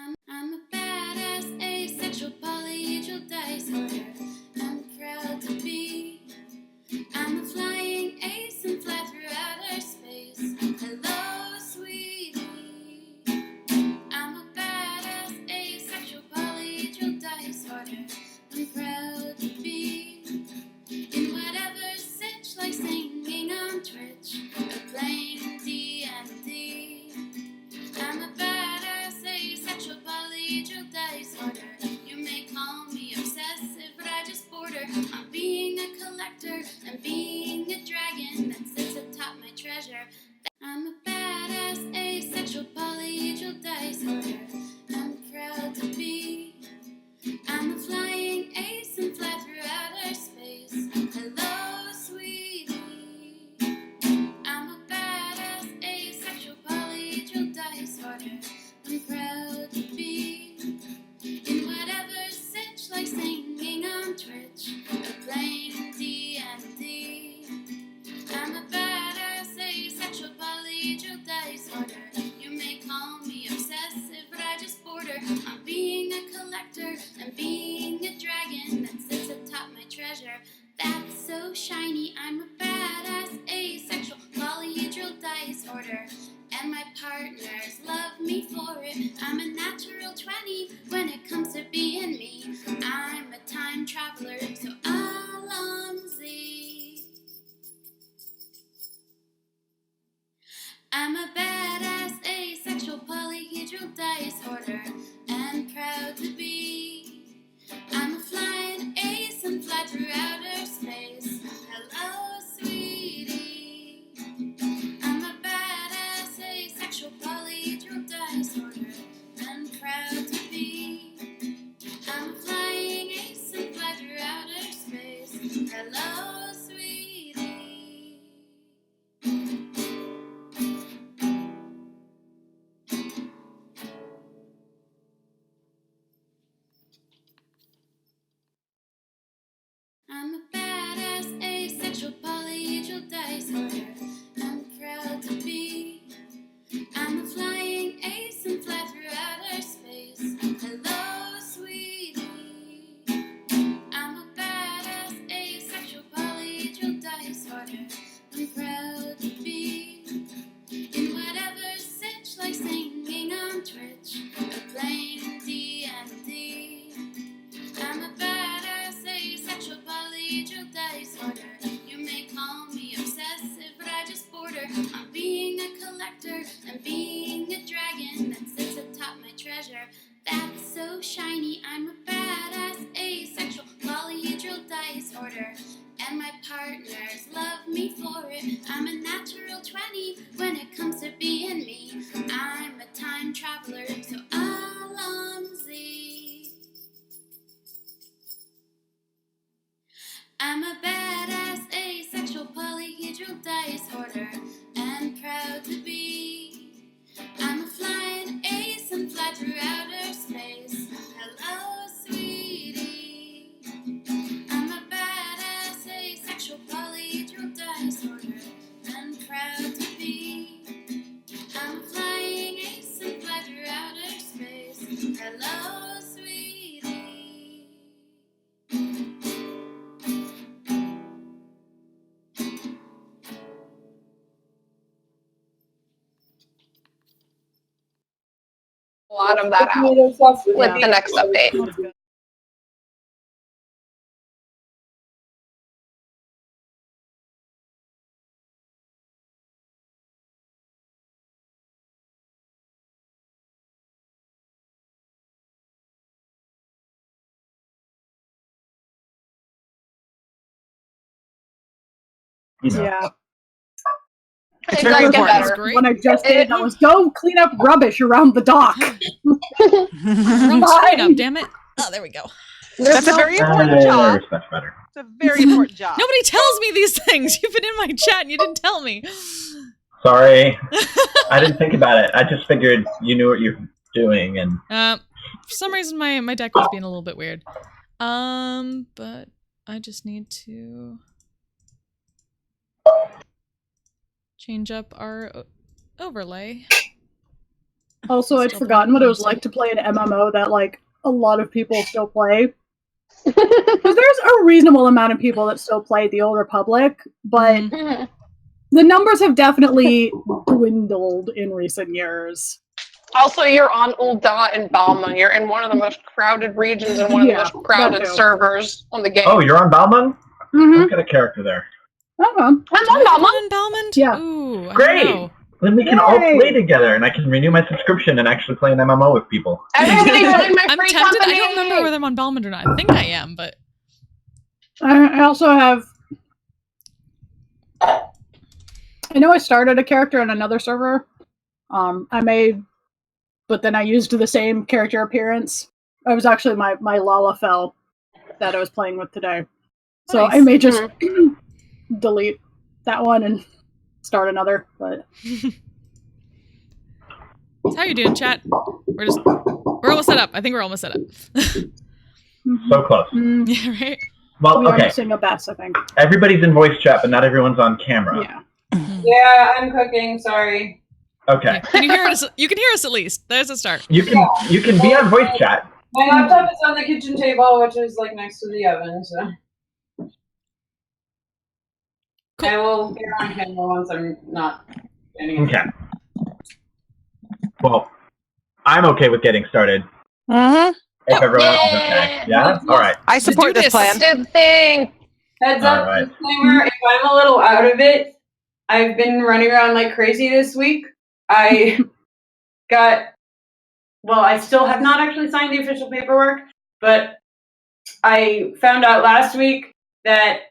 I'm a badass, asexual, polyhedral dice holder. I'm proud to be. I'm a flying ace and fly through outer space. Hello, sweetie. I'm a badass, asexual, polyhedral dice holder. I'm proud to be in whatever sitch, like singing on Twitch or playing D&D. I'm a badass, asexual, polyhedral dice holder. You may call me obsessive, but I just border on being a collector and being a dragon that sits atop my treasure. I'm a badass, asexual, polyhedral dice holder. I'm proud to be. I'm a flying ace and fly through outer space. Hello, sweetie. I'm a badass, asexual, polyhedral dice holder. I'm proud to be in whatever sitch, like singing on Twitch or playing D&D. I'm a badass, asexual, polyhedral dice holder. You may call me obsessive, but I just border on being a collector and being a dragon that sits atop my treasure. That's so shiny. I'm a badass, asexual, polyhedral dice holder. And my partners love me for it. I'm a natural 20 when it comes to being me. I'm a time traveler, so Alonzi. I'm a badass, asexual, polyhedral dice holder, and proud to be. I'm a flying ace and fly through outer space. Hello, sweetie. I'm a badass, asexual, polyhedral dice holder, and proud to be. I'm a flying ace and fly through outer space. Hello, sweetie. I'm a badass, asexual, polyhedral dice holder. I'm proud to be. I'm a flying ace and fly through outer space. Hello, sweetie. I'm a badass, asexual, polyhedral dice holder. I'm proud to be in whatever sitch, like singing on Twitch or playing D&D. I'm a badass, asexual, polyhedral dice holder. You may call me obsessive, but I just border on being a collector and being a dragon that sits atop my treasure. That's so shiny. I'm a badass, asexual, polyhedral dice holder. And my partners love me for it. I'm a natural 20 when it comes to being me. I'm a time traveler, so Alonzi. I'm a badass, asexual, polyhedral dice holder, and proud to be. I'm a flying ace and fly through outer space. Hello, sweetie. I'm a badass, asexual, polyhedral dice holder, and proud to be. I'm a flying ace and fly through outer space. Hello, sweetie. A lot of that out with the next update. Yeah. It does get better. What I just did, that was go clean up rubbish around the dock. Wrong screen up, damn it. Oh, there we go. That's a very important job. It's much better. It's a very important job. Nobody tells me these things. You've been in my chat and you didn't tell me. Sorry. I didn't think about it. I just figured you knew what you were doing. And for some reason my deck was being a little bit weird. But I just need to change up our overlay. Also, I'd forgotten what it was like to play an MMO that, like, a lot of people still play. Because there's a reasonable amount of people that still play the Old Republic, but the numbers have definitely dwindled in recent years. Also, you're on Ul'dah and Balma. You're in one of the most crowded regions and one of the most crowded servers on the game. Oh, you're on Balmung? Mm-hmm. I've got a character there. Oh, I'm on Balma. Balmond? Yeah. Ooh, I Great! don't know. Then we can all play together, and I can renew my subscription and actually play an MMO with people. Everybody join my I'm free tempted. company! I don't remember whether I'm on Balmond or not. I think I am, but... I also have... I know I started a character on another server. I made... But then I used the same character appearance. It was actually my Lalafell that I was playing with today. So Nice. I may just delete that one and start another, but... How you doing, chat? We're almost set up. I think we're almost set up. So close. Yeah, right? Well, We are okay. missing a Bess, I think. Everybody's in voice chat, but not everyone's on camera. Yeah. Yeah, I'm cooking, sorry. Okay. Can you hear us? You can hear us at least. There's a start. You can be on voice chat. My laptop is on the kitchen table, which is like next to the oven, so. Cool. I will get on camera once I'm not getting it. Okay. Well, I'm okay with getting started. Mm-hmm. If everyone else is okay. Yeah? Alright. I support do this this. plan. Good thing. Heads up, Alright. disclaimer, if I'm a little out of it, I've been running around like crazy this week. I I still have not actually signed the official paperwork, but I found out last week that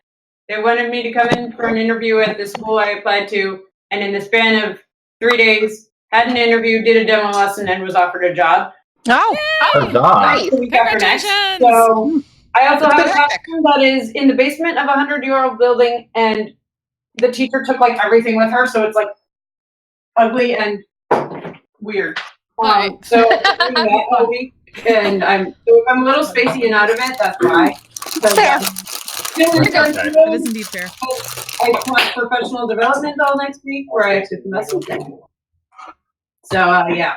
they wanted me to come in for an interview at the school I applied to, and in the span of 3 days, had an interview, did a demo lesson, and was offered a job. Oh, Huzzah. Nice. The week after next. Congratulations! So I also have a Terrific. classroom that is in the basement of a 100-year-old building, and the teacher took like everything with her, so it's like ugly and weird. Right. So I'm doing that all week, and so if I'm a little spacey and out of it, that's why. So, Fair. That is indeed fair. I taught professional development all next week, where I took the message. So yeah,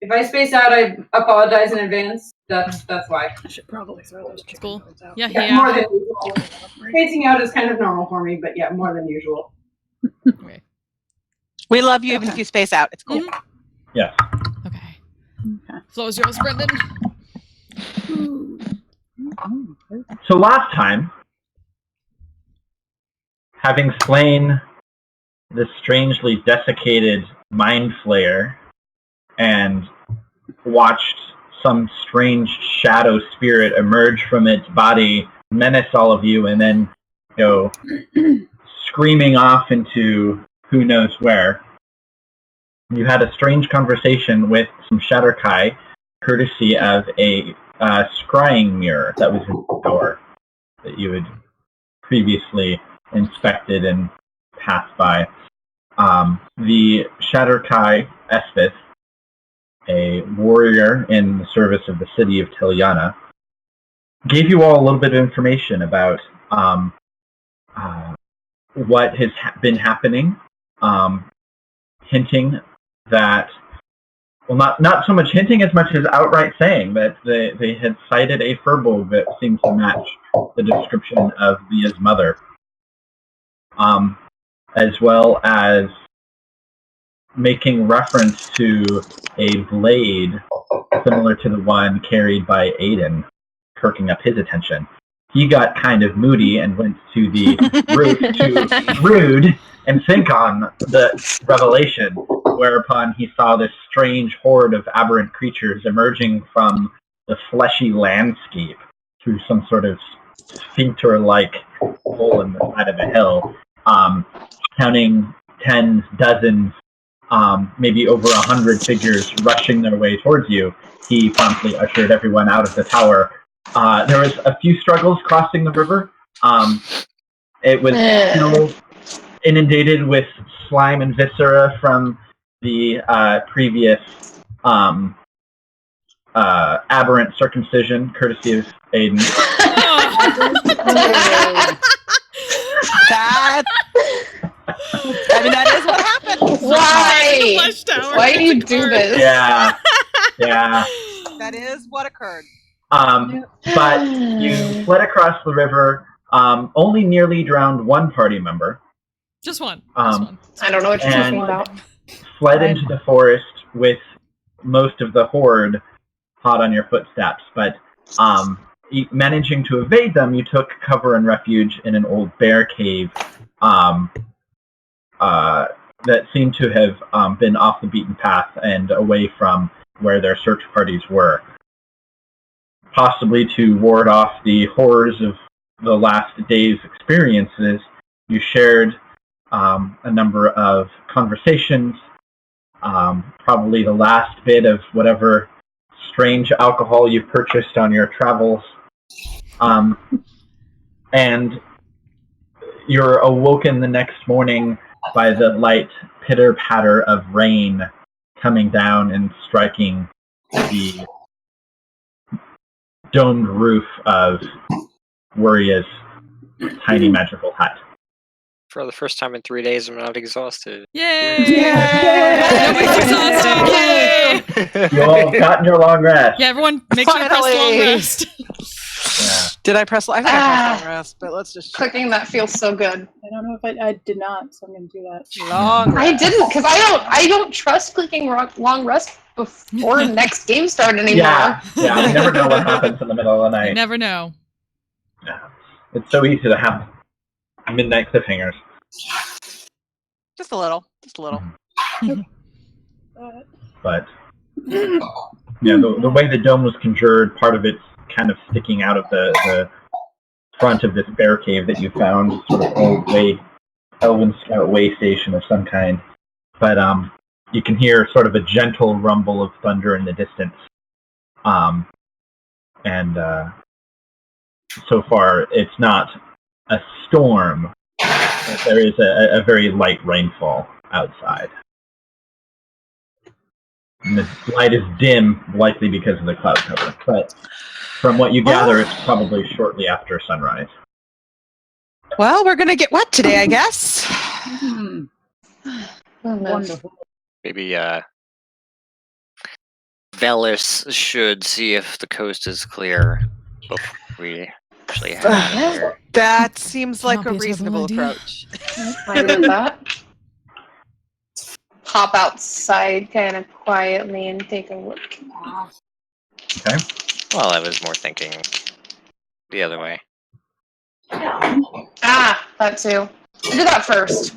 if I space out, I apologize in advance. That's why. I should probably throw those chicken Cool. bones out. Yeah. More than usual. Spacing out is kind of normal for me, but yeah, more than usual. Okay. we love you even if you space out. It's cool. Yes. Okay. Floor is yours, Brendan. So last time, having slain this strangely desiccated mind flayer and watched some strange shadow spirit emerge from its body, menace all of you, and then go screaming off into who knows where, you had a strange conversation with some Shatterkai, courtesy of a scrying mirror that was in the door that you had previously inspected and passed by. The Shatterkai Espith, a warrior in the service of the city of Tiliana, gave you all a little bit of information about what has been happening, hinting that, well, not so much hinting as much as outright saying that they had sighted a furbolg that seemed to match the description of Leah's mother, as well as making reference to a blade similar to the one carried by Aiden, perking up his attention. He got kind of moody and went to the roof to rude and think on the revelation, whereupon he saw this strange horde of aberrant creatures emerging from the fleshy landscape through some sort of sphincter-like hole in the side of a hill, counting tens, dozens, maybe over 100 figures rushing their way towards you. He promptly ushered everyone out of the tower. There was a few struggles crossing the river. It was still inundated with slime and viscera from the previous aberrant circumcision, courtesy of Aiden. That is what happened. Why? Flesh tower. Why Why you do this? Yeah. Yeah. That is what occurred. But you fled across the river, only nearly drowned one party member. Just one. I don't know what you're talking And about. fled into the forest with most of the horde hot on your footsteps. But managing to evade them, you took cover and refuge in an old bear cave that seemed to have been off the beaten path and away from where their search parties were. Possibly to ward off the horrors of the last day's experiences, you shared a number of conversations, probably the last bit of whatever strange alcohol you purchased on your travels, and you're awoken the next morning by the light pitter-patter of rain coming down and striking the domed roof of Wuria's tiny magical hut. For the first time in 3 days, I'm not exhausted. Yay! Yeah. Nobody's exhausted. Yay! You all gotten your long rest. Yeah, everyone, make sure to press long Finally! rest. Yeah. Did I press? I think I pressed long rest, but let's just check. Clicking that feels so good. I don't know if I did not, so I'm gonna do that. Long I rest. didn't, because I don't trust clicking long rest before next game start anymore. Yeah, you never know what happens in the middle of the You night. never know. Yeah. It's so easy to have midnight cliffhangers. Just a little. Just a little. But yeah, the way the dome was conjured, part of it's kind of sticking out of the front of this bear cave that you found, sort of old Elven Scout way station of some kind. But you can hear sort of a gentle rumble of thunder in the distance. And so far, it's not a storm, but there is a very light rainfall outside. And the light is dim, likely because of the cloud cover. But from what you gather, it's probably shortly after sunrise. Well, we're gonna get wet today, I guess. Wonderful. Maybe Velis should see if the coast is clear before we actually head out here. That seems like Not a be a reasonable terrible idea. approach. I get that. Hop outside kind of quietly and take a look. Okay? Well, I was more thinking the other way. Ah, that too. Do that first,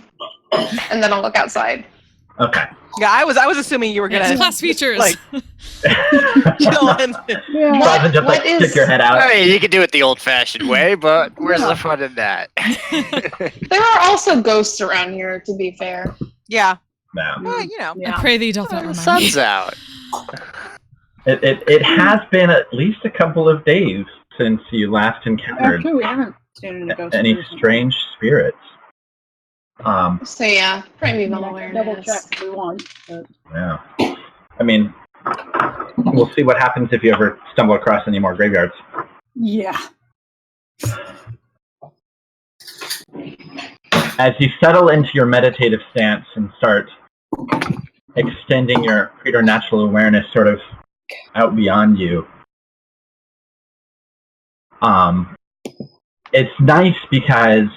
and then I'll look outside. Okay. Yeah, I was assuming you were It's gonna class features. like chill in. Yeah. Rather than just like stick your head out. I mean, you can do it the old-fashioned way, but where's the fun in that? There are also ghosts around here, to be fair. Yeah. No. You know. I pray thee doth not The remind me. sun's out. It has been at least a couple of days since you last encountered Actually, we haven't seen any ghosts. any recently. strange spirits. So yeah, primeval I can double awareness. check if we want. But Yeah. I mean, we'll see what happens if you ever stumble across any more graveyards. yeah. As you settle into your meditative stance and start extending your preternatural awareness sort of out beyond you, it's nice because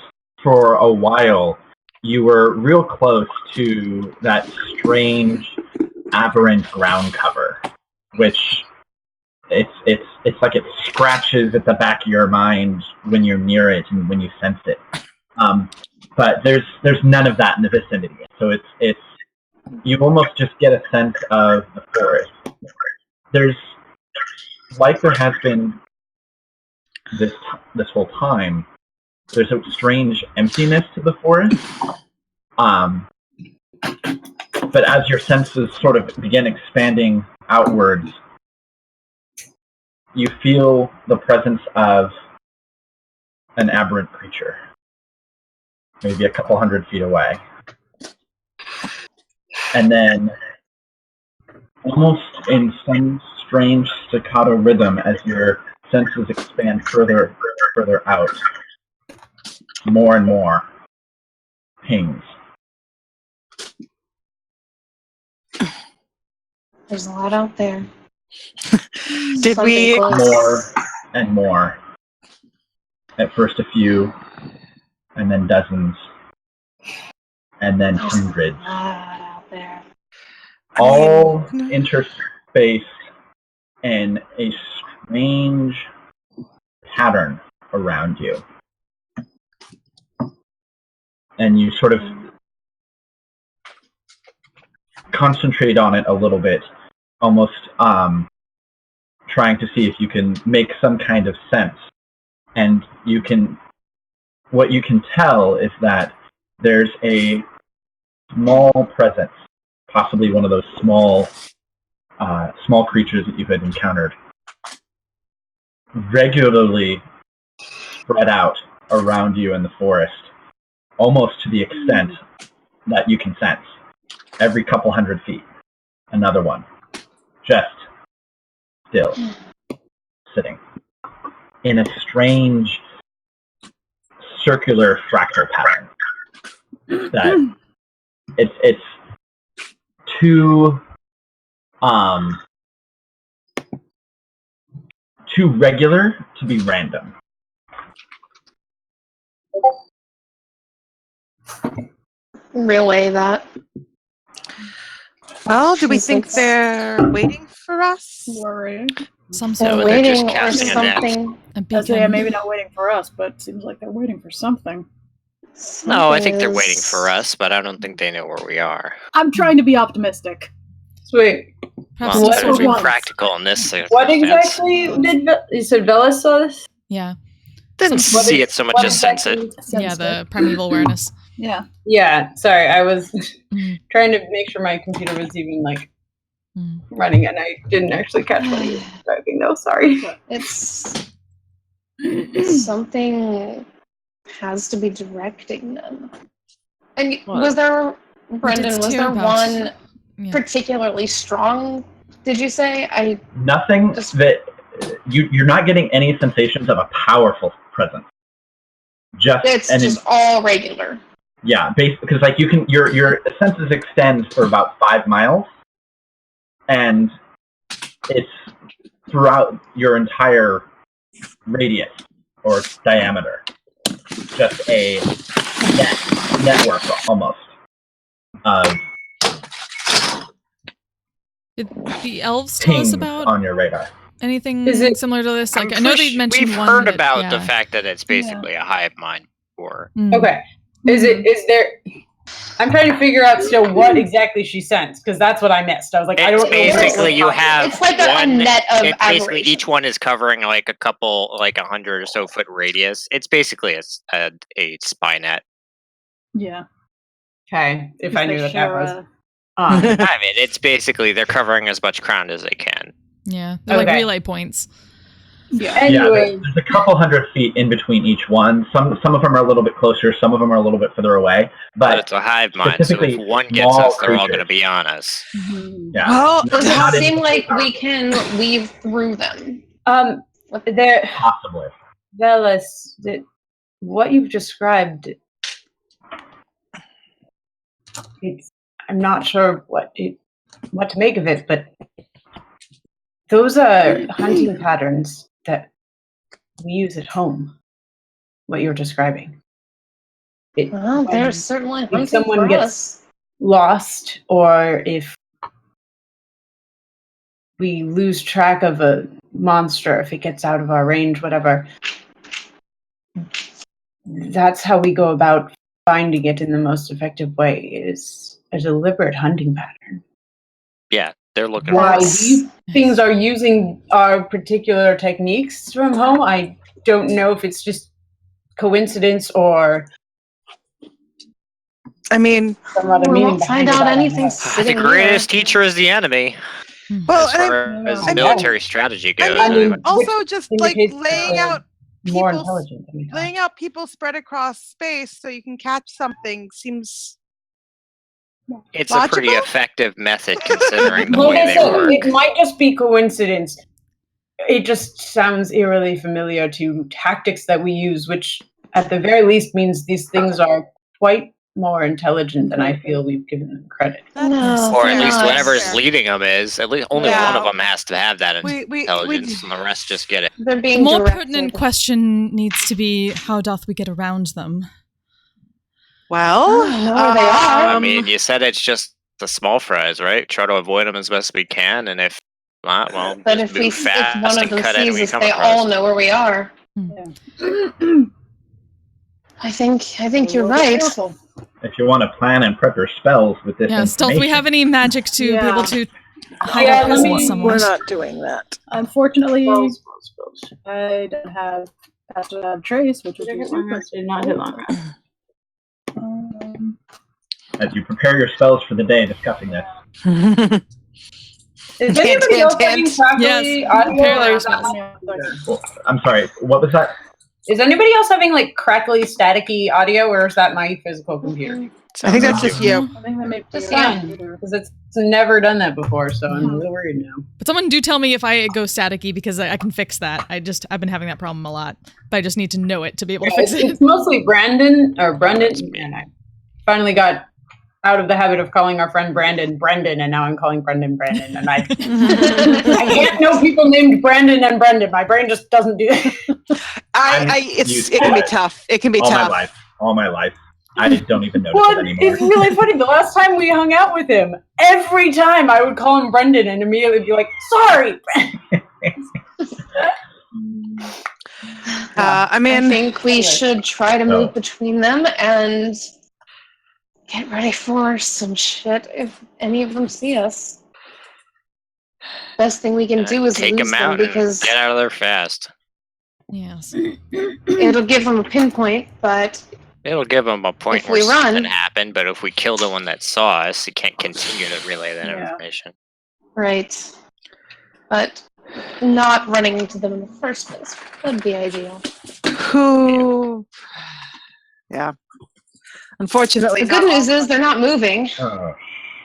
for a while you were real close to that strange aberrant ground cover, which it's like it scratches at the back of your mind when you're near it and when you sense it. But there's none of that in the vicinity, so it's you almost just get a sense of the forest. There's like there has been this whole time. There's a strange emptiness to the forest. But as your senses sort of begin expanding outwards, you feel the presence of an aberrant creature, maybe a couple 100 feet away. And then, almost in some strange staccato rhythm, as your senses expand further out, more and more pings. There's a lot out there. Did we? More and more. At first a few, and then dozens, and then hundreds. A lot out there. All interspaced in a strange pattern around you. And you sort of concentrate on it a little bit, almost trying to see if you can make some kind of sense. And what you can tell is that there's a small presence, possibly one of those small creatures that you had encountered, regularly spread out around you in the forest, almost to the extent that you can sense. Every couple 100 feet, another one, just still sitting in a strange circular fractal pattern. That it's too regular to be random. Relay that. Well, do we think they're waiting for us? Worry. Some They're sort of they're just waiting or casting a net. something. a I'd say beacon. maybe not waiting for us, but it seems like they're waiting for something. No, I think they're Something waiting is- for us, but I don't think they know where we are. I'm trying to be optimistic. Sweet. Perhaps Well, some what- better sort be what- of, practical in this circumstance. What exactly did you said Vela saw this? yeah, Didn't What see is- it so much what as sense it. exactly- yeah, the primeval awareness. Yeah. Yeah, sorry, I was Mm. trying to make sure my computer was even like Mm. running, and I didn't actually catch what he was typing. No, sorry. It's something has to be directing them. And What? was there, Brendan? Was too there about- one Yeah. particularly strong? Did you say? I Nothing Just- that you're not getting any sensations of a powerful presence. it's just all regular. Yeah, because like your senses extend for about 5 miles, and it's throughout your entire radius or diameter. Just a network almost of Did the elves tell us pings about on your radar. anything Is it- similar to this? Like, I'm I know pretty they mentioned we've one. heard that- about the yeah. fact that it's basically a hive mind or Mm. Okay. Is there? I'm trying to figure out still what exactly she sensed, because that's what I missed. I was like, I It's don't know. what basically we're you talking have It's like a one, net of it's basically aberration. each one is covering like a couple, like 100 or so foot radius. It's basically a spy net. Yeah. Okay, if I knew that share was. a- I mean, it's basically they're covering as much ground as they can. Yeah, they're like Okay. relay points. Yeah. Yeah, Anyway, there's a couple 100 feet in between each one. Some of them are a little bit closer, some of them are a little bit further away. But But it's a hive mind, so if specifically one gets small us, they're all going to creatures. be on us. Mhm. yeah, Well, Does not it in- seem like we can weave through them? there, possibly. Velas, what you've described, I'm not sure what to make of it, but those are hunting patterns that we use at home. What you're describing. Well, when they're certainly hunting someone for gets- us. lost, or if we lose track of a monster, if it gets out of our range, whatever. That's how we go about finding it in the most effective way, is a deliberate hunting pattern. Yeah, they're looking Why for us. these things are using our particular techniques from home, I don't know if it's just coincidence or I mean, some other We meaning won't behind find it, out I don't anything know. The sitting greatest here. teacher is the enemy, well, as and far as I know. military strategy goes. I mean, anyway. also which just like indicates that laying they're out more people's intelligent than we thought. laying out people spread across space so you can catch something seems It's a pretty logical? effective method considering the Like way I they said, work. it might just be coincidence. It just sounds eerily familiar to tactics that we use, which at the very least means these things are quite more intelligent than I feel we've given them credit. No, Or at least no, whoever's fair. leading them is. At least only Yeah. one of them has to have that We intelligence, and the rest just get it. They're The being more directed. pertinent question needs to be, how doth we get around them? Well, I don't know where they are. I mean, you said it's just the small fries, right? Try to avoid them as best we can, and if not, well, But just if move fast one of and them cut sees anyone you us, come they across. all know where we are. I think you're right. If you want to plan and prep your spells with this Yeah, Stealth, we information- have any magic to be Yeah. able to hide Yeah, our let me- presence somewhere? we're not doing that. Unfortunately, I don't have Pass Without a Trace, which would be super. Did not hit long rest. As you prepare your spells for the day discussing this. Is anybody else having crackly Yes, audio? prepare or their is that spells. Well, I'm sorry, what was that? Is anybody else having like crackly, staticky audio, or is that my physical computer? I think that's just you. I think that may be Just your fine, computer. because it's never done that before, so I'm a little worried now. But someone do tell me if I go staticky, because I can fix that. I've been having that problem a lot, but I just need to know it to be able to fix it. It's mostly Brendan, and I finally got out of the habit of calling our friend Brandon, and now I'm calling Brendan, and I can't know people named Brandon and Brendan. My brain just doesn't do that. It can be tough. It can be all tough. All my life. I don't even notice Well, it anymore. it's really funny. The last time we hung out with him, every time I would call him Brendan and immediately be like, sorry. I mean, I think we should try to move between them and get ready for some shit if any of them see us. Best thing we can do is take lose them out because and get out of there fast. Yes. it'll give them a pinpoint, but It'll give them a point If where we run- something happened, but if we kill the one that saw us, it can't continue to relay that information. right. But not running into them in the first place. That'd be ideal. Yeah. Unfortunately, The good news is they're not moving.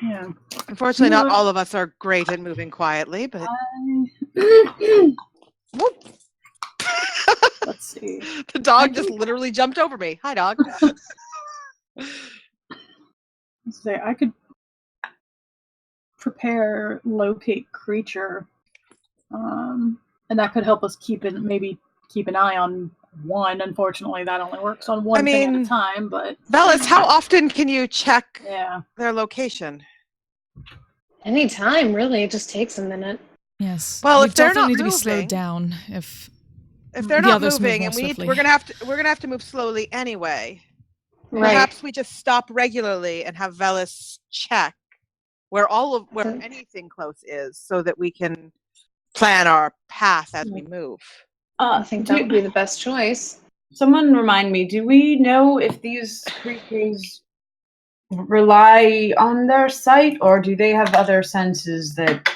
Yeah. Unfortunately, not all of us are great at moving quietly, but Let's see. the dog just literally jumped over me. Hi, dog. Let's say I could prepare locate creature, and that could help us keep an eye on one. Unfortunately, that only works on one thing at a time. But Bellis, how often can you check yeah, their location? Anytime, really. It just takes a minute. Yes. Well, We if they're definitely not need to be slowed moving- down if If they're the not others move moving, more and swiftly. we're gonna have to move slowly anyway. Right. Perhaps we just stop regularly and have Velis check where anything close is, so that we can plan our path as we move. I think that would be the best choice. Someone remind me, do we know if these creatures rely on their sight, or do they have other senses that...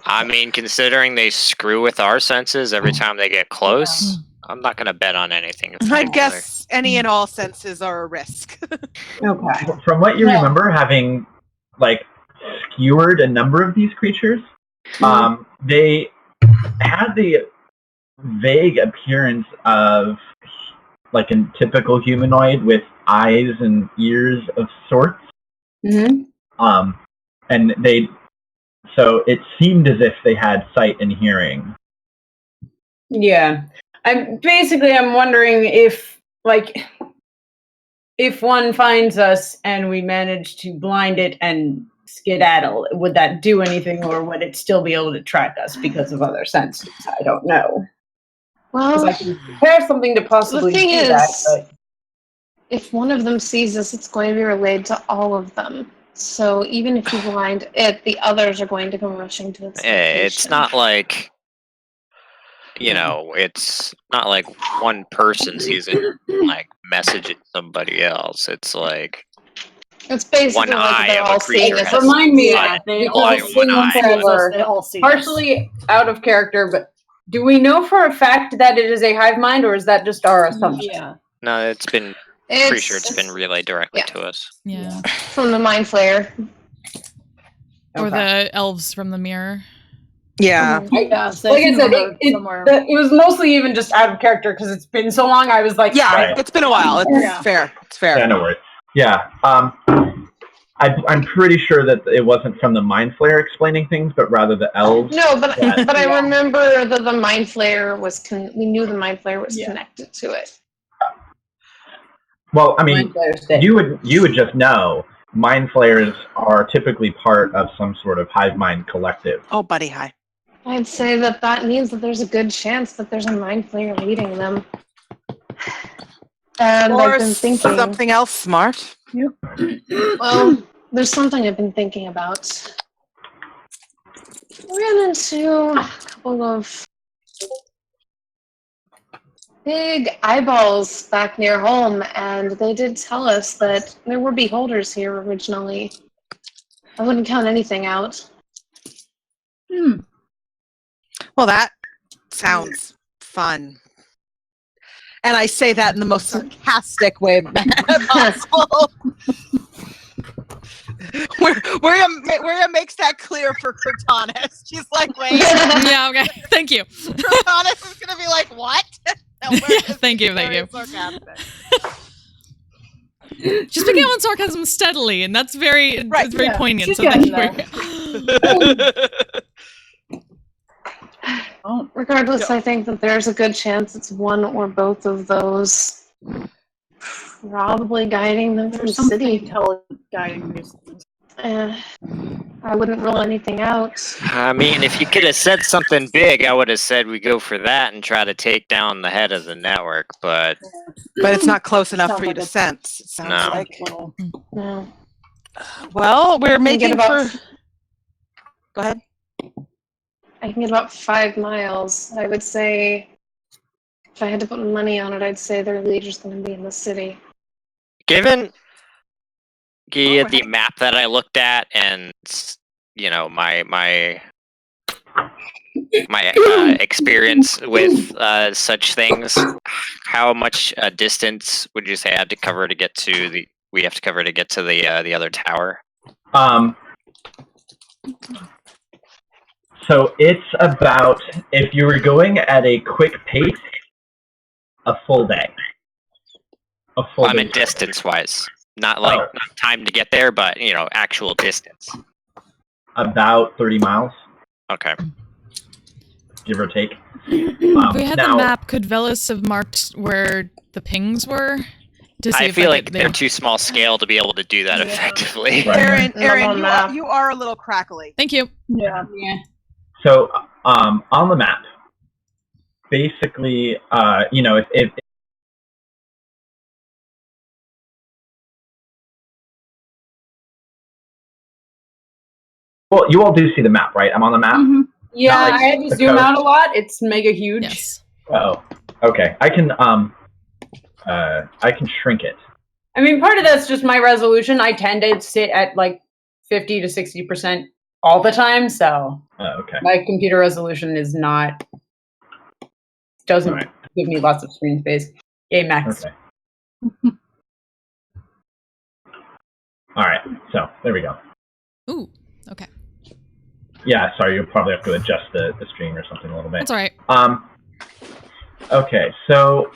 I mean, considering they screw with our senses every time they get close, I'm not going to bet on anything. I'd guess any and all senses are a risk. Okay. From what you remember, having skewered a number of these creatures, they had the vague appearance of a typical humanoid with eyes and ears of sorts. Mm-hmm. And so it seemed as if they had sight and hearing. Yeah. I'm wondering if one finds us and we manage to blind it and skedaddle, would that do anything, or would it still be able to track us because of other senses? I don't know. Well, I can prepare something to possibly the thing do that, is, but... if one of them sees us, it's going to be relayed to all of them. So even if you blind it, the others are going to come rushing to its location. It's not like, it's not like one person sees it messaging somebody else. It's like It's basically one eye they're of all a creature seeing has us. Remind me, they because all it's see been us. forever, They all see us. partially out of character, but do we know for a fact that it is a hive mind, or is that just our assumption? Yeah. No, it's been pretty sure it's been relayed directly to us. Yeah. From the Mind Flayer. Or the elves from the mirror. Yeah. Like I said, it was mostly even just out of character because it's been so long. I was like, it's been a while. It's fair. It's fair. Yeah, no worries. Yeah. I'm pretty sure that it wasn't from the Mind Flayer explaining things, but rather the elves. No, but I remember that the Mind Flayer was. We knew the Mind Flayer was connected to it. Well, I mean, you would just know. Mind Flayers are typically part of some sort of hive mind collective. Oh, buddy, hi. I'd say that means that there's a good chance that there's a Mind Flayer leading them. And Or I've been thinking something else smart. Yep. Well, there's something I've been thinking about. We ran into a couple of big eyeballs back near home, and they did tell us that there were beholders here originally. I wouldn't count anything out. Well, that sounds fun. And I say that in the most sarcastic way possible. Maria makes that clear for Crotanus. She's like, wait. Yeah, okay. Thank you. Crotanus is going to be like, what? No, thank you. Sarcastic. She's picking up on sarcasm steadily, and that's very poignant. She's So thank you. Regardless, I think that there's a good chance it's one or both of those probably guiding them from the city. Guiding these things. I wouldn't rule anything out. I mean, if you could have said something big, I would have said we go for that and try to take down the head of the network, but it's not close enough for you to sense. It sounds like. No. Well, we're making for... Go ahead. I can get about 5 miles. I would say, if I had to put money on it, I'd say their leader's going to be in the city. Given the map that I looked at, and my experience with such things, how much distance would you say I had to cover to get to we have to cover to get to the other tower? So it's about, if you were going at a quick pace, a full day. I mean distance-wise. Not not time to get there, but, actual distance. About 30 miles. Okay. Give or take. If we had the map, could Velis have marked where the pings were? I feel like they're too small scale to be able to do that effectively. Aaron, you are a little crackly. Thank you. Yeah. So, on the map, basically, if well, you all do see the map, right? I'm on the map. Mm-hmm. Yeah, I had to zoom out a lot. It's mega huge. Yes. Oh, okay. I can shrink it. I mean, part of that's just my resolution. I tend to sit at like 50 to 60% all the time, so my computer resolution is doesn't give me lots of screen space. Yay, Max. Okay. All right, so there we go. Ooh, okay. Yeah, sorry, you'll probably have to adjust the stream or something a little bit. That's all right. Okay, so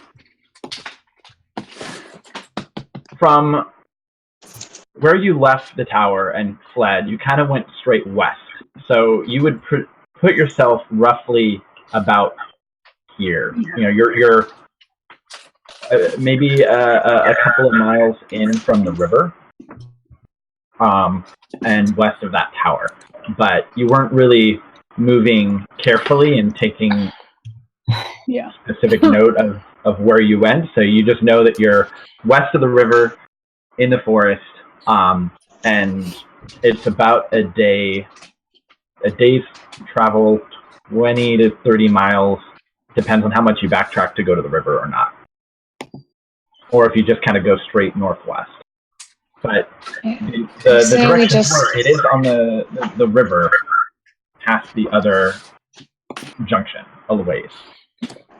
from where you left the tower and fled, you kind of went straight west. So you would put yourself roughly about here. You're maybe a couple of miles in from the river, and west of that tower. But you weren't really moving carefully and taking specific note of where you went. So you just know that you're west of the river in the forest, and it's about a day's travel, 20 to 30 miles, depends on how much you backtrack to go to the river or not. Or if you just kind of go straight northwest. But the direction it is on the river past the other junction a ways.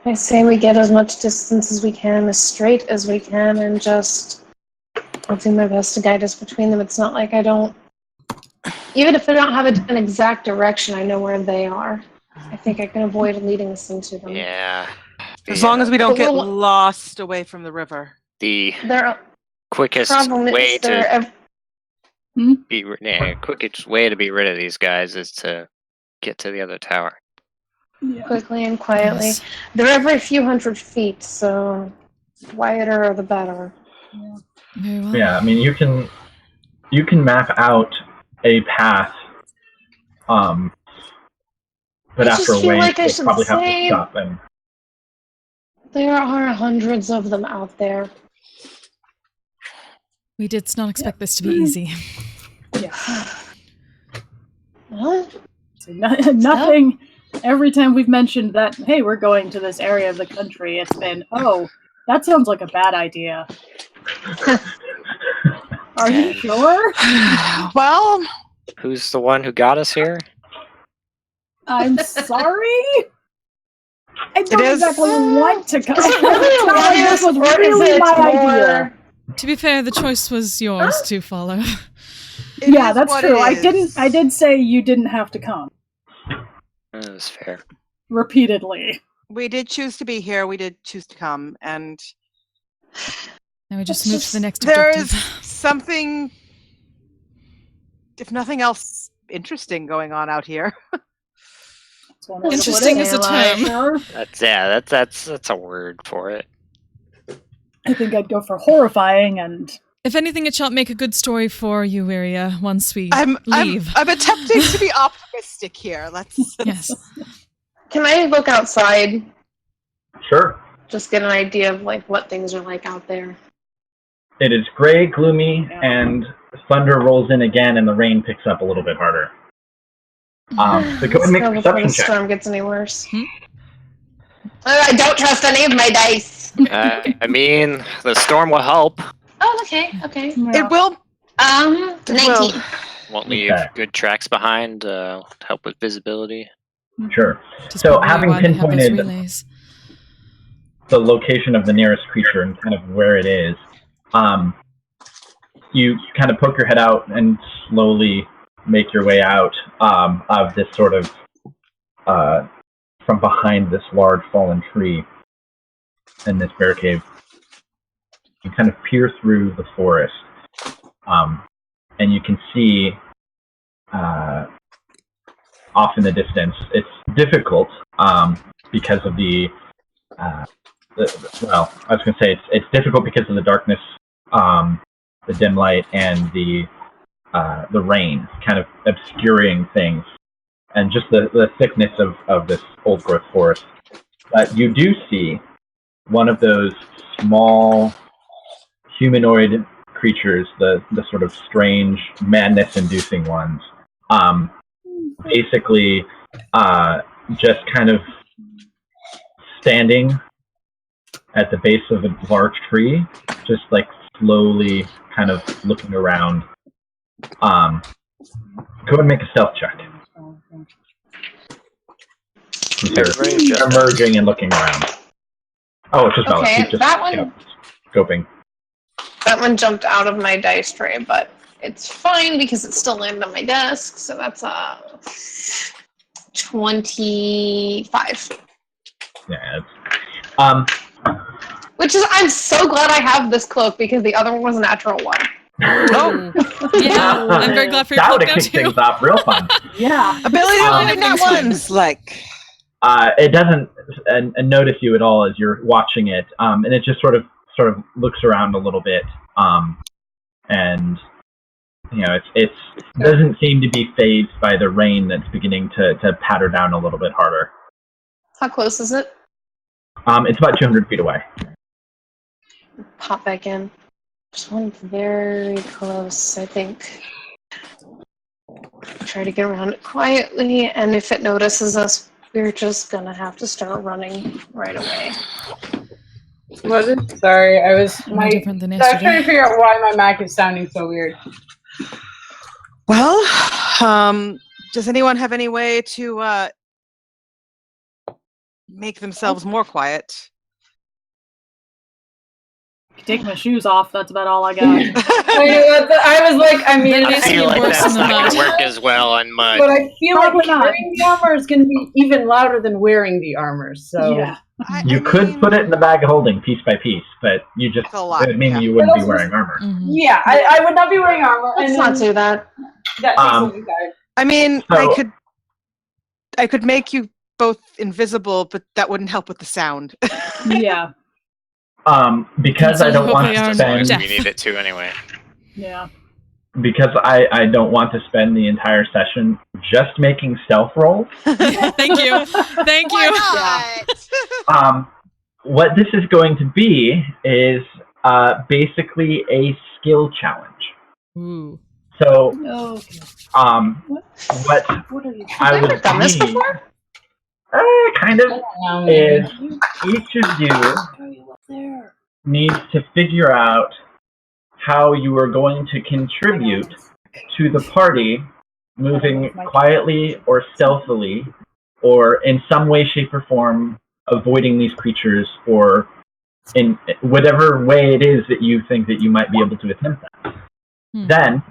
I say we get as much distance as we can, as straight as we can, and I'll do my best to guide us between them. It's not like I don't... Even if I don't have an exact direction, I know where they are. I think I can avoid leading us into them. Yeah. As long as we don't get lost away from the river. The quickest Problem way is there quickest way to be rid of these guys is to get to the other tower. Yeah. quickly and quietly. Yes. They're every few hundred feet, so quieter the better. Very well. Yeah, I mean, you can map out a path, but I after just a feel way, like I you'll should probably have to say stop them. there are hundreds of them out there. We did not expect this to be easy. Yeah. Well, So nothing. Every time we've mentioned that, hey, we're going to this area of the country, it's been, oh, that sounds like a bad idea. Are you sure? Well, Who's the one who got us here? I'm sorry. I don't is- exactly want to come. Is it really This was or is really it my more- idea. To be fair, the choice was yours to follow. it Yeah, is that's what true. it is. I did say you didn't have to come That was fair. repeatedly. We did choose to be here. We did choose to come, and Now we just It's move to the next there objective. is something, if nothing else, interesting going on out here. That's one way to put Interesting it. is a term. Sure. That's a word for it. I think I'd go for horrifying and If anything, it shall make a good story for you, Iria, once we I'm leave. attempting to be optimistic here. Let's. Yes. Can I look outside? Sure. Just get an idea of like what things are like out there. It is gray, gloomy, and thunder rolls in again, and the rain picks up a little bit harder. So go ahead and make Let's a go before the perception check. storm gets any worse. I don't trust any of my dice. I mean, the storm will help. Oh, okay. It will. 19. Won't leave Okay. good tracks behind. Help with visibility. Sure. Just So, probably having why they have those pinpointed- relays. The location of the nearest creature and kind of where it is, you kind of poke your head out and slowly make your way out of this sort of from behind this large fallen tree in this bear cave. You kind of peer through the forest, and you can see off in the distance. It's difficult because of well, I was going to say it's difficult because of the darkness, the dim light, and the rain kind of obscuring things, and just the thickness of this old growth forest. But you do see one of those small humanoid creatures, the sort of strange madness-inducing ones, basically just kind of standing at the base of a large tree, just like slowly kind of looking around. Go ahead and make a stealth check. Everybody You're just- emerging and looking around. Oh, it's just Bella. Okay, She's just, that one- scoping. That one jumped out of my dice tray, but it's fine because it still landed on my desk. So that's 25. Yeah. Which is, I'm so glad I have this cloak because the other one was a natural one. Oh, Yeah, I'm very glad for your that cloak would have now, kicked too. things off real fun. yeah. ability to Um, find that ones like. It doesn't notice you at all as you're watching it, and it just sort of looks around a little bit, and it doesn't seem to be fazed by the rain that's beginning to patter down a little bit harder. How close is it? It's about 200 feet away. Pop back in. Just one very close, I think. Try to get around it quietly, and if it notices us, we're just gonna have to start running right away. Was it? Sorry, I was No different than I was trying to yesterday. figure out why my Mac is sounding so weird. Well, does anyone have any way to make themselves more quiet? Take my shoes off. That's about all I got. I was like, I mean, That I is feel even like worse that's in the not mud. gonna work as well on mud. but I feel like Probably not. carrying the armor is going to be even louder than wearing the armor. So Yeah. You could put it in the bag of holding piece by piece, but you just It's a lot, it would mean yeah. you wouldn't be But also- wearing armor. Mhm. yeah, I would not be wearing armor. Let's and not then do that. that takes Um, a long time. I mean, So- I could make you both invisible, but that wouldn't help with the sound. Yeah. Because I don't want Hopefully to our spend death. We need it too anyway. Yeah. because I don't want to spend the entire session just making stealth rolls. Thank you. Thank Why you. not? What this is going to be is basically a skill challenge. Ooh. So, Okay. what What are you? I Have you ever would done this need, before? kind of, is each of you Are you up there? needs to figure out how you are going to contribute to the party, moving quietly or stealthily, or in some way, shape, or form avoiding these creatures, or in whatever way it is that you think that you might be able to attempt that. Then,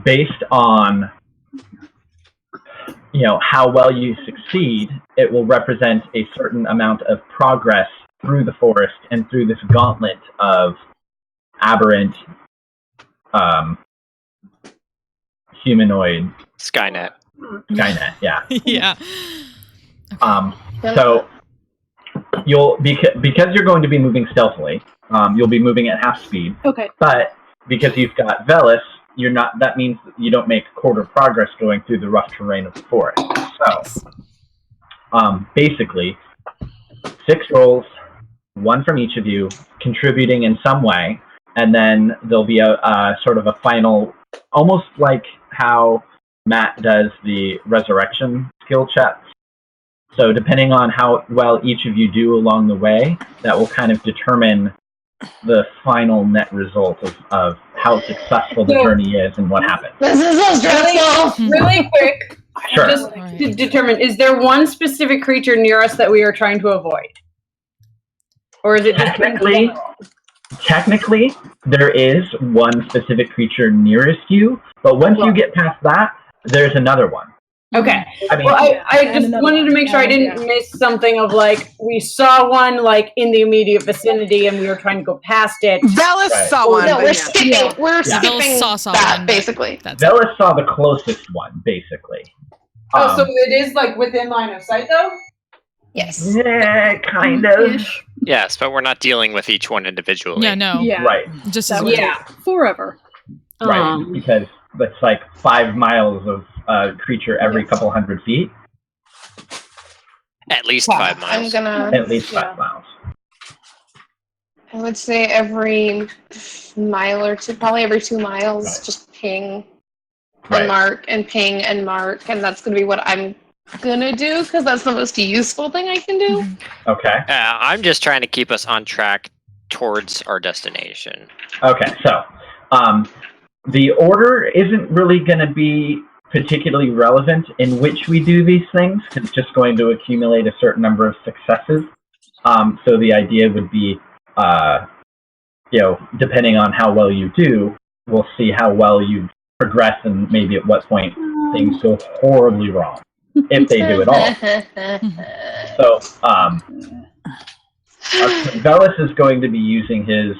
based on how well you succeed, it will represent a certain amount of progress through the forest and through this gauntlet of aberrant humanoid Skynet. Skynet. Yeah. Yeah. So you'll because you're going to be moving stealthily, you'll be moving at half speed. Okay. But because you've got Velis, you're not. That means that you don't make quarter progress going through the rough terrain of the forest. So, basically, 6 rolls, 1 from each of you, contributing in some way, and then there'll be a sort of a final, almost like how Matt does the resurrection skill checks. So depending on how well each of you do along the way, that will kind of determine the final net result of how successful the journey is and what happens. This is so stressful. Really quick, Sure. just to determine, is there one specific creature near us that we are trying to avoid? Or is it just Technically, there is one specific creature nearest you, but once you get past that, there's another one. Okay. I mean, Well, I just another wanted to one. make sure I didn't miss something of like, we saw one like in the immediate vicinity and we were trying to go past it. Velis Right. saw one. No, but we're yeah. skipping. Yeah. We're Yeah. skipping Saw that, one, but basically. That's Velis saw the closest one, basically. Oh, so it is like within line of sight though? Yes. Yeah, kind of. Ish. Yes, but we're not dealing with each one individually. yeah, no. Yeah. Right, Just That as would well. be forever. right. Because that's like 5 miles of creature every couple hundred feet. At least 5 I'm miles. gonna. At least 5 miles. I would say every mile or two, probably every 2 miles, Right. just ping Right. and mark and ping and mark, and that's gonna be what I'm gonna do because that's the most useful thing I can do. Okay. I'm just trying to keep us on track towards our destination. Okay, so the order isn't really going to be particularly relevant in which we do these things. It's just going to accumulate a certain number of successes. So the idea would be, depending on how well you do, we'll see how well you progress and maybe at what point things go horribly wrong, if they do at all. So Velis is going to be using his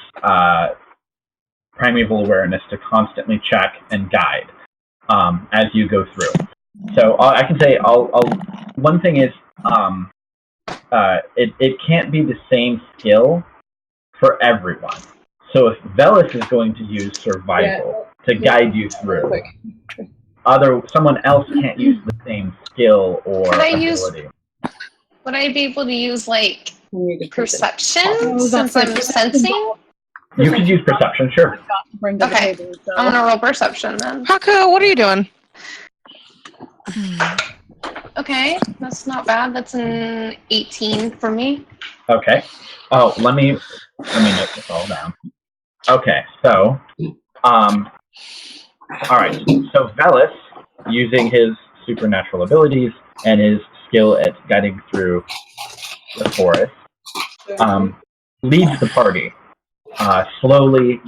primeval awareness to constantly check and guide as you go through. So I can say, one thing is, it can't be the same skill for everyone. So if Velis is going to use survival to guide you through, someone else can't use the same skill or Could I ability. Would I be able to use like perception Oh, since that's I'm like- sensing? You could use perception, sure. Bring to the Okay. table, so. I'm gonna roll perception then. Haku, what are you doing? Okay, that's not bad. That's an 18 for me. Okay. Oh, let me note this all down. Okay, so, all right. So Velis, using his supernatural abilities and his skill at guiding through the forest, leads the party slowly,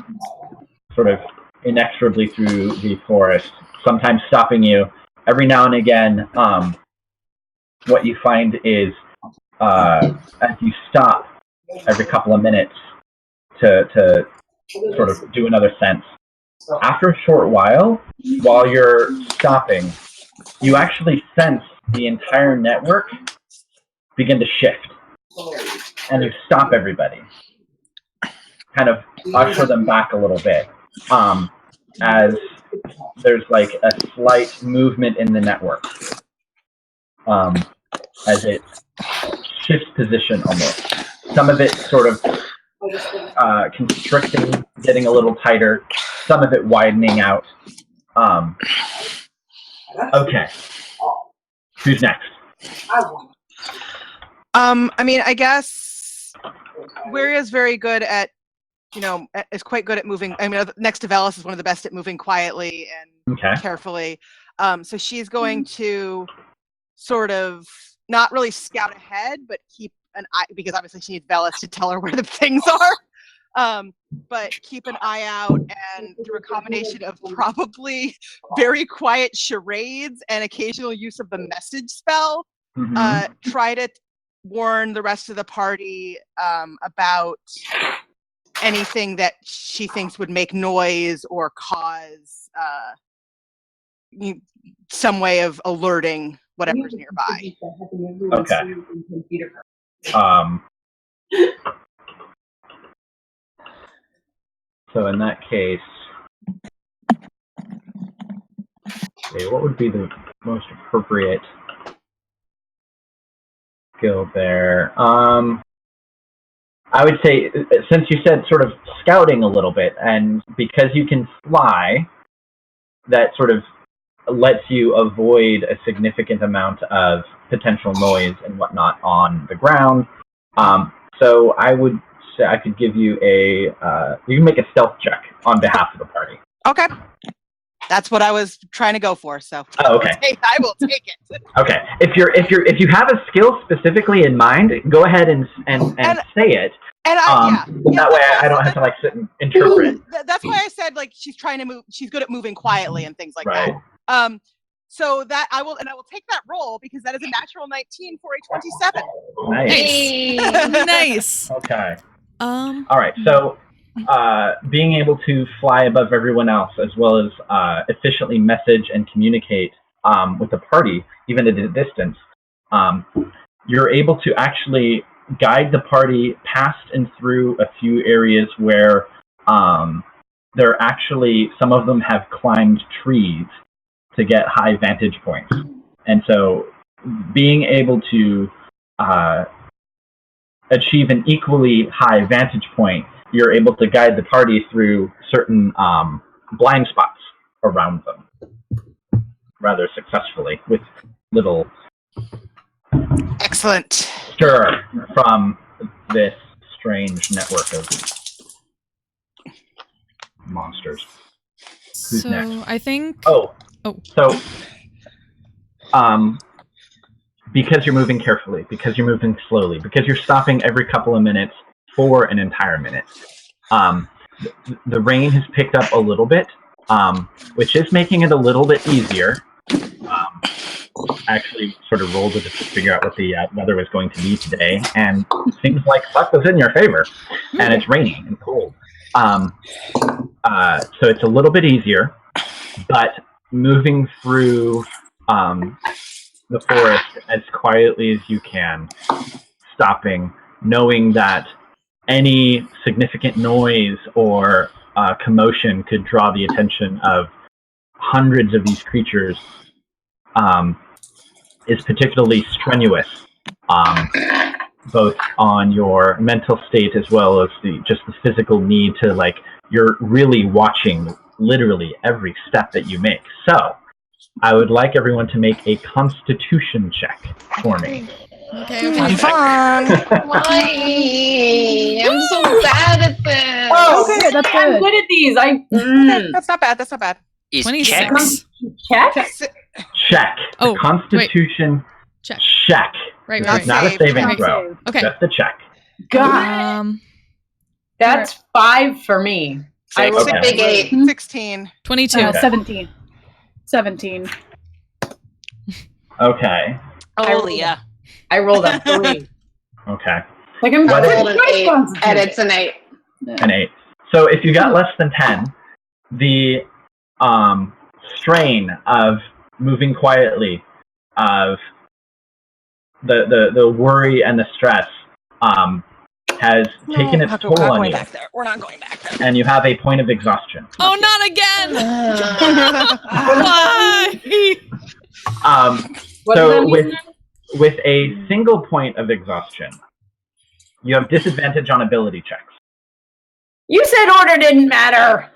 sort of inexorably through the forest, sometimes stopping you. Every now and again, what you find is as you stop every couple of minutes to sort of do another sense, after a short while you're stopping, you actually sense the entire network begin to shift. And you stop everybody. Kind of usher them back a little bit. As there's like a slight movement in the network. As it shifts position almost. Some of it sort of constricting, getting a little tighter. Some of it widening out. Okay. Who's next? I mean, I guess Wiria's very good at, is quite good at moving. I mean, next to Velis is one of the best at moving quietly and carefully. So she's going to sort of not really scout ahead, but keep an eye, because obviously she needs Velis to tell her where the things are. But keep an eye out, and through a combination of probably very quiet charades and occasional use of the message spell, try to warn the rest of the party about anything that she thinks would make noise or cause some way of alerting whatever's nearby. Okay. So in that case, okay, what would be the most appropriate skill there? I would say, since you said sort of scouting a little bit, and because you can fly, that sort of lets you avoid a significant amount of potential noise and whatnot on the ground. So I would say I could give you you can make a stealth check on behalf of the party. Okay. That's what I was trying to go for, so okay. I will take it. Okay. If you have a skill specifically in mind, go ahead and say it. And that way I don't have to like sit and interpret. That's why I said like she's trying to move. She's good at moving quietly and things like that. So that I will take that roll because that is a natural 19 for a 27. Nice. Nice. Okay. All right. So being able to fly above everyone else, as well as efficiently message and communicate with the party, even at a distance, you're able to actually guide the party past and through a few areas where they're actually, some of them have climbed trees to get high vantage points. And so being able to achieve an equally high vantage point, you're able to guide the party through certain blind spots around them rather successfully with little excellent stir from this strange network of monsters. Who's next? I think... So, because you're moving carefully, because you're moving slowly, because you're stopping every couple of minutes for an entire minute, the rain has picked up a little bit, which is making it a little bit easier. Actually sort of rolled it to figure out what the weather was going to be today, and it seems like luck was in your favor, and it's raining and cold. So it's a little bit easier, but moving through the forest as quietly as you can, stopping, knowing that any significant noise or commotion could draw the attention of hundreds of these creatures, is particularly strenuous, both on your mental state as well as just the physical need to, like, you're really watching literally every step that you make. So I would like everyone to make a Constitution check for me. Okay. Fun. Why? I'm so bad at this. Oh, okay, that's I'm good. good at these. That's not bad. That's not bad. Is 26. Check. Check. Oh, Constitution Check. check. Right. Not Not a save, saving check. throw. Okay. Just a check. God. That's 5 for me. I Six. rolled Okay. a Big 8. 16. 22. 17. 17. Okay. Oh, yeah. I rolled a 3. Okay. Like I'm What I is- rolled an 8, and it's an 8. An 8. So if you got less than 10, the strain of moving quietly, of the worry and the stress has taken its toll on you, We're not going back there. and you have a point of exhaustion. Oh, not again! Why? What does that So mean? with a single point of exhaustion, you have disadvantage on ability checks. You said order didn't matter.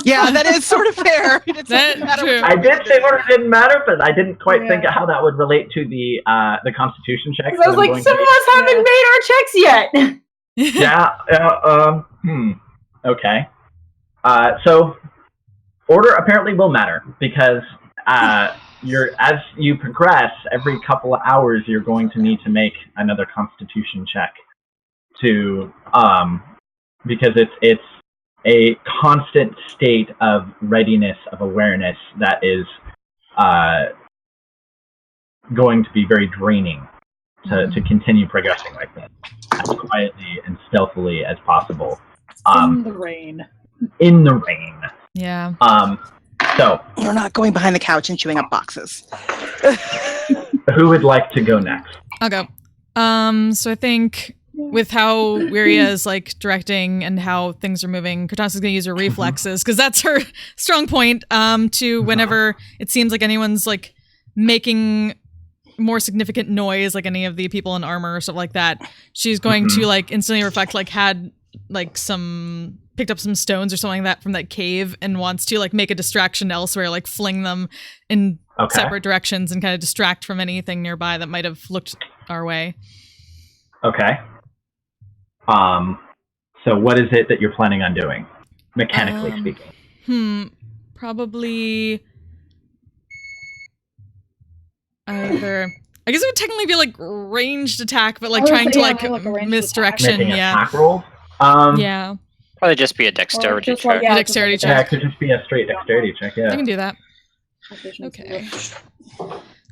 Yeah, that is sort of fair. It That's doesn't matter true. what I did say order didn't matter, but I didn't quite Yeah. think of how that would relate to the Constitution checks. I was like, some of us haven't made our checks yet. Okay. So order apparently will matter because as you progress, every couple of hours you're going to need to make another Constitution check to because it's a constant state of readiness, of awareness that is going to be very draining to continue progressing like this as quietly and stealthily as possible. In the rain. In the rain. Yeah. So We're not going behind the couch and chewing up boxes. who would like to go next? I'll go. So I think with how Wiria is like directing and how things are moving, Cortana's gonna use her reflexes because that's her strong point. To whenever it seems like anyone's like making more significant noise, like any of the people in armor or stuff like that, she's going to like instantly reflect, like had like picked up some stones or something like that from that cave and wants to like make a distraction elsewhere, like fling them in separate directions and kind of distract from anything nearby that might have looked our way. Okay. So what is it that you're planning on doing, mechanically speaking? Probably either. I guess it would technically be like ranged attack, but like trying to like misdirection. Making Yeah. attack rolls? Yeah. Probably just be a dexterity just like- check. yeah, Dexterity Yeah, it check. could just be a straight dexterity check, yeah. I can do that. Okay.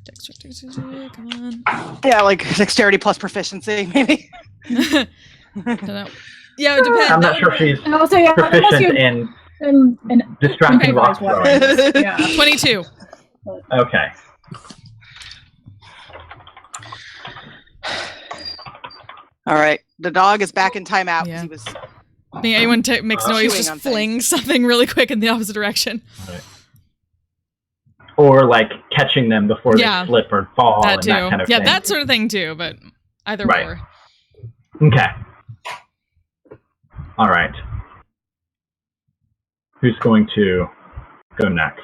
Dexterity, come on. Yeah, like dexterity plus proficiency, maybe. Don't know. Yeah, it depends. I'm not sure if she's And also, yeah, unless proficient you in distracting Okay. rock throwing. yeah. 22. Okay. All right. The dog is back in timeout. Yeah. He was I think anyone makes noise, chewing just on fling something really quick in the opposite direction. Or like catching them before Yeah. they slip or fall That and too. that kind of Yeah, thing. that sort of thing too, but either Right. or. Okay. All right. Who's going to go next?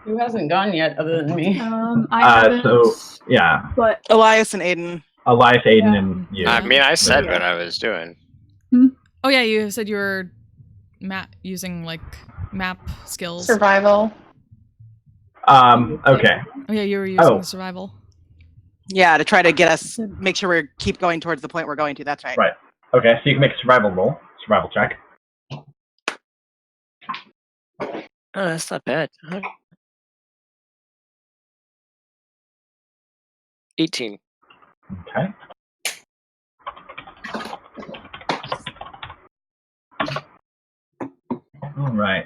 Who hasn't gone yet other than me? I haven't, So yeah, but Elias and Aiden. Elias, Aiden, Yeah. and you. I mean, I said Yeah. what I was doing. Oh yeah, you said you were using like map skills. Survival. Okay. Oh yeah, you were using Oh. survival. Yeah, to try to get us, make sure we keep going towards the point we're going to. That's right. Right. Okay, so you can make a survival roll, survival check. Oh, that's not bad. 18. Okay. All right.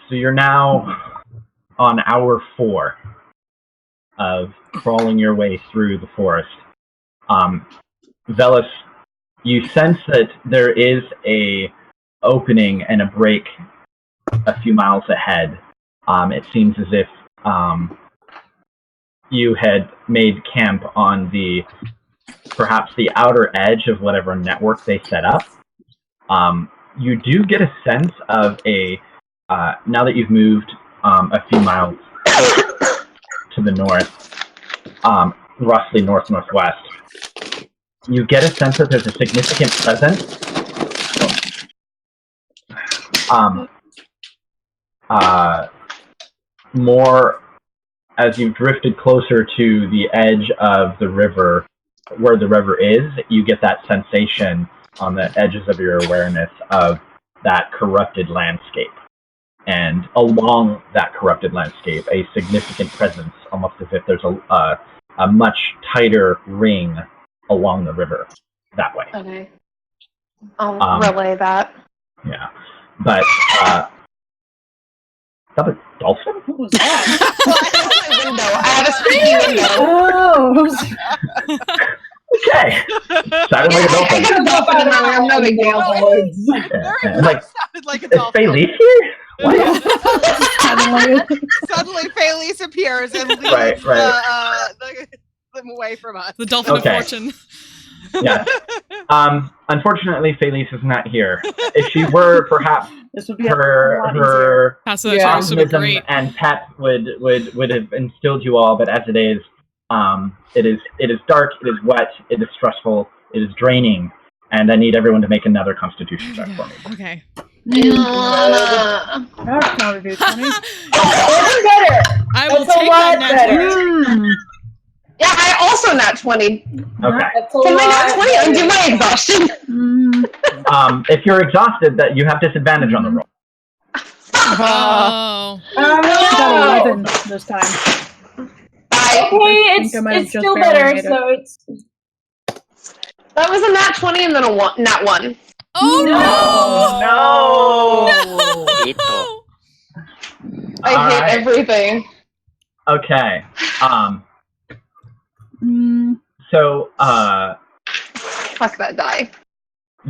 So you're now on hour 4 of crawling your way through the forest. Velis, you sense that there is a opening and a break a few miles ahead. It seems as if you had made camp on perhaps the outer edge of whatever network they set up. You do get a sense of now that you've moved a few miles to the north, roughly north-northwest, you get a sense that there's a significant presence more as you've drifted closer to the edge of the river where the river is, you get that sensation on the edges of your awareness of that corrupted landscape. And along that corrupted landscape, a significant presence, almost as if there's a much tighter ring along the river that way. Okay. I'll relay that. Yeah. But, is that a dolphin? What was that? I have a squeaky window. Oh! Okay. Sounded like a dolphin. I got a dolphin in my room, no big deal. Yeah. Like, sounded like a is dolphin. Felice here? What? Suddenly, Felice appears and leads them away from us. The dolphin of fortune. Yeah. Unfortunately, Felice is not here. If she were, perhaps This would be her Pass that across would be optimism great. and pep would have instilled you all, but as it is dark, it is wet, it is stressful, it is draining, and I need everyone to make another Constitution check for me. Okay. That's not a good 20. That's better. I will That's a take lot that better. Yeah, I also nat 20. Okay. That's a Can I nat lot 20 better. undo my exhaustion? If you're exhausted, that you have disadvantage on the roll. Oh. She got 11 this time. Okay, think I might have it's just still barely better, made it. so it's... That was a nat 20 and then a nat 1. Oh No! no! I All hate right. everything. Okay. So, Fuck that die.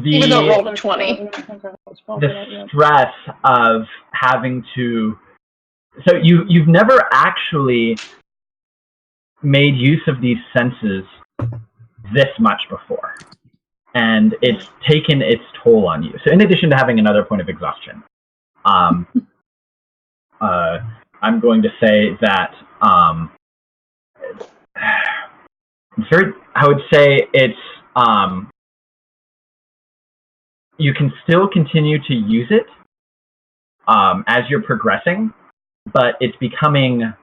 Even though it rolled a 20. the stress of having to... So you've never actually made use of these senses this much before. And it's taken its toll on you. So in addition to having another point of exhaustion, I'm going to say that I would say it's you can still continue to use it as you're progressing, but it's becoming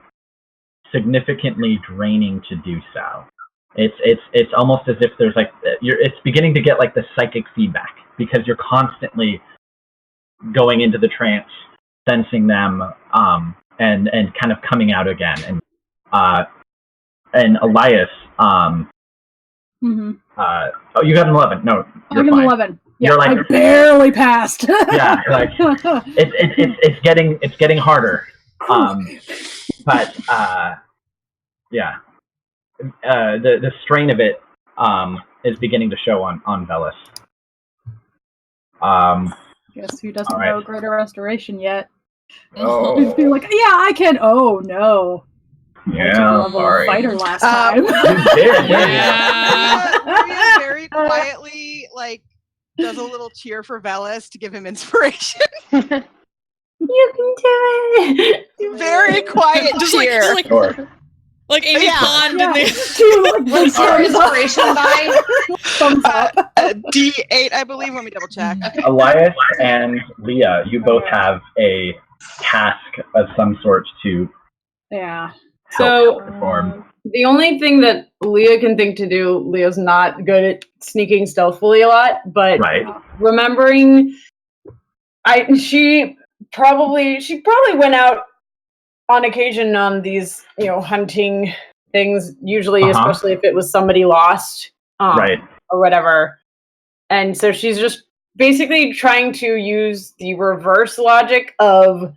significantly draining to do so. It's almost as if there's it's beginning to get like the psychic feedback because you're constantly going into the trance, sensing them, and kind of coming out again. And Elias, you got an 11. No, I got an 11. Yeah, You're like, I barely passed. Yeah, like it's getting harder. But yeah, the strain of it is beginning to show on Velis. Guess who doesn't All right. know Greater Restoration yet? Oh. He'd be like, yeah, I can. Oh no. Yeah, level sorry. fighter last time. Maria very quietly does a little cheer for Velis to give him inspiration. You can do it. Very quiet Just cheer. Like Amy Pond in the What's your inspiration die? Thumbs up. D8, I believe. Let me double check. Elias and Leah, you both have a task of some sort to Yeah. So perform. the only thing that Leah can think to do, Leah's not good at sneaking stealthily a lot, but Right. remembering she probably went out on occasion on these, hunting things, usually especially if it was somebody lost. Right. Or whatever. And so she's just basically trying to use the reverse logic of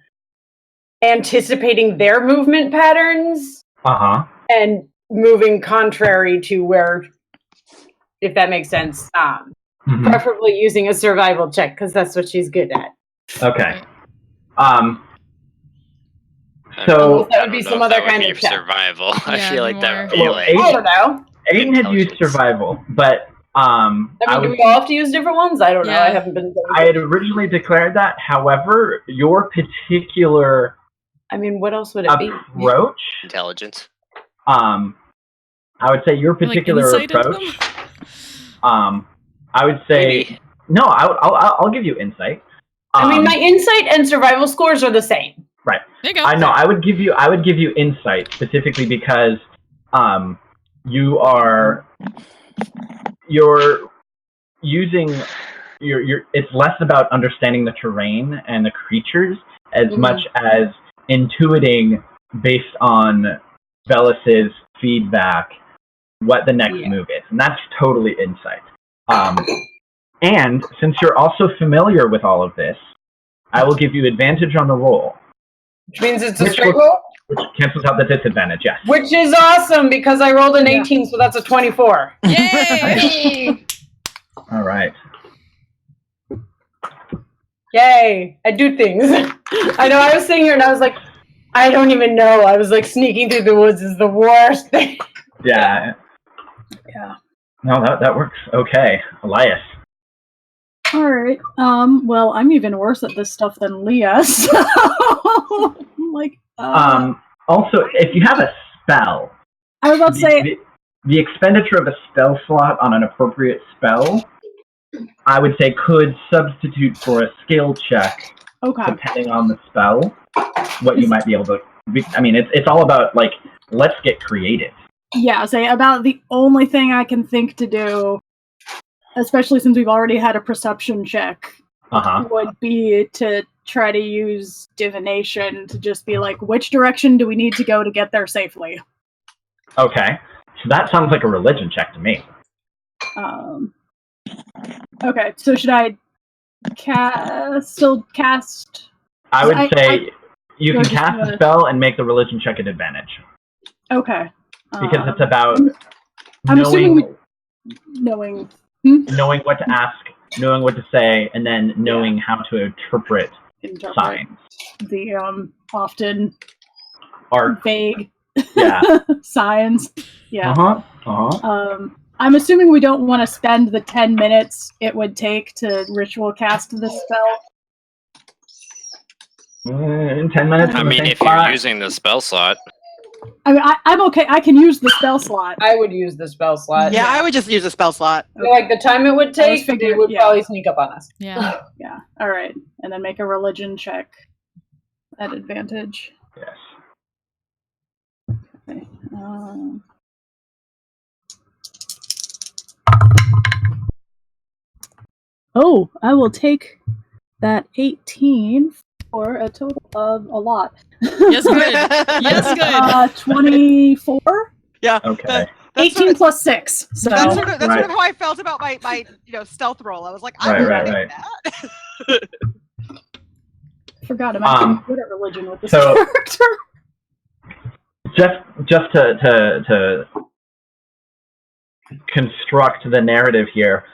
anticipating their movement patterns and moving contrary to where, if that makes sense, preferably using a survival check because that's what she's good at. Okay. So that would be some other kind of check. survival. I Yeah, feel like that would be Well, like. I don't know. Aiden had used survival, but do we all have to use different ones? I don't know. I haven't been. I had originally declared that. However, your particular what else would it be? approach, Intelligence. I would say your particular insight into approach. I would say Maybe. no. I'll give you insight. My insight and survival scores are the same. Right. There you go. I know. I would give you insight specifically because you are you're using it's less about understanding the terrain and the creatures as much as intuiting based on Velas's feedback what the next move is, and that's totally insight. And since you're also familiar with all of this, I will give you advantage on the roll. Which means it's a straight roll? Which cancels out the disadvantage, yes. Which is awesome, because I rolled an 18, so that's a 24. Yay! All right. Yay! I do things. I know, I was sitting here and I was like, I don't even know. I was like, sneaking through the woods is the worst thing. Yeah. No, that works. Okay. Elias. Alright. Well, I'm even worse at this stuff than Leah, so like also, if you have a spell, I was about to say the expenditure of a spell slot on an appropriate spell, I would say could substitute for a skill check. Okay. Depending on the spell, what you might be able to. I mean, it's all about like, let's get creative. Yeah, say about the only thing I can think to do, especially since we've already had a perception check, would be to try to use divination to just be like, which direction do we need to go to get there safely? Okay, so that sounds like a religion check to me. Okay, so should I still cast? I would say you can cast a spell and make the religion check an advantage. Okay. Because it's about knowing what to ask, knowing what to say, and then knowing how to interpret signs. The often vague Yeah. signs. Yeah. I'm assuming we don't want to spend the 10 minutes it would take to ritual cast this spell. In 10 minutes. I mean, if you're using the spell slot. I mean, I'm okay. I can use the spell slot. I would use the spell slot. Yeah, I would just use a spell slot. Like the time it would take, it would probably sneak up on us. Yeah. Yeah. All right. And then make a religion check at advantage. Yes. Okay. Oh, I will take that 18 for a total of a lot. Yes, good. Yes, good. 24? Yeah. Okay. 18 plus 6. So that's sort of how I felt about my stealth roll. I was like, I'm right. that. Forgot I'm good at religion with this so, character. Just to construct the narrative here,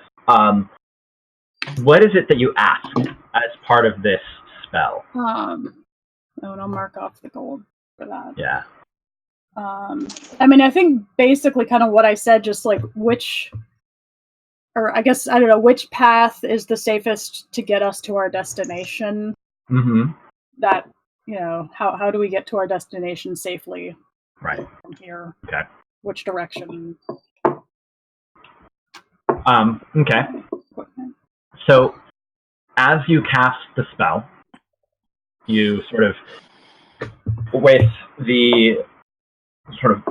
what is it that you ask as part of this spell? And I'll mark off the gold for that. Yeah. I mean, I think basically kind of what I said, just like which path is the safest to get us to our destination. Mm-hmm. That, how do we get to our destination safely? Right. From here. Okay. Which direction? Okay. So, as you cast the spell, you sort of, with the sort of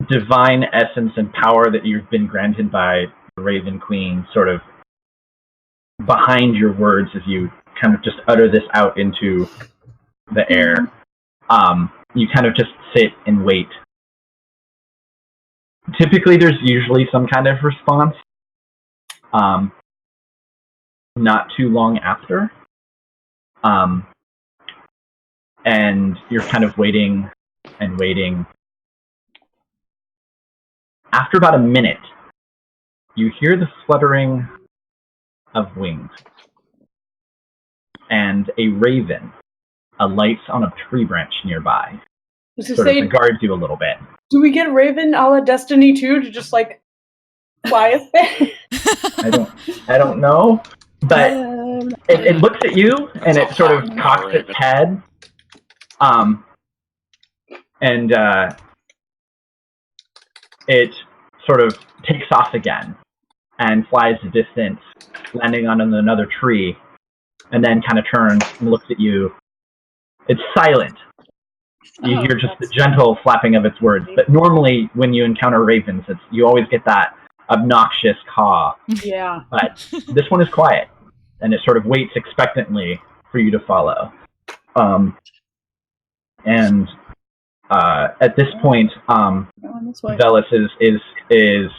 divine essence and power that you've been granted by the Raven Queen, sort of behind your words as you kind of just utter this out into the air, you kind of just sit and wait. Typically, there's usually some kind of response. Not too long after. And you're kind of waiting and waiting. After about a minute, you hear the fluttering of wings. And a raven alights on a tree branch nearby. Sort of guards you a little bit. Do we get Raven a la Destiny 2 to just like fly us there? I don't know. But it looks at you and it sort of cocks its head. And it sort of takes off again and flies a distance, landing on another tree, and then kind of turns and looks at you. It's silent. You hear just the gentle flapping of its words. But normally, when you encounter ravens, you always get that obnoxious caw. Yeah. But this one is quiet, and it sort of waits expectantly for you to follow. And at this point, Velis is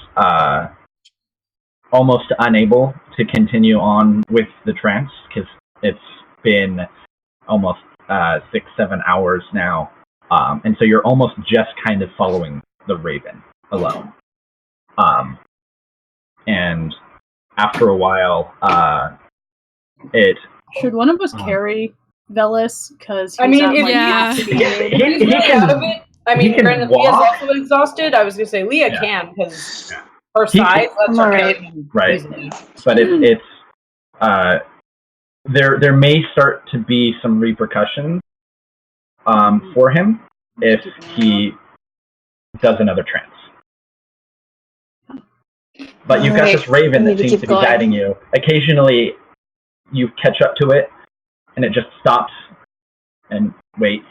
almost unable to continue on with the trance because it's been almost 6-7 hours now, and so you're almost just kind of following the raven alone. And after a while, it should one of us carry Velis? Because I mean, if he he's out of it. I mean, Leah's walk. also exhausted. I was gonna say Leah can because her He size. can- That's Right. easily. But it's there may start to be some repercussions for him if he does another trance. But you've got this raven that seems to be guiding you. Occasionally, you catch up to it, and it just stops and waits.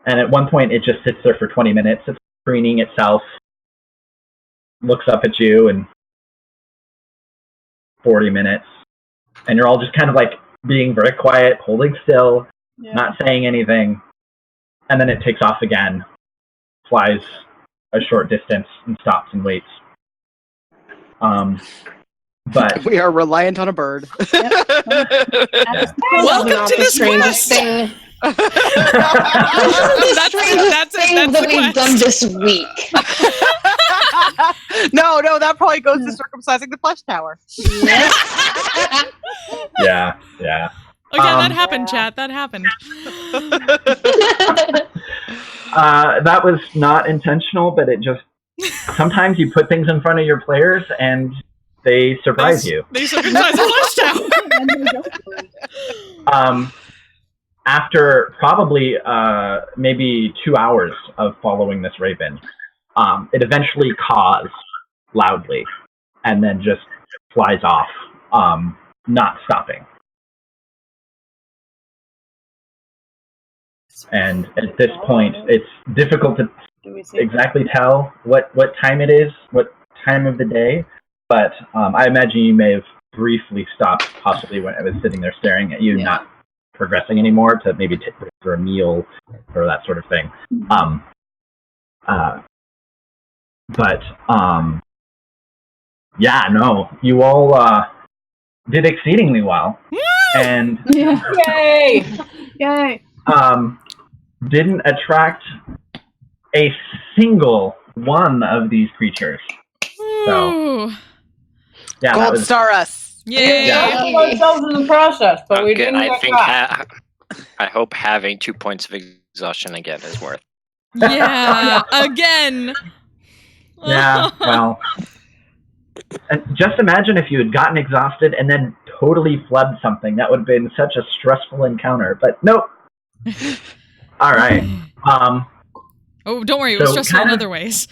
And at one point, it just sits there for 20 minutes. It's preening itself, looks up at you, and 40 minutes. And you're all just kind of like being very quiet, holding still, not saying anything. And then it takes off again, flies a short distance, and stops and waits. But we are reliant on a bird. Welcome to the strangest thing. That's that we've done this week. No, that probably goes to circumcising the flesh tower. Yeah. Oh yeah, that happened, chat. That happened. That was not intentional, but it just sometimes you put things in front of your players and they surprise you. They circumcise a flesh tower. After probably maybe 2 hours of following this raven, it eventually caws loudly and then just flies off, not stopping. And at this point, it's difficult to exactly tell what time it is, what time of the day, but I imagine you may have briefly stopped, possibly when I was sitting there staring at you, not progressing anymore, to maybe take for a meal or that sort of thing. You all did exceedingly well, and Yay! Didn't attract a single one of these creatures. So, yeah, Gold star us. Yay! We ourselves in the process, but we didn't. I hope having 2 points of exhaustion again is worth. Yeah, again. Yeah, well, and just imagine if you had gotten exhausted and then totally flubbed something. That would have been such a stressful encounter. But nope. All right. Oh, don't worry. It was stressful in other ways.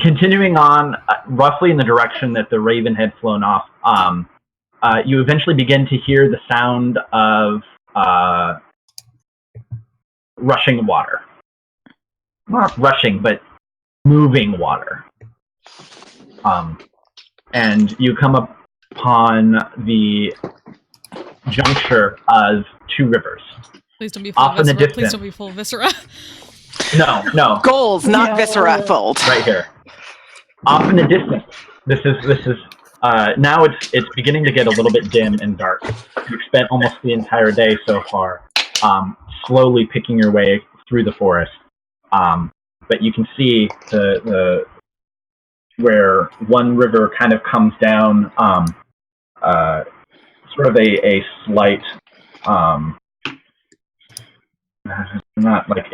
Continuing on, roughly in the direction that the raven had flown off, you eventually begin to hear the sound of rushing water. Not rushing, but moving water. And you come upon the juncture of two rivers. Please don't be full of viscera. Please don't be full of viscera. No. Goals, not viscera fold. Right here. Off in the distance. This is now it's beginning to get a little bit dim and dark. You've spent almost the entire day so far, slowly picking your way through the forest. But you can see the where one river kind of comes down, sort of a slight, not like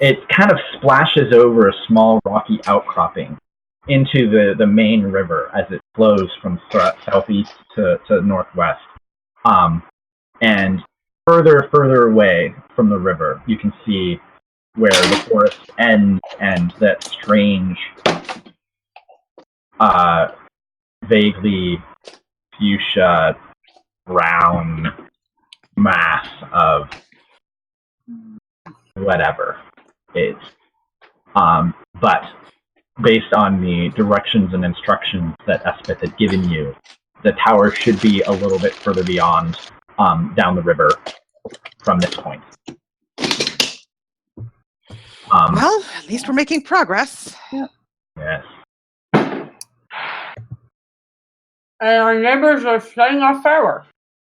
it kind of splashes over a small rocky outcropping into the main river as it flows from southeast to northwest. And further away from the river, you can see where the forest ends and that strange, vaguely fuchsia brown mass of whatever is. But based on the directions and instructions that Espeth had given you, the tower should be a little bit further beyond, down the river from this point. Well, at least we're making progress. Yes. And our neighbors are setting off fireworks.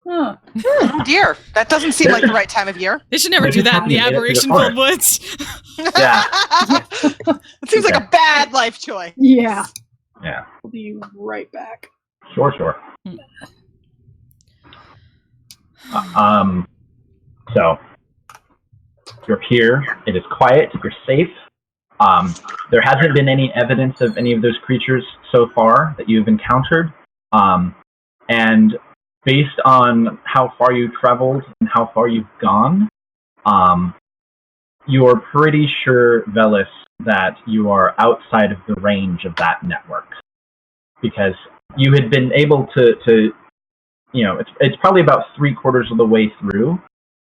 Huh. Oh dear, that doesn't seem like the right time of year. They should never They do just that in the happen to get it through the aberration-filled forest. woods. Yeah. It seems like a bad life choice. Yeah. Yeah. We'll be right back. Sure. So you're here. It is quiet. You're safe. There hasn't been any evidence of any of those creatures so far that you've encountered. And based on how far you traveled and how far you've gone, you're pretty sure, Velis, that you are outside of the range of that network. Because you had been able to it's probably about 3/4 of the way through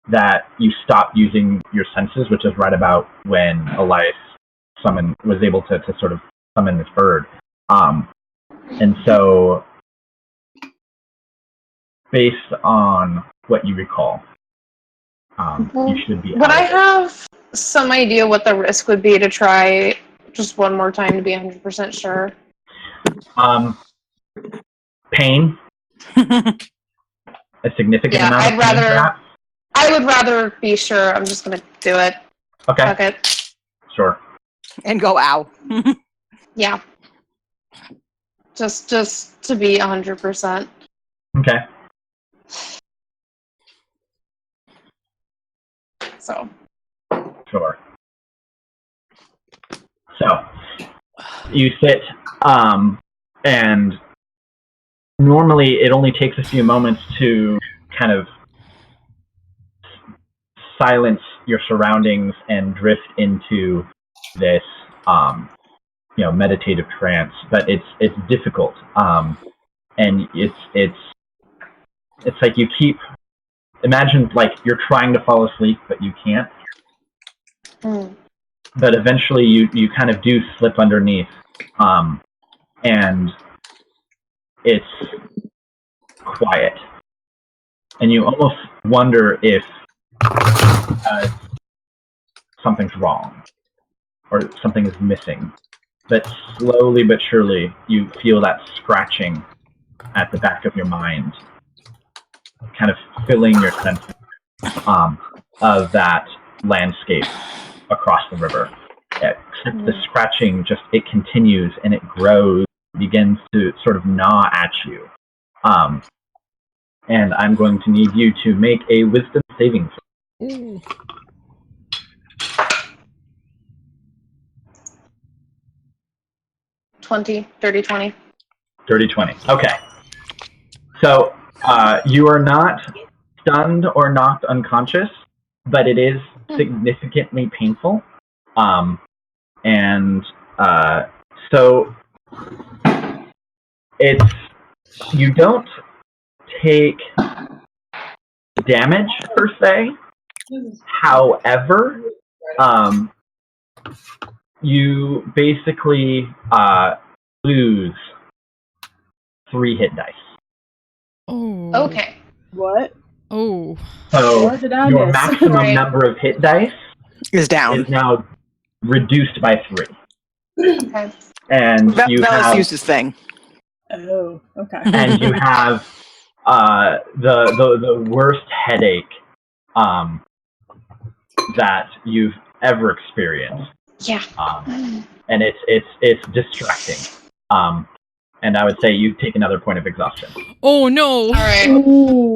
that you stopped using your senses, which is right about when Elias was able to sort of summon this bird. And so, based on what you recall, you should be Would I have some idea what the risk would be to try just one more time to be 100% sure? Pain. A significant amount of pain, perhaps? I would rather be sure. I'm just going to do it. Okay. Fuck it. Sure. And go, ow. Yeah. Just to be 100%. Okay. So. Sure. So, you sit, and normally it only takes a few moments to kind of silence your surroundings and drift into this, meditative trance, but it's difficult, and it's like you imagine like you're trying to fall asleep, but you can't. But eventually you kind of do slip underneath, and it's quiet, and you almost wonder if something's wrong or something is missing. But slowly but surely you feel that scratching at the back of your mind, kind of filling your senses of that landscape across the river. Except the scratching it continues and it grows, begins to sort of gnaw at you. And I'm going to need you to make a wisdom saving throw. 20, 30, 20. 30, 20. Okay. So you are not stunned or knocked unconscious, but it is significantly painful. So you don't take damage per se. However, you basically lose 3 hit dice. Oh. Okay. What? Oh. So What did I your miss? maximum Right. number of hit dice Is down. is now reduced by 3. Okay. And you Velis have used his thing. Oh, okay. and you have the worst headache that you've ever experienced. Yeah. And it's distracting. And I would say you take another point of exhaustion. Oh no. All right. Ooh.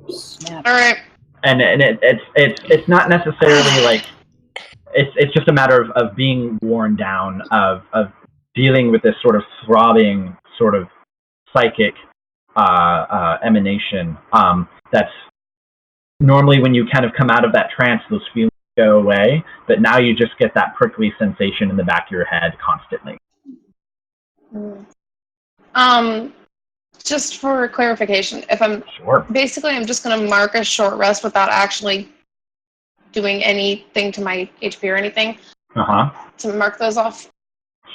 Snap. All right. And it's not necessarily like it's just a matter of being worn down, of dealing with this sort of throbbing sort of psychic emanation that's normally when you kind of come out of that trance, those feelings go away, but now you just get that prickly sensation in the back of your head constantly. Just for clarification, if I'm just going to mark a short rest without actually doing anything to my HP or anything. Uh-huh. To mark those off.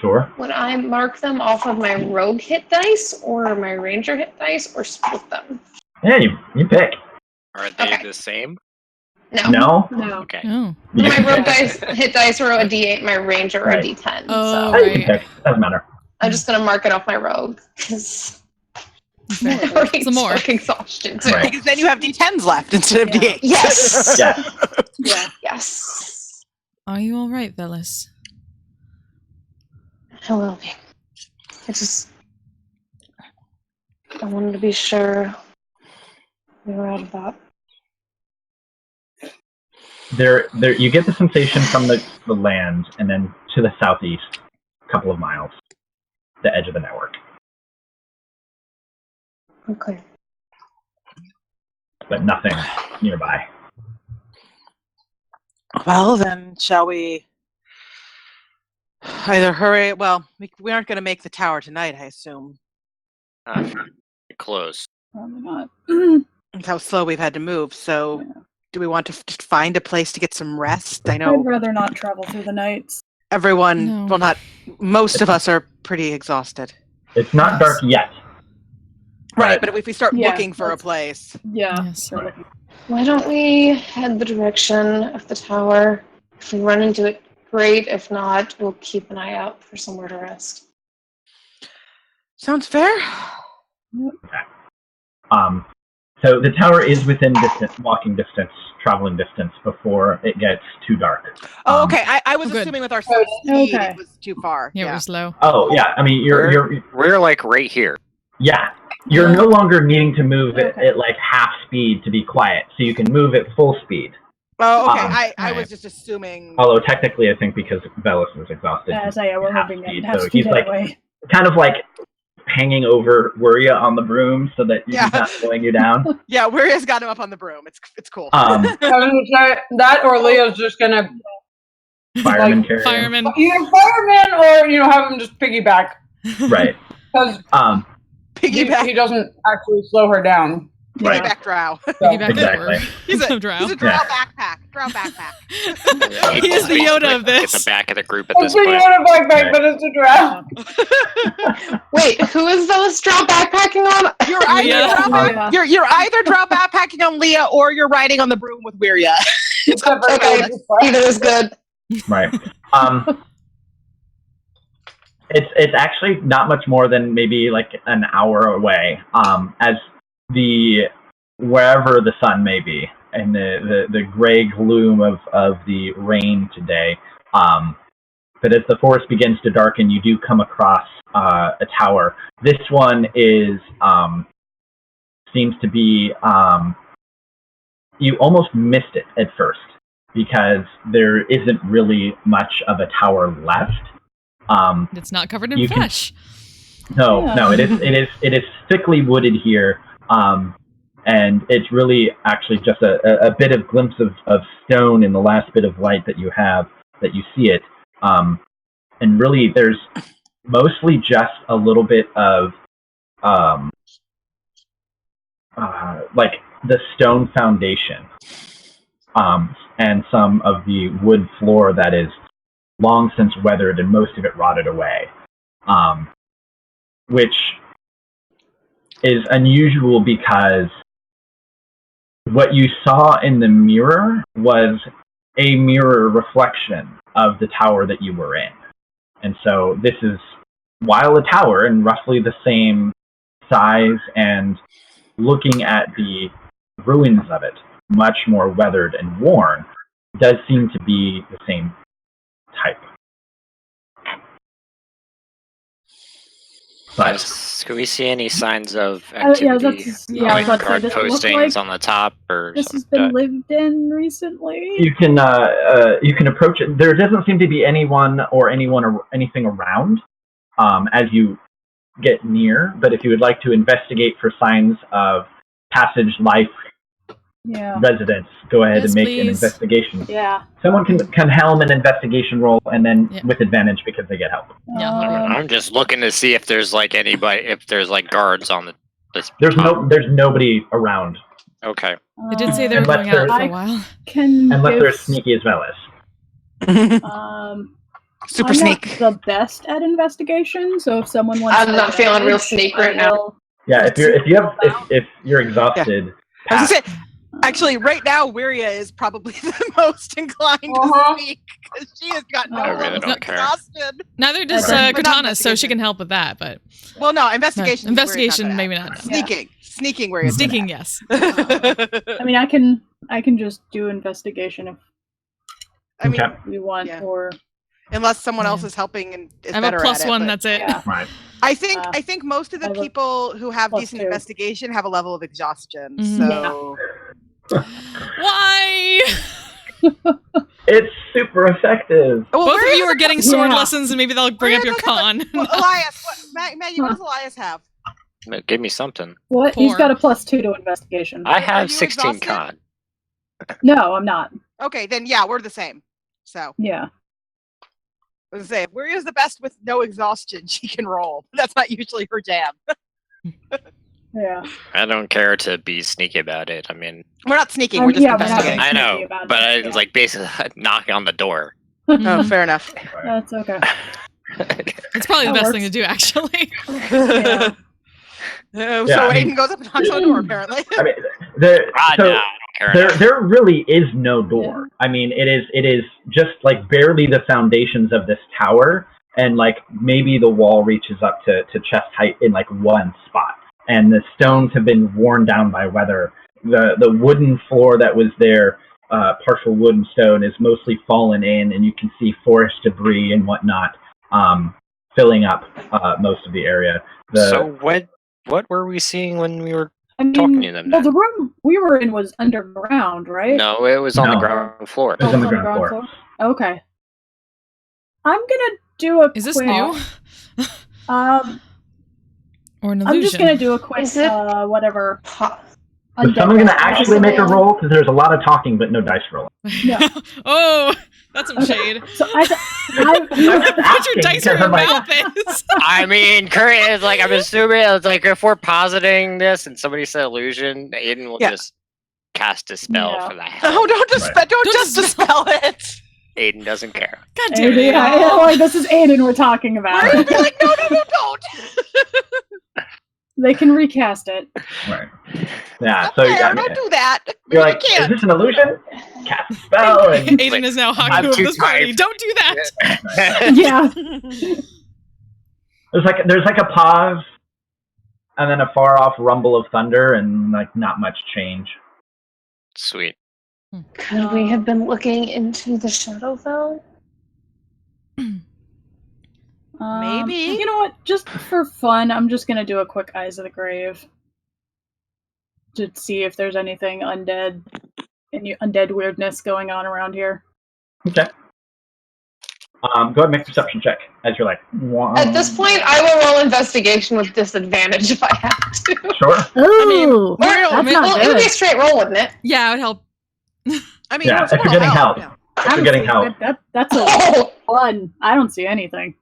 Sure. Would I mark them off of my rogue hit dice or my ranger hit dice, or split them? Yeah, you pick. Are they Okay. the same? No? No. Okay. Oh. My rogue hit dice are a D8, my ranger are a Right. D10. Oh, So You can right. pick. Doesn't matter. I'm just gonna mark it off my rogue because Fair. I'm already Some more. so exhausted too. Right. Because then you have D10s left instead of Yeah. D8s. Yes. Yeah. Yeah. Yes. Are you all right, Velis? I will be. I wanted to be sure we were out of that. There, you get the sensation from the land, and then to the southeast, a couple of miles, the edge of the network. Okay. But nothing nearby. Well, then, shall we either hurry? Well, we aren't going to make the tower tonight, I assume. Close. Probably not. That's how slow we've had to move. So, do we want to just find a place to get some rest? I I'd know rather not travel through the nights. everyone, No. well, not most of us are pretty exhausted. It's not dark yet. Right, but if we start Yeah, looking for a place. Yeah. Yes. Why don't we head the direction of the tower? If we run into it, great. If not, we'll keep an eye out for somewhere to rest. Sounds fair. So the tower is within walking distance, traveling distance before it gets too dark. Oh, okay. I was good. assuming with our speed Okay. it was too far. Yeah, we're slow. Oh yeah, I mean We're like right here. you're no longer needing to move Okay. at like half speed to be quiet, so you can move at full speed. Oh, okay. I Right. was just assuming. Although technically, I think because Velis is exhausted, As I we're half moving speed, at half so speed he's like anyway. kind of like hanging over Wuria on the broom so that he's Yeah. not slowing you down. Yeah, Wiria's got him up on the broom. It's cool. That or Leo's just gonna Fireman carry him. Fireman. either fireman or have him just piggyback Right. because Piggyback. he doesn't actually slow her down. Right. Piggyback drow. Piggyback Exactly. He's a drow. He's a drow Yeah. backpack. Drow backpack. He is the Yoda of At this. the back of the group at I'm this thinking point. on a backpack, Right. but it's a drow. Wait, who is Velis drow backpacking on? You're either Leah. drow back- Yeah. you're either drow backpacking on Leah or you're riding on the broom with Wiria. Except for Okay, Velis. either is good. Right. It's actually not much more than maybe like an hour away. As wherever the sun may be, and the gray gloom of the rain today. But as the forest begins to darken, you do come across a tower. This one seems to be you almost missed it at first because there isn't really much of a tower left. It's not covered in You can- flesh. No, Yeah. no, it is thickly wooded here, and it's really actually just a bit of glimpse of stone in the last bit of light that you have that you see it, and really there's mostly just a little bit of like the stone foundation, and some of the wood floor that is long since weathered and most of it rotted away. Which is unusual because what you saw in the mirror was a mirror reflection of the tower that you were in. And so this is, while a tower and roughly the same size and looking at the ruins of it, much more weathered and worn, does seem to be the same type. But Can we see any signs of yeah, activity? I was like about to say, guard does it look postings like on the top or this has something been like that? lived in recently? you can approach it. There doesn't seem to be anyone or anything around as you get near. But if you would like to investigate for signs of passage, life, Yeah. residents, go ahead Yes, and make an please. investigation. Yeah. Someone can helm an investigation roll, and then Yeah. with advantage because they get help. Yeah. I'm just looking to see if there's like anybody, if there's like guards on this. There's top. there's nobody around Okay. They did say they were Unless going out for they're- a while. Can unless give, they're as sneaky as Velis. um Super I'm sneak. not the best at investigation, so if someone wants, I'm not feeling real sneak right now. Yeah, if you're exhausted, I was pass. gonna say, actually, right now, Wiria is probably the most inclined to sneak because she has got no I really levels don't of care. exhaustion. Neither does But not Katana, so she investigation. can help with that. But Well, no, investigation. investigation, maybe not. Sneaking, Wiria. Sneaking, yes. I mean, I can just do investigation if I mean, you want, or unless someone else is helping and is I have better a plus at it, one. but- That's it. Yeah. Right. I think most of the I have a people who have decent +2. investigation have a level of exhaustion. Mhm. So Why? It's super effective. Well, Both of Wiria's you are a getting plus- sword Yeah. lessons, and maybe they'll bring up your con. Well, Elias, Maggie, what does Elias have? Give me something. what? He's 4. got a +2 to investigation. I Are have you 16 exhausted? con. No, I'm not. Okay, then yeah, we're the same. So Yeah. I was gonna say, Wiria's the best with no exhaustion. She can roll. That's not usually her jam. Yeah. I don't care to be sneaky about it. I mean, We're not sneaking. We're just yeah, we're not investigating. I know, sneaky about but it, I yeah. like basically knock on the door. Oh, fair enough. That's okay. It's probably the That best works. thing to do, actually. Yeah. So Yeah, I mean- Aiden goes up and knocks on the door. Apparently. I mean, there, Ah, so nah, I don't care. there really is no door. I mean, it is just like barely the foundations of this tower, and like maybe the wall reaches up to chest height in like one spot, and the stones have been worn down by weather. The wooden floor that was there, partial wood and stone, is mostly fallen in, and you can see forest debris and whatnot filling up most of the area. So what were we seeing when we were I mean, talking to them? well, Then? the room we were in was underground, right? No, it was on the No. ground floor. It was Oh, on the it's ground floor. Okay. I'm gonna do a Is this quick, new? Or an illusion? I'm just gonna do a quick, Is it- whatever. Is someone going to actually make a roll? Because there's a lot of talking, but no dice rolling. No. Oh, that's some shade. So Put your dice where your mouth is. I mean, Curry is like, I'm assuming it's like if we're positing this and somebody said illusion, Aiden will just cast a spell for the hell. No, don't just dispel it. Aiden doesn't care. God damn it. Yeah, like, this is Aiden we're talking about. We're gonna be like, no, don't. They can recast it. Right. Yeah. Not So fair, yeah, don't do that. you're We like, is can't. this an illusion? Cast a spell. And Aiden is now I'm Haku of too this party. tired. Don't do that. Yeah. there's like a pause, and then a far off rumble of thunder, and like not much change. Sweet. Could we have been looking into the Shadowfell? Maybe. You know what? Just for fun, I'm just gonna do a quick Eyes of the Grave to see if there's anything undead, any undead weirdness going on around here. Okay. Go ahead and make a perception check as you're like. At this point, I will roll investigation with disadvantage if I have to. Sure. Ooh, That's not well, it would be a good. straight roll, wouldn't it? Yeah, it would help. I mean, Yeah, it's if you're all getting help. Yeah. If you're getting help. That's a Oh, fun. I don't see anything.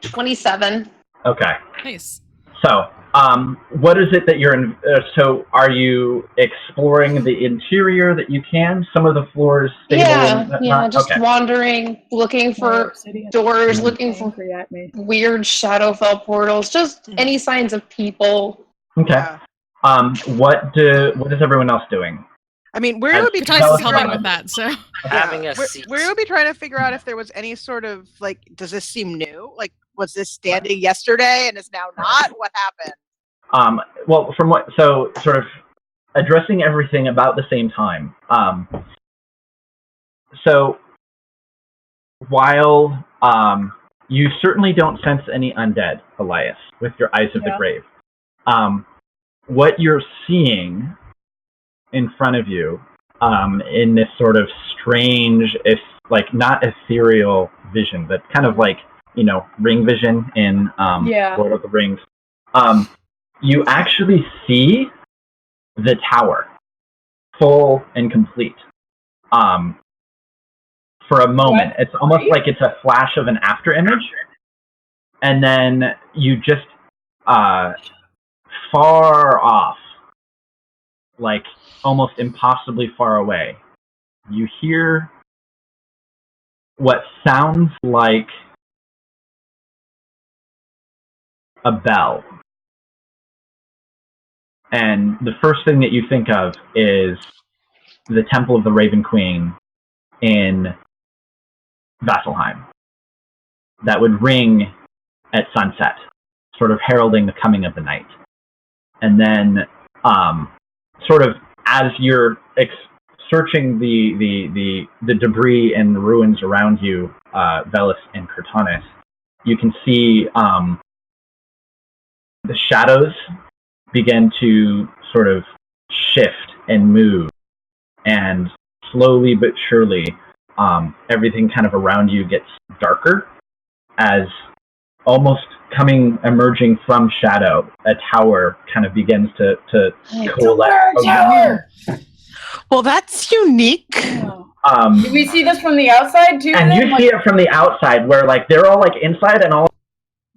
27. Okay. Nice. So, what is it that you're in? So, are you exploring the interior that you can? Some of the floors stable. Yeah, just okay. wandering, looking for doors, looking for At me. weird Shadowfell portals, just any signs of people. Okay. What is everyone else doing? I mean, where would be Katana's helping with that, so. Having a seat. Where would be trying to figure out if there was any sort of like, does this seem new? Like, was this standing yesterday and is now not? What happened? Well, from what, so sort of addressing everything about the same time. So while you certainly don't sense any undead, Elias, with your Eyes of the Grave, what you're seeing in front of you in this sort of strange, if like not ethereal vision, but kind of like, ring vision in Lord of the Rings. You actually see the tower, full and complete. For a moment, it's almost like it's a flash of an after image, and then you just far off, like almost impossibly far away, you hear what sounds like a bell. And the first thing that you think of is the Temple of the Raven Queen in Vasselheim. That would ring at sunset, sort of heralding the coming of the night. And then, sort of as you're searching the debris and the ruins around you, Velis and Kurtanis, you can see the shadows begin to sort of shift and move, and slowly but surely, everything kind of around you gets darker, as almost emerging from shadow, a tower kind of begins to coalesce. Well, that's unique. Do we see this from the outside too? And you see it from the outside, where like they're all like inside and all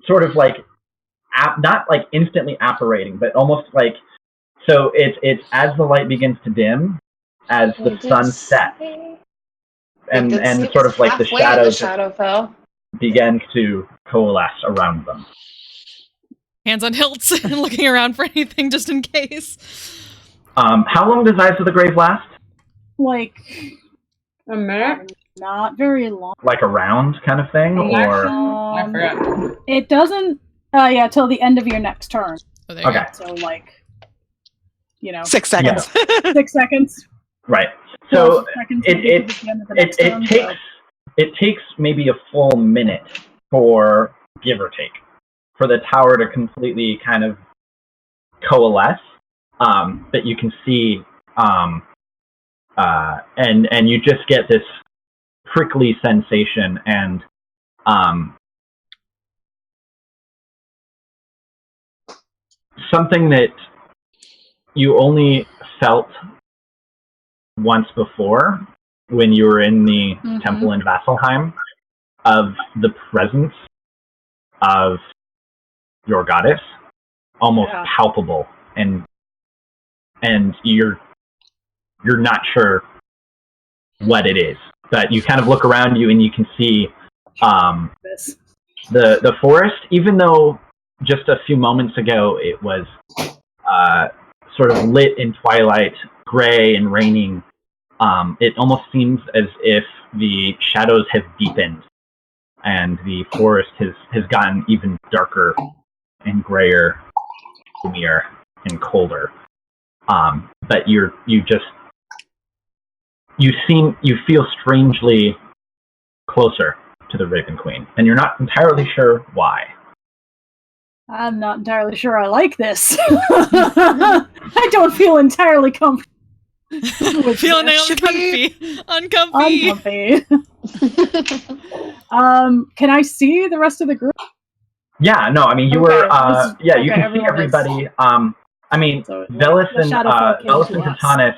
sort of like not like instantly apparating, but almost like, so it's as the light begins to dim, as the sun sets, and sort of like the shadow fell. begins to coalesce around them. Hands on hilts and looking around for anything just in case. How long does Eyes of the Grave last? Like a minute? Not very long. Like a round kind of thing, or it doesn't. Till the end of your next turn. Oh, there you go. So like, 6 seconds. Yeah. 6 seconds. Right. So it takes takes maybe a full minute for, give or take, for the tower to completely kind of coalesce. That you can see, and you just get this prickly sensation, and something that you only felt once before when you were in the temple in Vasselheim, of the presence of your goddess, almost palpable, and you're not sure what it is, but you kind of look around you and you can see the forest, even though just a few moments ago it was sort of lit in twilight, gray and raining. It almost seems as if the shadows have deepened and the forest has gotten even darker and grayer, gloomier and colder. But you feel strangely closer to the Raven Queen, and you're not entirely sure why. I'm not entirely sure I like this. I don't feel entirely comfortable. Feeling uncomfy. Can I see the rest of the group? Yeah, no, I mean, you were, you can see everybody. So, Velis and Kurtanis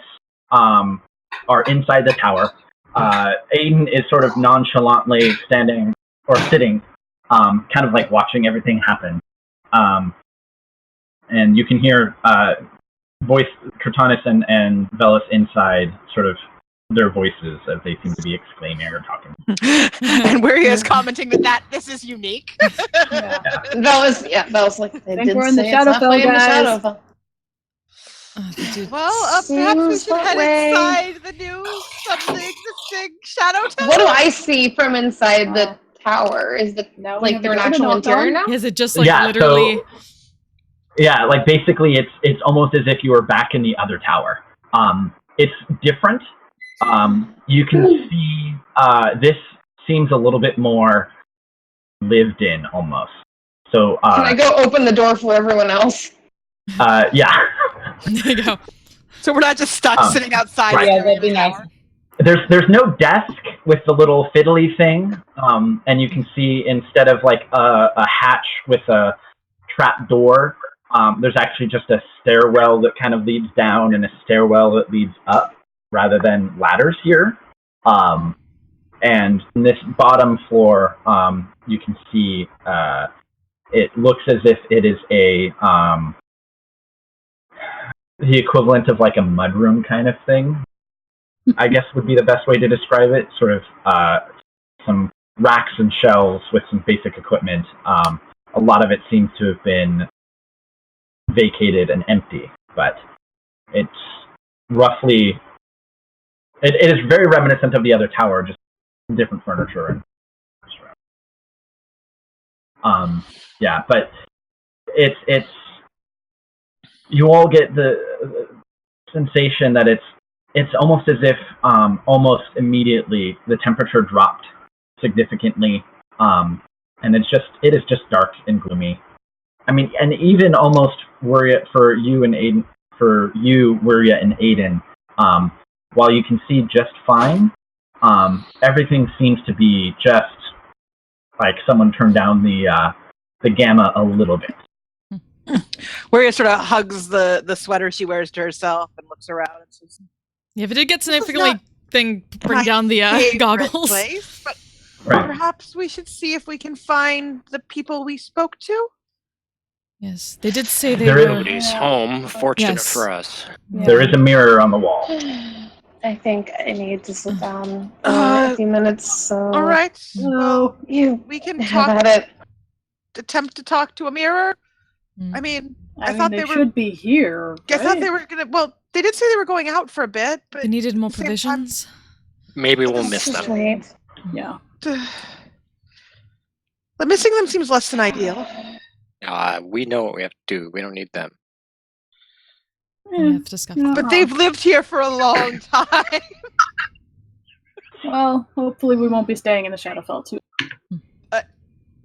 are inside the tower. Aiden is sort of nonchalantly standing, or sitting, kind of like watching everything happen. And you can hear Kurtanis and Velis inside, sort of their voices as they seem to be exclaiming or talking. And where he is commenting that this is unique. Velis like, they did we're in the Shadowfell, guys. Well, perhaps we should head inside the new, suddenly existing Shadow Tower. What do I see from inside the tower? Is it like they're an actual interior now? Is it just like literally? So, like basically it's almost as if you were back in the other tower. It's different. You can see this seems a little bit more lived in almost. So can I go open the door for everyone else? Yeah. There you go. So we're not just stuck sitting outside. Right. Yeah, that'd be nice. There's no desk with the little fiddly thing, and you can see instead of like a hatch with a trap door, there's actually just a stairwell that kind of leads down and a stairwell that leads up, rather than ladders here. And in this bottom floor, you can see it looks as if it is the equivalent of like a mudroom kind of thing, I guess would be the best way to describe it. Sort of some racks and shelves with some basic equipment. A lot of it seems to have been vacated and empty, but it's roughly... It is very reminiscent of the other tower, just different furniture. Yeah, but it's... You all get the sensation that it's almost as if almost immediately the temperature dropped significantly, and it is just dark and gloomy. I mean, and even almost for you, Wiria and Aiden, while you can see just fine, everything seems to be just like someone turned down the gamma a little bit. Wiria sort of hugs the sweater she wears to herself and looks around and says, Yeah, if it did get significantly bring down the goggles. Place, but Right. perhaps we should see if we can find the people we spoke to. Yes, they did say they There were... is- Nobody's home. Fortunate Yes. for us. Yeah. There is a mirror on the wall. I think I need to sit down for a few minutes. So All right. No. We can have talk. at it. Attempt to talk to a mirror. Mm. I mean, I thought mean, they were. should be here. I thought right? they were gonna. Well, they did say they were going out for a bit, but They needed more at the same time- provisions. Maybe we'll miss Just them. wait. Yeah. But missing them seems less than ideal. We know what we have to do. We don't need them. We have to discuss Yeah. But they've lived here for a long time. Well, hopefully we won't be staying in the Shadowfell too.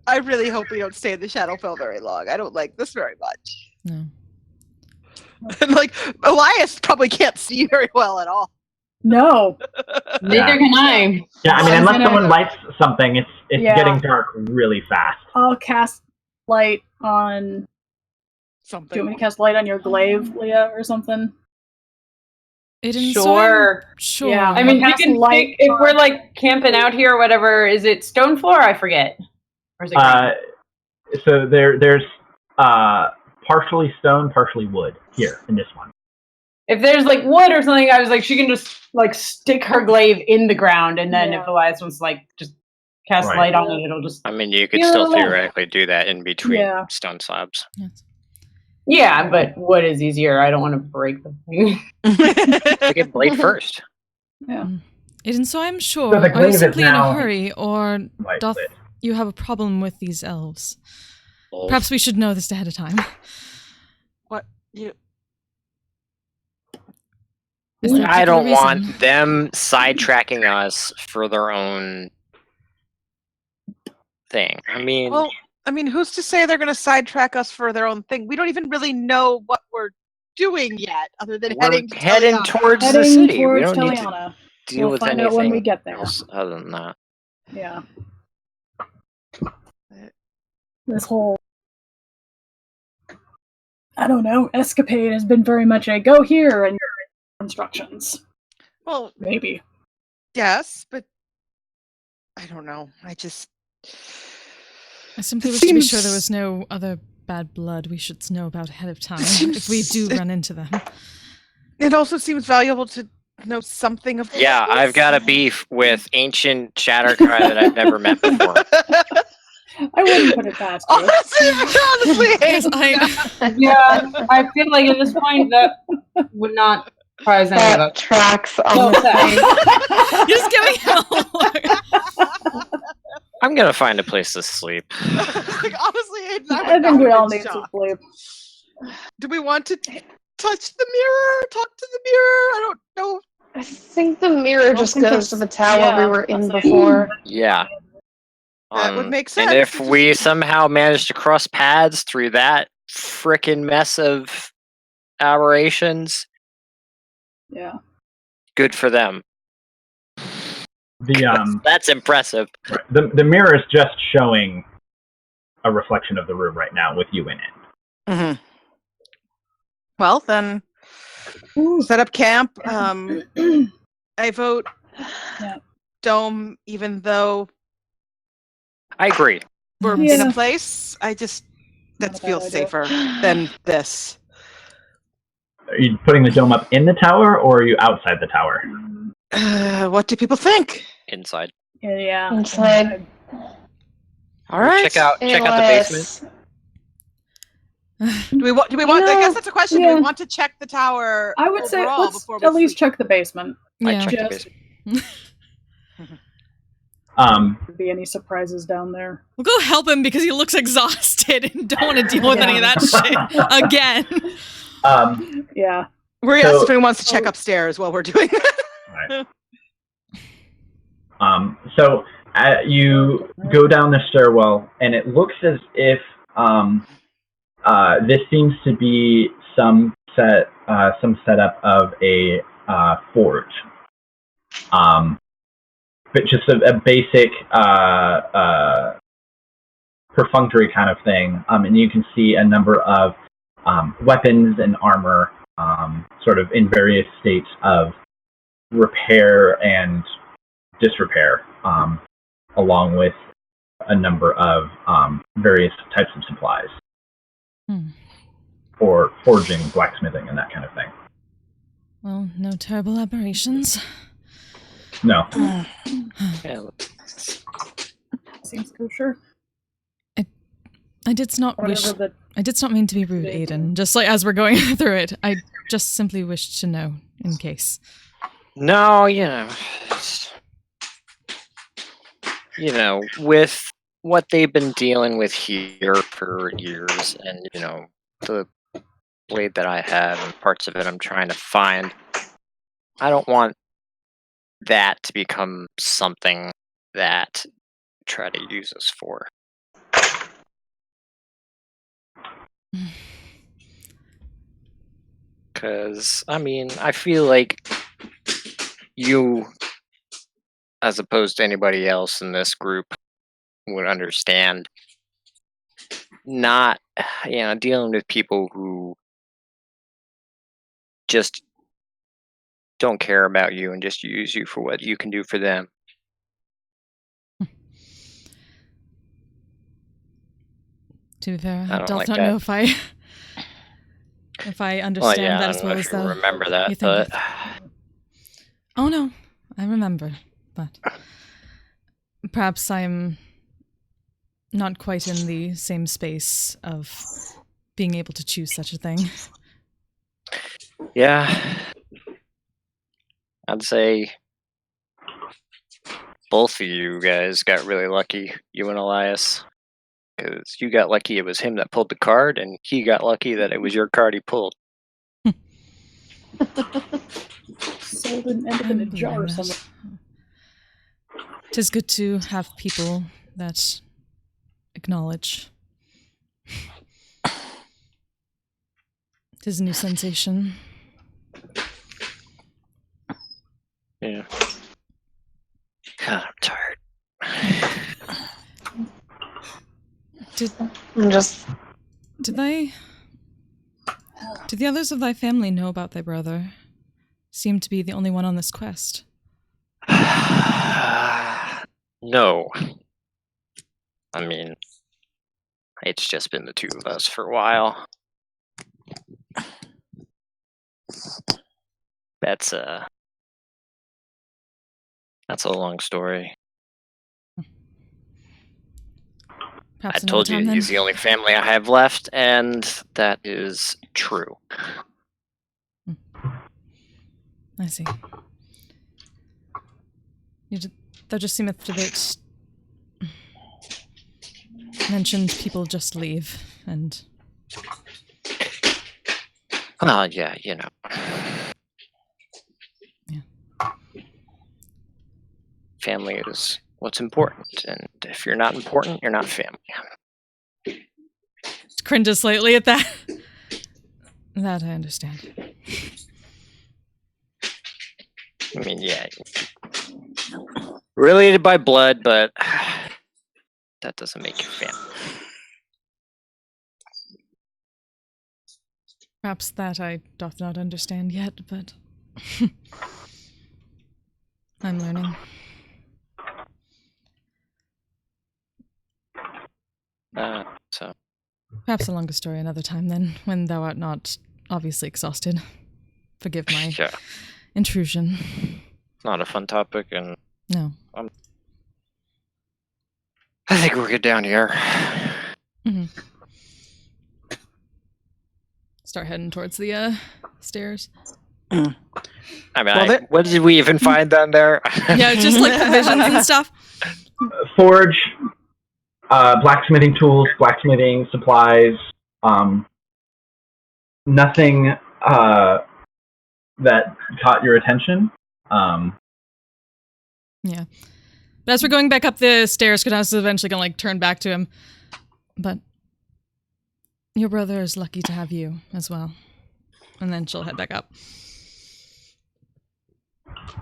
I really hope we don't stay in the Shadowfell very long. I don't like this very much. No. And like Elias probably can't see very well at all. No. Neither can I. Yeah, I mean, I'm unless gonna- someone lights something, it's Yeah. getting dark really fast. I'll cast light on. Do you want Something. me to cast light on your glaive, Leah, or something? Aiden, Sure. Sure. Yeah. I mean, you Cast can light pick, if on- we're like camping out here or whatever. Is it stone floor? I forget. Or is it granite? So there's partially stone, partially wood here in this one. If there's like wood or something, I was like, she can just like stick her glaive in the ground, and then Yeah. if Elias wants to like just cast Right. light on it, it'll just. I mean, you could Yeah. still theoretically do that in between Yeah. stone slabs. Yes. Yeah, but wood is easier. I don't want to break the thing. Take a blade first. Yeah. Aiden, so I'm sure. So the Are you glaive is simply in a now hurry, or Light doth lit. you have a problem with these elves? Well, Perhaps we should know this ahead of time. What you? Is there a I don't particular want reason? them sidetracking us for their own thing. I mean, Well, I mean, who's to say they're going to sidetrack us for their own thing? We don't even really know what we're doing yet, other than we're heading to heading Taliana. towards the Heading city. We towards don't need to Taliana. deal We'll with find out when we anything get there. else other than that. Yeah. This whole, I don't know, escapade has been very much a go here and your instructions. Well, Maybe. yes, but I don't know. I just. I simply It wish to be seems- sure there was no other bad blood we should know about ahead of time seems- if we do run into them. It also seems valuable to know something of. Yeah, I've got a beef with ancient Shattercry that I've never met before. I wouldn't put it past you. honestly, Yes, Yeah, I feel like at this point that would not surprise any of That us. tracks on No, the thing. Just give me help. I'm gonna find a place to sleep. like, honestly, Aiden, I think we all need some sleep. Do we want to touch the mirror? Talk to the mirror? I don't know. I think the mirror just think goes to that's- the tower we yeah, were in that's it. before. Yeah. That would make sense. And if We we just- somehow manage to cross paths through that frickin' mess of aberrations, Yeah. good for them. That's impressive. The mirror is just showing a reflection of the room right now with you in it. Mm-hmm. Well, then, set up camp. I vote Yeah. Dome, even though I agree. we're in Yeah. a place. I just Not that a bad feels idea. safer than this. Are you putting the dome up in the tower, or are you outside the tower? What do people think? Inside. Yeah. Inside. All right. Check out the basement. Do we want? I guess that's a question. Yeah. Do we want to check the tower? I would say overall let's before we at least sleep? check the basement. Yeah. Check the basement. Could be any surprises down there. We'll go help him because he looks exhausted and don't want to deal with any of that shit again. Yeah. We're asked if anyone wants to check upstairs while we're doing that. Right. So you go down the stairwell, and it looks as if this seems to be some setup of a forge. But just a basic perfunctory kind of thing. And you can see a number of weapons and armor sort of in various states of repair and disrepair, along with a number of various types of supplies for forging, blacksmithing, and that kind of thing. Well, no terrible aberrations. No. Seems kosher. I did not mean to be rude, Aiden. Just like as we're going through it, I just simply wished to know in case. No, with what they've been dealing with here for years, and the blade that I have and parts of it I'm trying to find, I don't want that to become something that try to use us for. Because, I feel like you, as opposed to anybody else in this group, would understand not, dealing with people who just don't care about you and just use you for what you can do for them. To be fair, I I don't do like not that. know if I understand that as well as though. Remember that, you think but oh no, I remember, but perhaps I'm not quite in the same space of being able to choose such a thing. yeah, I'd say both of you guys got really lucky, you and Elias. Because you got lucky it was him that pulled the card, and he got lucky that it was your card he pulled. So it didn't end up in a jar or something. 'Tis good to have people that acknowledge. 'Tis a new sensation. Yeah. God, I'm tired. Did the others of thy family know about thy brother? Seem to be the only one on this quest. No. It's just been the two of us for a while. That's a long story. Perhaps I told you another time, he's then. the only family I have left, and that is true. I see. Thou just seemeth a bit mentioned people just leave, and... Oh, yeah, Yeah. Family is what's important, and if you're not important, you're not family. Cringes slightly at that. That I understand. Yeah. Related by blood, but that doesn't make you family. Perhaps that I doth not understand yet, but I'm learning. So perhaps a longer story another time then, when thou art not obviously exhausted. Forgive my intrusion. Not a fun topic, and no. I think we're good down here. Mm-hmm. Start heading towards the stairs. I mean, what did we even find down there? Yeah, just like provisions and stuff. Forge, blacksmithing tools, blacksmithing supplies. Nothing that caught your attention. Yeah. But as we're going back up the stairs, Katas is eventually going to turn back to him. But your brother is lucky to have you as well. And then she'll head back up.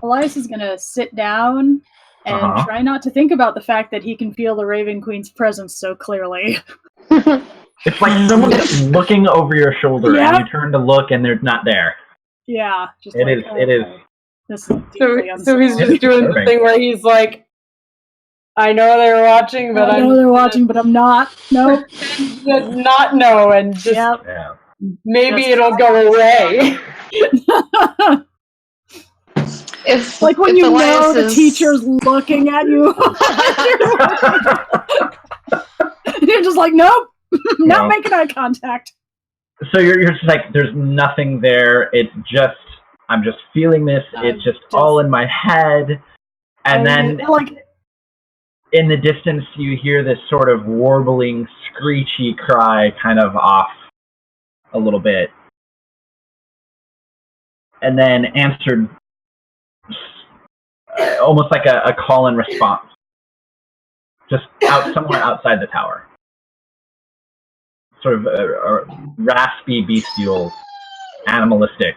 Elias is going to sit down and try not to think about the fact that he can feel the Raven Queen's presence so clearly. It's like someone's looking over your shoulder and you turn to look and they're not there. Yeah. Just It is. This is so he's just doing the thing where he's like, I know they're watching, but I know they're watching, but I'm not. Nope. Just not know, and just maybe it'll go away. If like when if you Elias know the teacher's looking at you, you're just like, nope, not making eye contact. So you're just like, there's nothing there. It's just, I'm just feeling this. It's just all in my head, and then like. In the distance, you hear this sort of warbling, screechy cry kind of off a little bit. And then answered almost like a call and response. Just somewhere outside the tower. Sort of a raspy, bestial, animalistic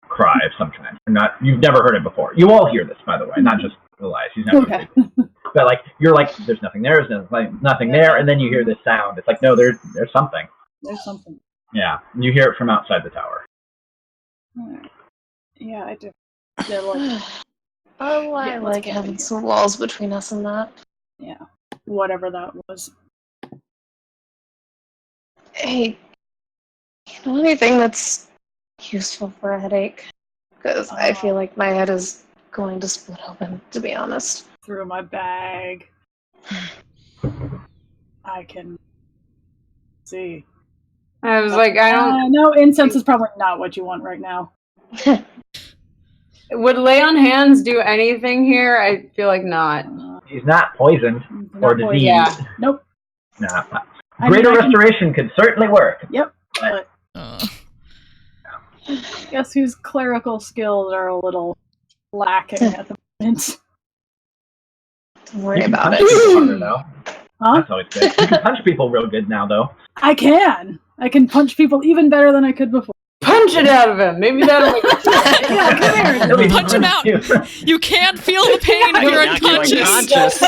cry of some kind. You've never heard it before. You all hear this, by the way, not just Elias. He's never heard it. But like you're like, there's nothing there, there's nothing there, and then you hear this sound. It's like, no, there's something. There's something. Yeah, you hear it from outside the tower. Yeah, I do. They're like, I like having some walls between us and that. Yeah, whatever that was. Hey, you know anything that's useful for a headache? Because I feel like my head is going to split open, to be honest. Through my bag. I can see. I was like, I don't... no, incense is probably not what you want right now. Would lay on hands do anything here? I feel like not. He's not poisoned or diseased. Yeah. Nope. Nah. Greater restoration could certainly work. Yep. But guess whose clerical skills are a little lacking at the moment. Don't worry about it. Though. That's always good. You can punch people real good now, though. I can. I can punch people even better than I could before. Punch it out of him. Maybe that'll make it. Yeah, come here. Punch him out. You can't feel the pain if you're unconscious. That's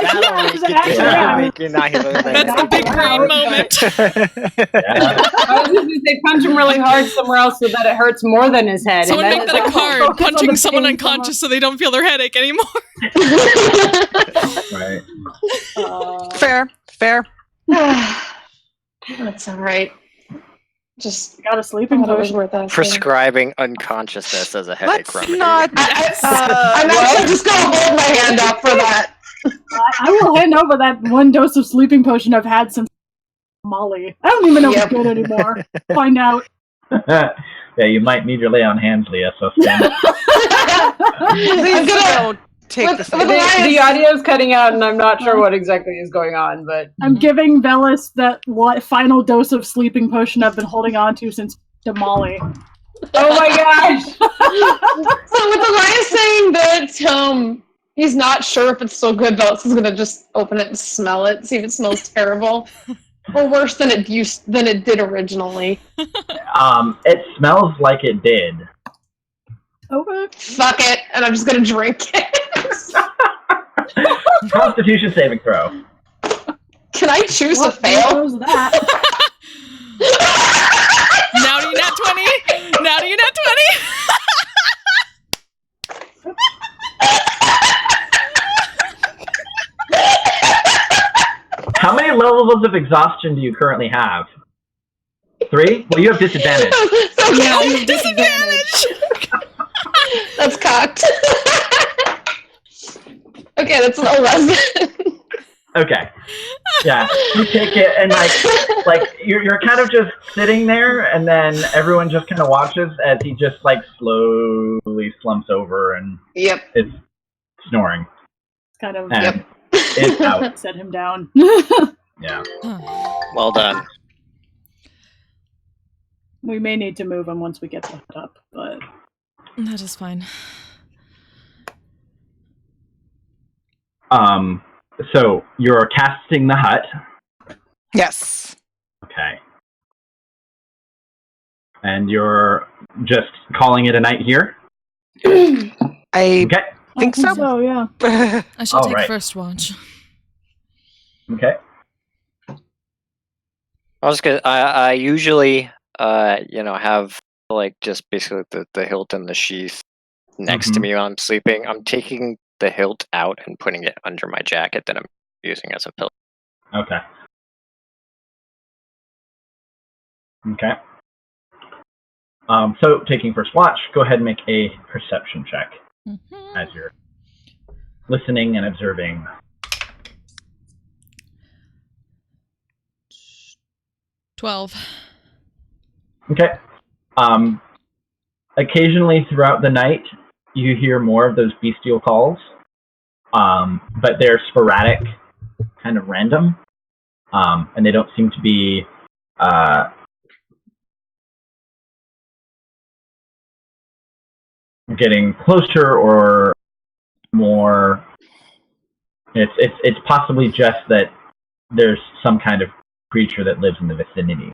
the big brain moment. I was going to say punch him really hard somewhere else so that it hurts more than his head. Someone make that a card, punching someone unconscious so they don't feel their headache anymore. Right. Fair. That's alright. Just got a sleeping potion worth asking. Prescribing unconsciousness as a headache remedy. I'm actually just gonna hold my hand up for that. I will hand over that one dose of sleeping potion I've had since Molly. I don't even know if it's good anymore. Find out. Yeah, you might need your lay on hands, Leah, so stand up. Please don't take the audio's cutting out, and I'm not sure what exactly is going on, but... I'm giving Velis that final dose of sleeping potion I've been holding on to since Molly. Oh my gosh! So with Elias saying that he's not sure if it's still good, Velis is gonna just open it and smell it, see if it smells terrible. Or worse than it did originally. It smells like it did. Okay. Fuck it, and I'm just gonna drink it. Constitution saving throw. Can I choose to fail? That? Now do you nat 20? Now do you nat 20? How many levels of exhaustion do you currently have? 3? Well, you have disadvantage. Yeah, you have disadvantage. That's cocked. Okay, that's an 11. Okay. Yeah, you take it and like you're kind of just sitting there, and then everyone just kind of watches as he just like slowly slumps over and is snoring. Kind of And it's out. set him down. Yeah. Well done. We may need to move him once we get the hut up, but that is fine. So you're casting the hut. Yes. Okay. And you're just calling it a night here? I Okay. think so. So, yeah. I shall take right. first watch. Okay. I usually have like just basically the hilt and the sheath next to me when I'm sleeping. I'm taking the hilt out and putting it under my jacket that I'm using as a pillow. Okay. Okay. So taking first watch, go ahead and make a perception check as you're listening and observing. 12. Okay. Occasionally throughout the night, you hear more of those bestial calls, but they're sporadic, kind of random, and they don't seem to be getting closer or more. It's possibly just that there's some kind of creature that lives in the vicinity,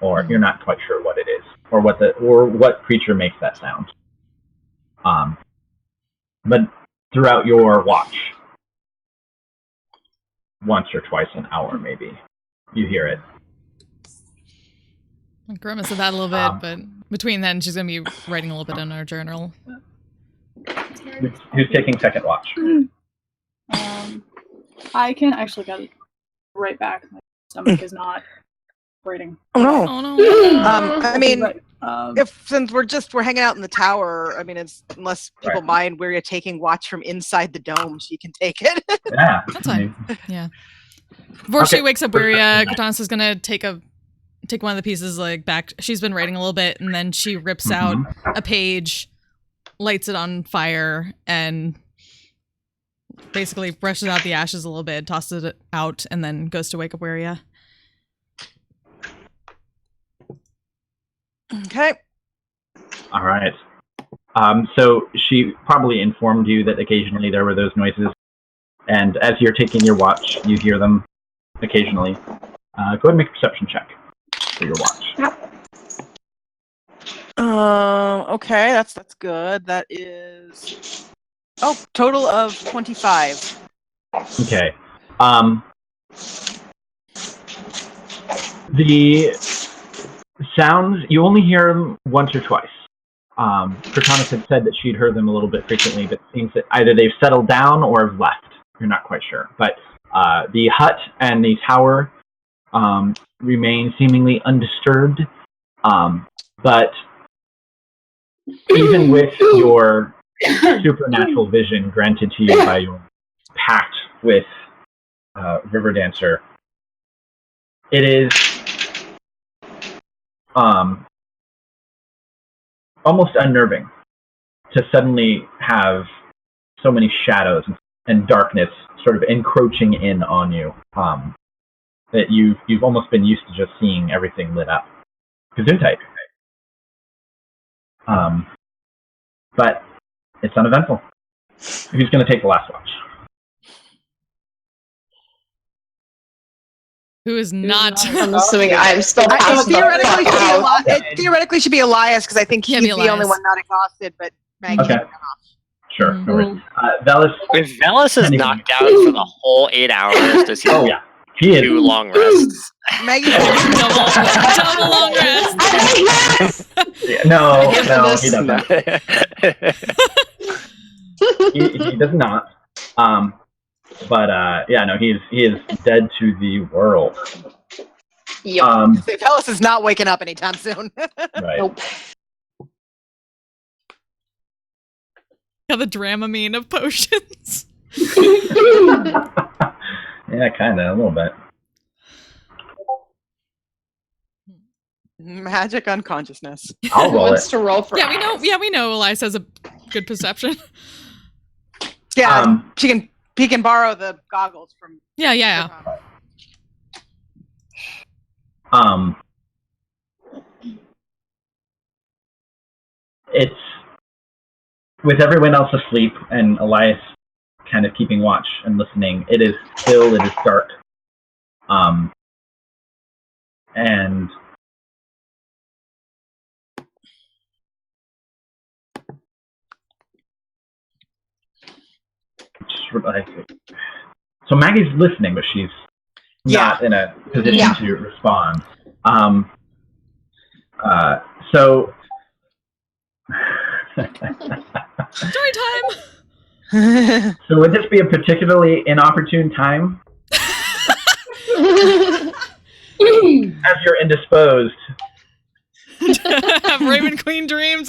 or you're not quite sure what it is, or what creature makes that sound. But throughout your watch, once or twice an hour, maybe you hear it. I'll grimace at that a little bit, but between then, she's gonna be writing a little bit in our journal. Who's taking second watch? I can actually get it right back. My stomach is not operating. Oh no! Oh no! I mean, Right. since we're hanging out in the tower, I mean, it's unless people mind where you're taking watch from inside the dome, she can take it. Yeah, that's fine. Yeah. Before she wakes up, Cortana is gonna take one of the pieces like back. She's been writing a little bit, and then she rips out a page, lights it on fire, and basically brushes out the ashes a little bit, tosses it out, and then goes to wake up Waria. Okay. All right. So she probably informed you that occasionally there were those noises, and as you're taking your watch, you hear them occasionally. Go ahead and make a perception check for your watch. Okay, that's good. That is total of 25. Okay. The sounds, you only hear them once or twice. Cortana had said that she'd heard them a little bit frequently, but it seems that either they've settled down or have left. You're not quite sure. But the hut and the tower remain seemingly undisturbed. But even with your supernatural vision granted to you by your pact with River Dancer, it is almost unnerving to suddenly have so many shadows and darkness sort of encroaching in on you, that you've almost been used to just seeing everything lit up. Gesundheit. But it's uneventful. Who's going to take the last watch? Who is not? I'm assuming I'm still passed theoretically should be Elias, because I think he's the only one not exhausted, but Maggie. Okay. Sure. No worries. Velis. If Velis is knocked out for the whole 8 hours, does he he do long rests? Maggie. double long rest. No, he doesn't. he does not. But he is dead to the world. Yep. Velis is not waking up anytime soon. Right. Nope. Got the Dramamine of potions. Yeah, kind of, a little bit. Magic unconsciousness. I'll roll Wants it. to roll for we know. Yeah, we know. Elias has a good perception. Yeah, he can borrow the goggles from. Yeah. It's with everyone else asleep and Elias kind of keeping watch and listening. It is still. It is dark. And so Maggie's listening, but she's not in a position to respond. So story time. So would this be a particularly inopportune time? As you're indisposed. Have Raven Queen dreams.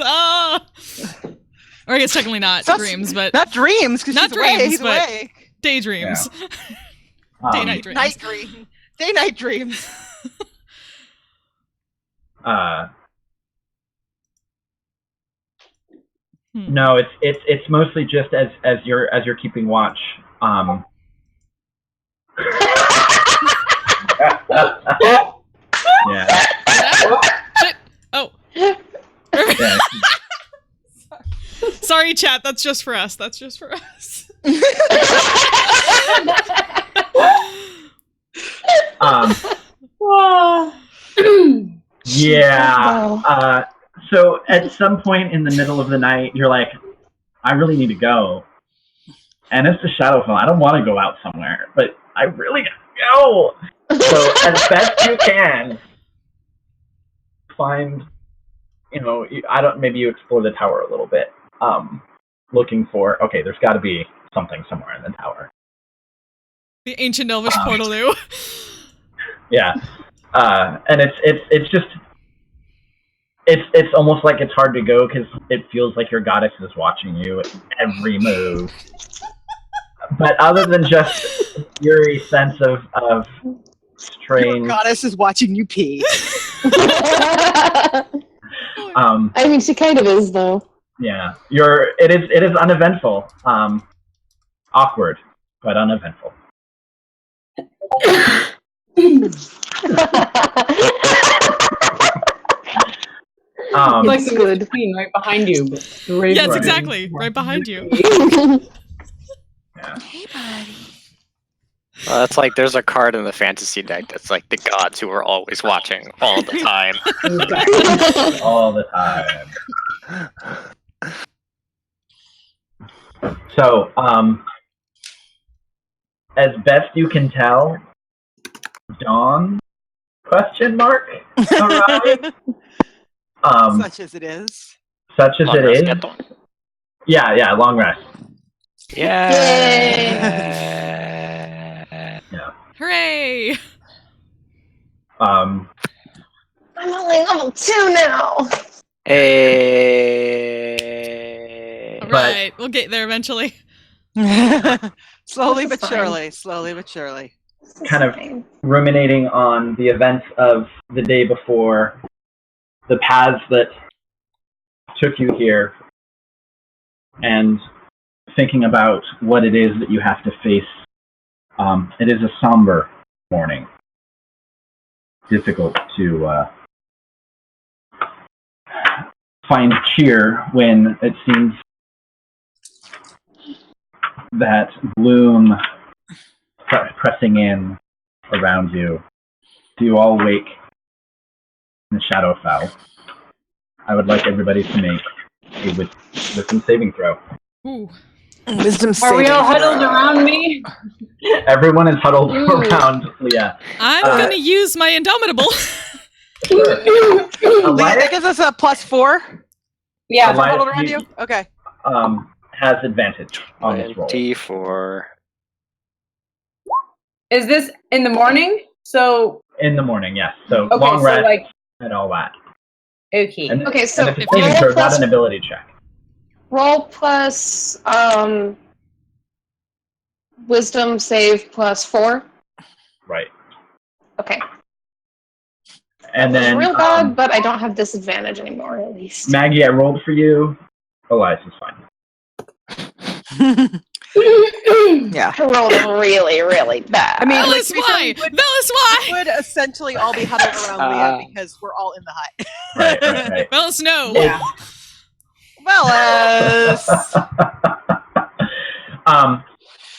Or I guess technically not dreams, but not dreams because not dreams, he's but awake. Daydreams. Yeah. Day-night dreams. Day-night dreams. No, it's mostly just as you're keeping watch. Yeah. Shit. Oh. Yeah. Sorry, chat. That's just for us. Yeah. So at some point in the middle of the night, you're like, I really need to go. And it's the Shadowfell. I don't want to go out somewhere, but I really gotta go. So as best you can, find, maybe you explore the tower a little bit. Looking for, okay, there's got to be something somewhere in the tower. The ancient elvish portaloo. Yeah. And it's just, it's almost like it's hard to go because it feels like your goddess is watching you at every move. But other than just your sense of strange, your goddess is watching you pee. I mean, she kind of is, though. Yeah, it is uneventful, awkward, but uneventful. Like the queen right behind you. Yes, exactly, right behind you. Yeah. Hey, buddy. Well, that's like there's a card in the fantasy deck that's like the gods who are always watching all the time. All the time. So, as best you can tell, dawn? Question mark? Arrived. Such as it is. Such as Long it rest is. at dawn. Yeah, long rest. Yeah. Yeah. Hooray! I'm only level 2 now. Hey. All right, we'll get there eventually. Slowly This but is fine. surely. Kind of ruminating on the events of the day before, the paths that took you here, and thinking about what it is that you have to face. It is a somber morning. Difficult to find cheer when it seems that gloom pressing in around you. Do you all wake in the Shadowfell? I would like everybody to make a wisdom saving throw. Ooh. Wisdom Are we all huddled around me? Everyone is huddled around Leah. I'm gonna use my Indomitable. Sure. Leah, that gives us a +4. Yeah. Elias, Huddled around you? Okay. Has advantage on this roll. D4. Is this in the morning? So In the morning, yes. So okay, long so rest like and all that. okay. And, Okay, so and it's a saving throw, not an ability check. roll plus wisdom save +4. Right. Okay. And then real bad, but I don't have disadvantage anymore, at least. Maggie, I rolled for you. Elias is fine. Yeah. I rolled really, really bad. I mean, Velis, why? Velis, why? We would essentially all be huddled around Leah because we're all in the hut. Right. Velis, no. Yeah. Velis!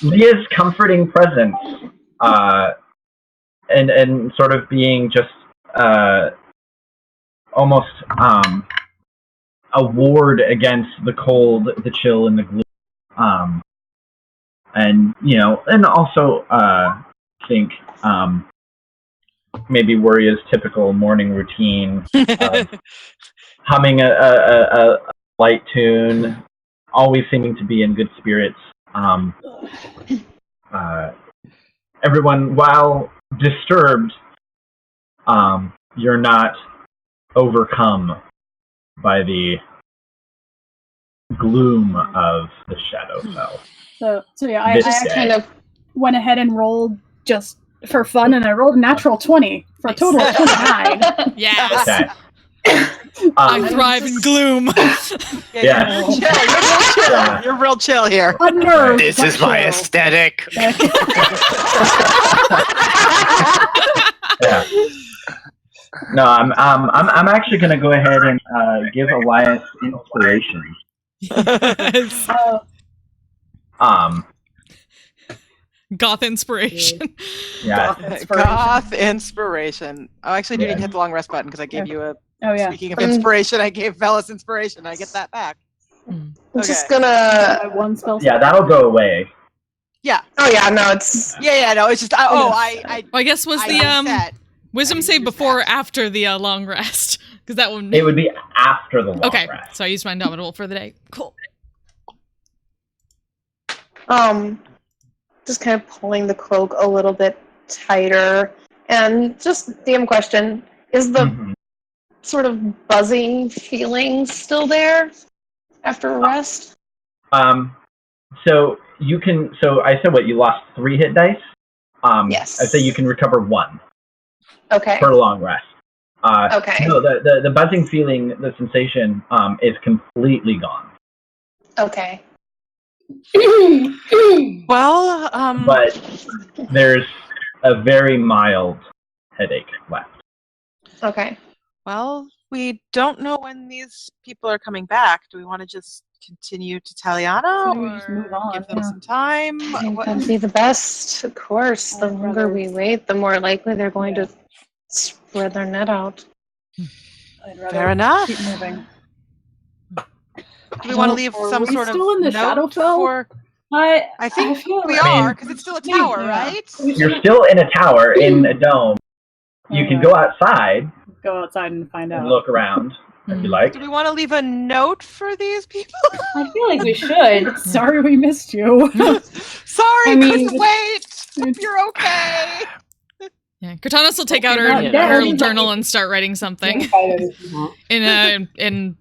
Leah's comforting presence, and sort of being just almost a ward against the cold, the chill, and the gloom. And and also think maybe Waria's typical morning routine, humming a light tune, always seeming to be in good spirits. Everyone, while disturbed, you're not overcome by the gloom of the Shadowfell. So yeah, I This kind of went ahead and rolled just for fun, and I rolled a natural 20 for a total of 29. Yes. Okay. I thrive in gloom. Yeah. You're real chill here. Unnerved, This but is my chill. aesthetic. Yeah. No, I'm actually going to go ahead and give Elias inspiration. Yes. Um. Goth inspiration. Yeah. Goth inspiration. Oh, I actually do need to hit the long rest button because I gave you a. Oh yeah. Speaking of inspiration, I gave Velis inspiration. I get that back. I'm just gonna. One spell. Yeah, that'll go away. Yeah. Oh yeah, no, it's. Yeah. No, it's just. I guess was the set. wisdom save before or after the long rest? Because that one. It would be after the long Okay, rest. so I used my indomitable for the day. Cool. Just kind of pulling the cloak a little bit tighter, and just DM question: is the sort of buzzing feeling still there after a rest? So you can. So I said what? You lost 3 hit dice. Yes. I say you can recover 1 Okay. per long rest. Okay. No, the buzzing feeling, the sensation, is completely gone. Okay. Well, But there's a very mild headache left. Okay. Well, we don't know when these people are coming back. Do we want to just continue to Taliana, Maybe just move on, give them yeah. some time? I think that'd be the best, of course. The longer we wait, the more likely they're going to spread their net out. I'd rather Fair enough. keep moving. Do we want to leave some we sort of still in the note Shadowfell? for? I think feel we like- are because it's still a tower, Yeah. right? You're still in a tower in a dome. You can go outside Go outside and find and out. look around if you like. Do we want to leave a note for these people? I feel like we should. Sorry we missed you. Sorry, I mean- couldn't wait. Hope you're okay. Yeah, Cortana will take out her, not dead. her journal and start writing something in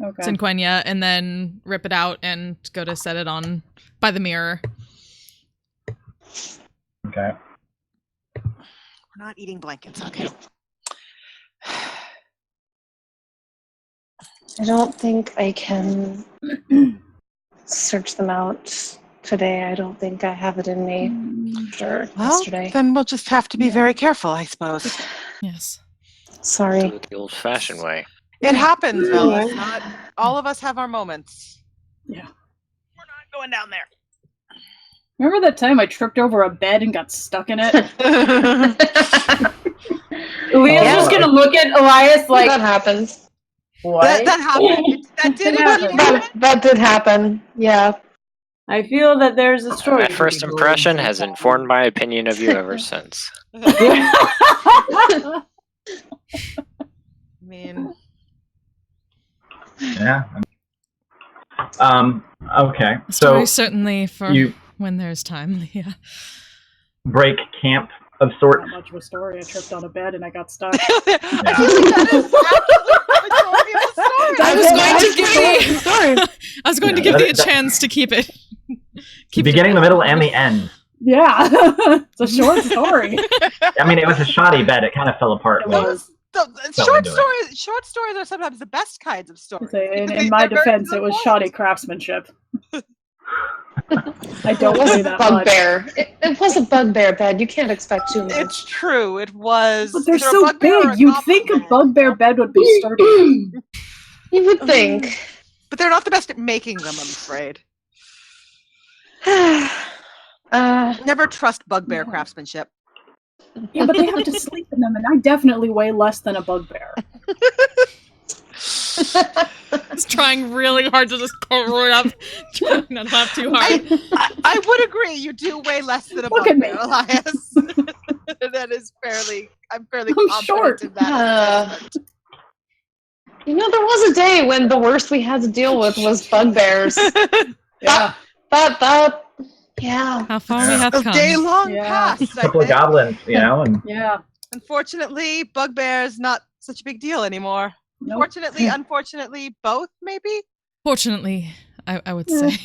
Okay. Cinquenia, and then rip it out and go to set it on by the mirror. Okay. We're not eating blankets, okay? I don't think I can search them out today. I don't think I have it in me. Sure, Well, yesterday. then we'll just have to be very careful, I suppose. Yes. Sorry. Do it the old-fashioned way. It happens, Velis. Not all of us have our moments. Yeah. We're not going down there. Remember that time I tripped over a bed and got stuck in it? Leah's just gonna look at Elias like, that happens. what? That happened. That did happen. That did happen. Yeah. I feel that there's a story. My first impression has informed my opinion of you ever since. I mean, Yeah. Okay. Story So certainly for you when there's time, Leah. break camp of sorts. Not much of a story. I tripped on a bed and I got stuck. I feel like that is actually the majority of the story. I was going to give thee, Sorry. I was going to Yeah, give thee a that- chance to keep it. The beginning, the middle, and the end. Yeah, it's a short story. I mean, it was a shoddy bed. It kind of fell apart. It was. Short stories are sometimes the best kinds of stories. In my defense, it was shoddy craftsmanship. I don't play that bugbear. It was a bugbear bed. You can't expect too much. It's true. It was. But they're so big. You'd think a bugbear bed would be sturdy. You would think. But they're not the best at making them, I'm afraid. Never trust bugbear craftsmanship. Yeah, but they have to sleep in them, and I definitely weigh less than a bugbear. Just trying really hard to just cover it up, trying not to laugh too hard. I would agree. You do weigh less than a bugbear, Elias. That is I'm fairly confident short. in that. You know, there was a day when the worst we had to deal with was bugbears. Yeah. Yeah. How far we have come. A day long past. A couple of goblins, and Unfortunately, bugbear's not such a big deal anymore. Nope. Fortunately, unfortunately, both maybe. Fortunately, I would say.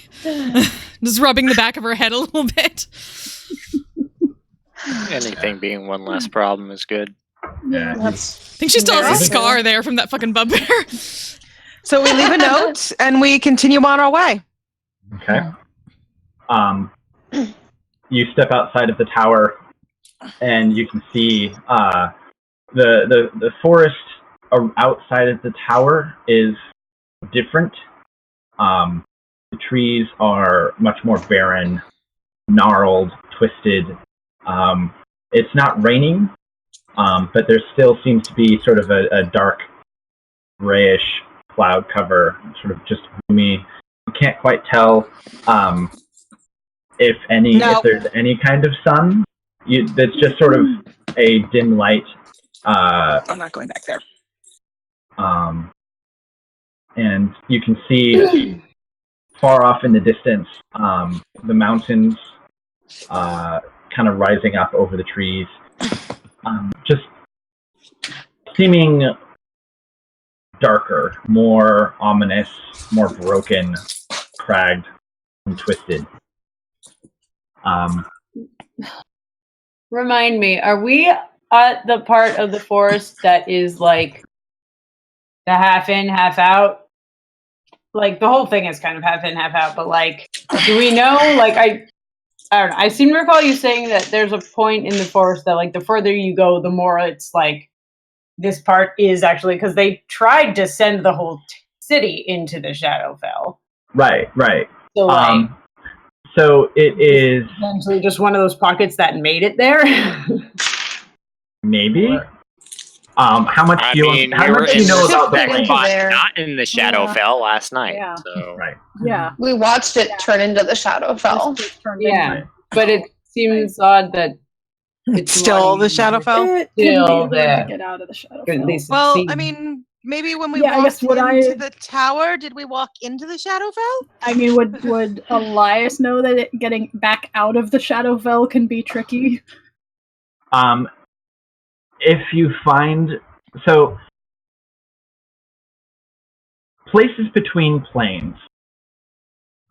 Just rubbing the back of her head a little bit. Anything being one less problem is good. Yeah. I think she still has a scar there from that fucking bugbear. So we leave a note and we continue on our way. Okay. You step outside of the tower, and you can see the forest outside of the tower is different. The trees are much more barren, gnarled, twisted. It's not raining, but there still seems to be sort of a dark, grayish cloud cover, sort of just gloomy. You can't quite tell if there's any kind of sun. That's just sort of a dim light. I'm not going back there. And you can see far off in the distance the mountains kind of rising up over the trees, just seeming darker, more ominous, more broken, cragged, and twisted. Remind me, are we at the part of the forest that is like the half in, half out? Like the whole thing is kind of half in, half out, but like, do we know? Like, I don't know. I seem to recall you saying that there's a point in the forest that like the further you go, the more it's like this part is actually, because they tried to send the whole city into the Shadowfell. Right. So like, so it is essentially just one of those pockets that made it there. Maybe. How much do you know about that game? Not in the Shadowfell last night. Yeah. So. Right. Yeah. We watched it turn into the Shadowfell. Yeah, but it seems odd that it's still the Shadowfell. It still there. Get out of the Shadowfell. Well, I mean, maybe when we walked into the tower, did we walk into the Shadowfell? I mean, would Elias know that getting back out of the Shadowfell can be tricky? If you find places between planes,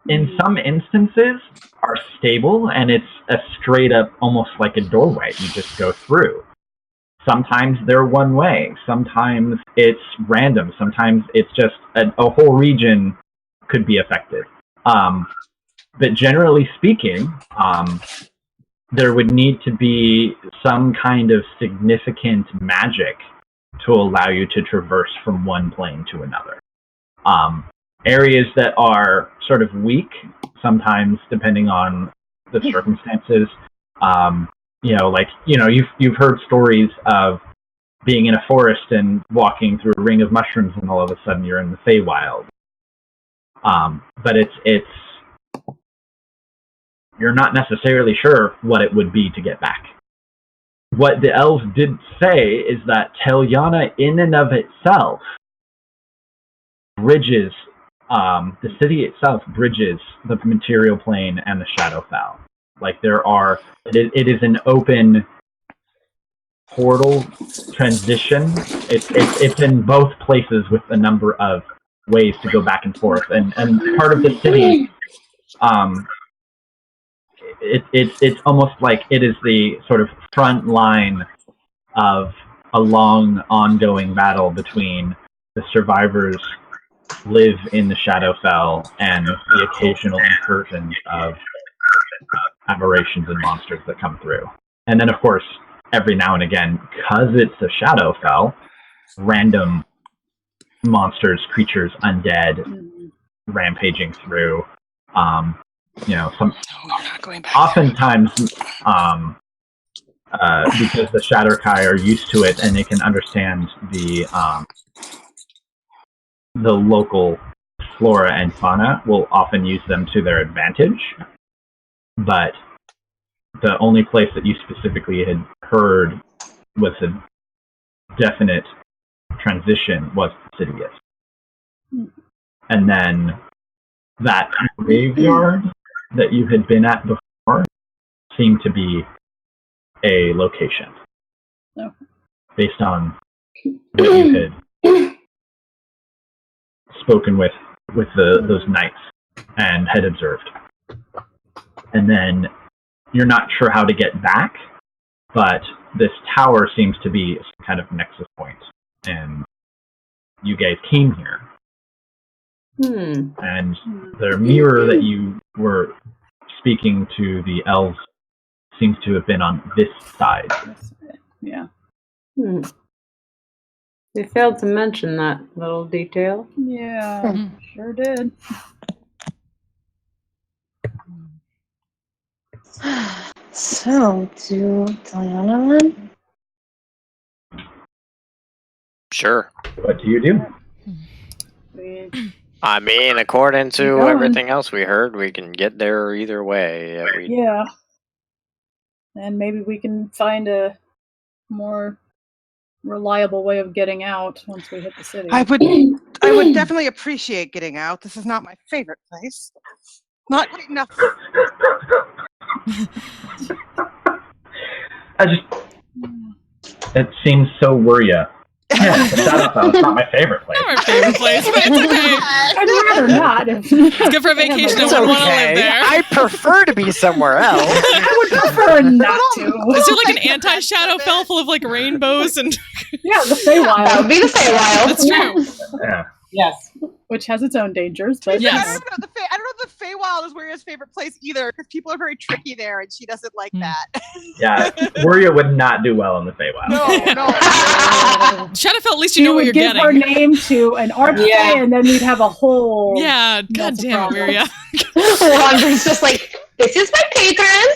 in some instances, are stable, and it's a straight up, almost like a doorway. You just go through. Sometimes they're one way. Sometimes it's random. Sometimes it's just a whole region could be affected. But generally speaking, there would need to be some kind of significant magic to allow you to traverse from one plane to another. Areas that are sort of weak, sometimes depending on the circumstances, you've heard stories of being in a forest and walking through a ring of mushrooms, and all of a sudden you're in the Feywild. But it's you're not necessarily sure what it would be to get back. What the elves did say is that Telyana, in and of itself, bridges the city itself bridges the material plane and the Shadowfell. Like it is an open portal transition. It's in both places with a number of ways to go back and forth, and part of the city it's almost like it is the sort of front line of a long, ongoing battle between the survivors live in the Shadowfell and the occasional incursions of aberrations and monsters that come through. And then, of course, every now and again, because it's a Shadowfell, random monsters, creatures, undead, rampaging through. Oftentimes, because the Shadowkai are used to it and they can understand the local flora and fauna, will often use them to their advantage. But the only place that you specifically had heard was a definite transition was Sidious. And then that graveyard that you had been at before seemed to be a location. Based on what you had spoken with those knights and had observed. And then you're not sure how to get back, but this tower seems to be some kind of nexus point. And you guys came here. And the mirror that you were speaking to the elves seems to have been on this side. Yeah. They failed to mention that little detail. Yeah, sure did. So, do Diana then? Sure. What do you do? I mean, according to everything else we heard, we can get there either way. Yeah. And maybe we can find a more reliable way of getting out once we hit the city. I would definitely appreciate getting out. This is not my favorite place. Not great enough. It seems so worry-a. Yeah, it's not my favorite place. Not my favorite place, but it's okay. I'd rather not. It's good for a vacation. I wouldn't want to live there. I prefer to be somewhere else. I would prefer not to. Is there like an anti-Shadowfell full of like rainbows and? Yeah, the Feywild. That would be the Feywild. That's true. Yeah. Yes. Which has its own dangers, but Yes. I don't know if the Feywild is Waria's favorite place either, because people are very tricky there, and she doesn't like that. Yeah, Worry would not do well in the Feywild. No. Shadowfell, at least you know what you're getting. She would give her name to an archfey, and then we'd have a whole... Yeah, god damn it, Wiria. Wandra's just like, this is my patron!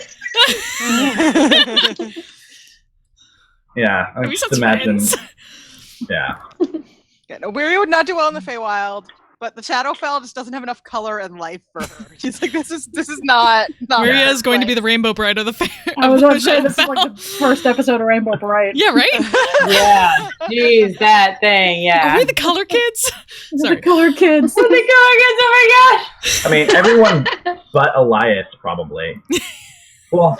Yeah, I just imagine... Yeah. Yeah, no, Waria would not do well in the Feywild, but the Shadowfell just doesn't have enough color and life for her. She's like, this is not. Wiria is going to be the Rainbow Bride of the fair. I was going to say, this is like the first episode of Rainbow Bride. Yeah, right? Yeah. Jeez, that thing, yeah. Are we the color kids? Sorry. The color kids. The color kids, oh my gosh! I mean, everyone but Elias, probably. Well,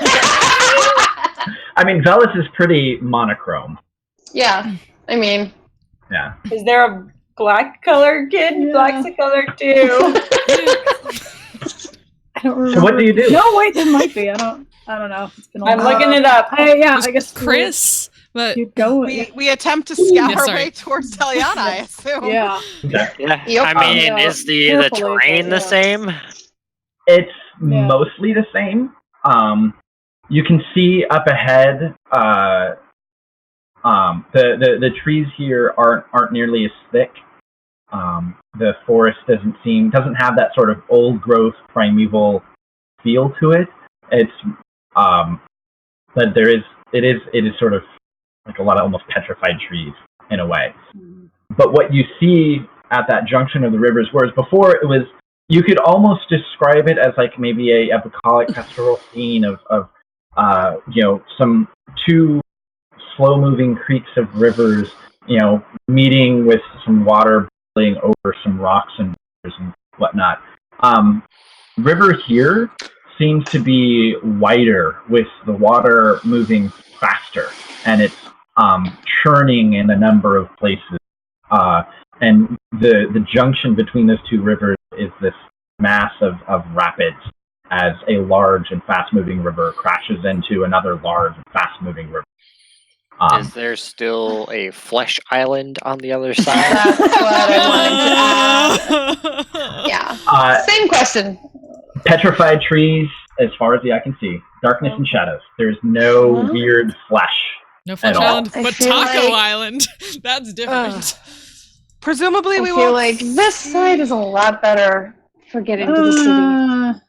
I mean, Velis is pretty monochrome. Yeah, I mean... Yeah. Is there a black colored kid? Yeah. Black's a color too. I don't remember. So what do you do? No, wait, there might be. I don't know. It's been a I'm looking it up. I guess Chris. But keep going. We attempt to scout our way towards Taliana, I assume. Yeah. Okay. Yeah. I mean, is the terrain the same? It's mostly the same. You can see up ahead. The trees here aren't nearly as thick. The forest doesn't have that sort of old growth primeval feel to it. It's but it is sort of like a lot of almost petrified trees in a way. But what you see at that junction of the rivers, whereas before it was, you could almost describe it as like maybe a bucolic pastoral scene of some two slow-moving creeks of rivers, meeting with some water boiling over some rocks and rivers and whatnot. River here seems to be wider, with the water moving faster, and it's churning in a number of places. And the junction between those two rivers is this mass of rapids, as a large and fast-moving river crashes into another large and fast-moving river. Is there still a flesh island on the other side? That's what I wanted to ask. Yeah. Same question. Petrified trees, as far as the eye can see. Darkness and shadows. There's no weird flesh. No flesh at all. island, but Taco Island. That's different. Presumably, we feel won't. like this side is a lot better for getting to the city.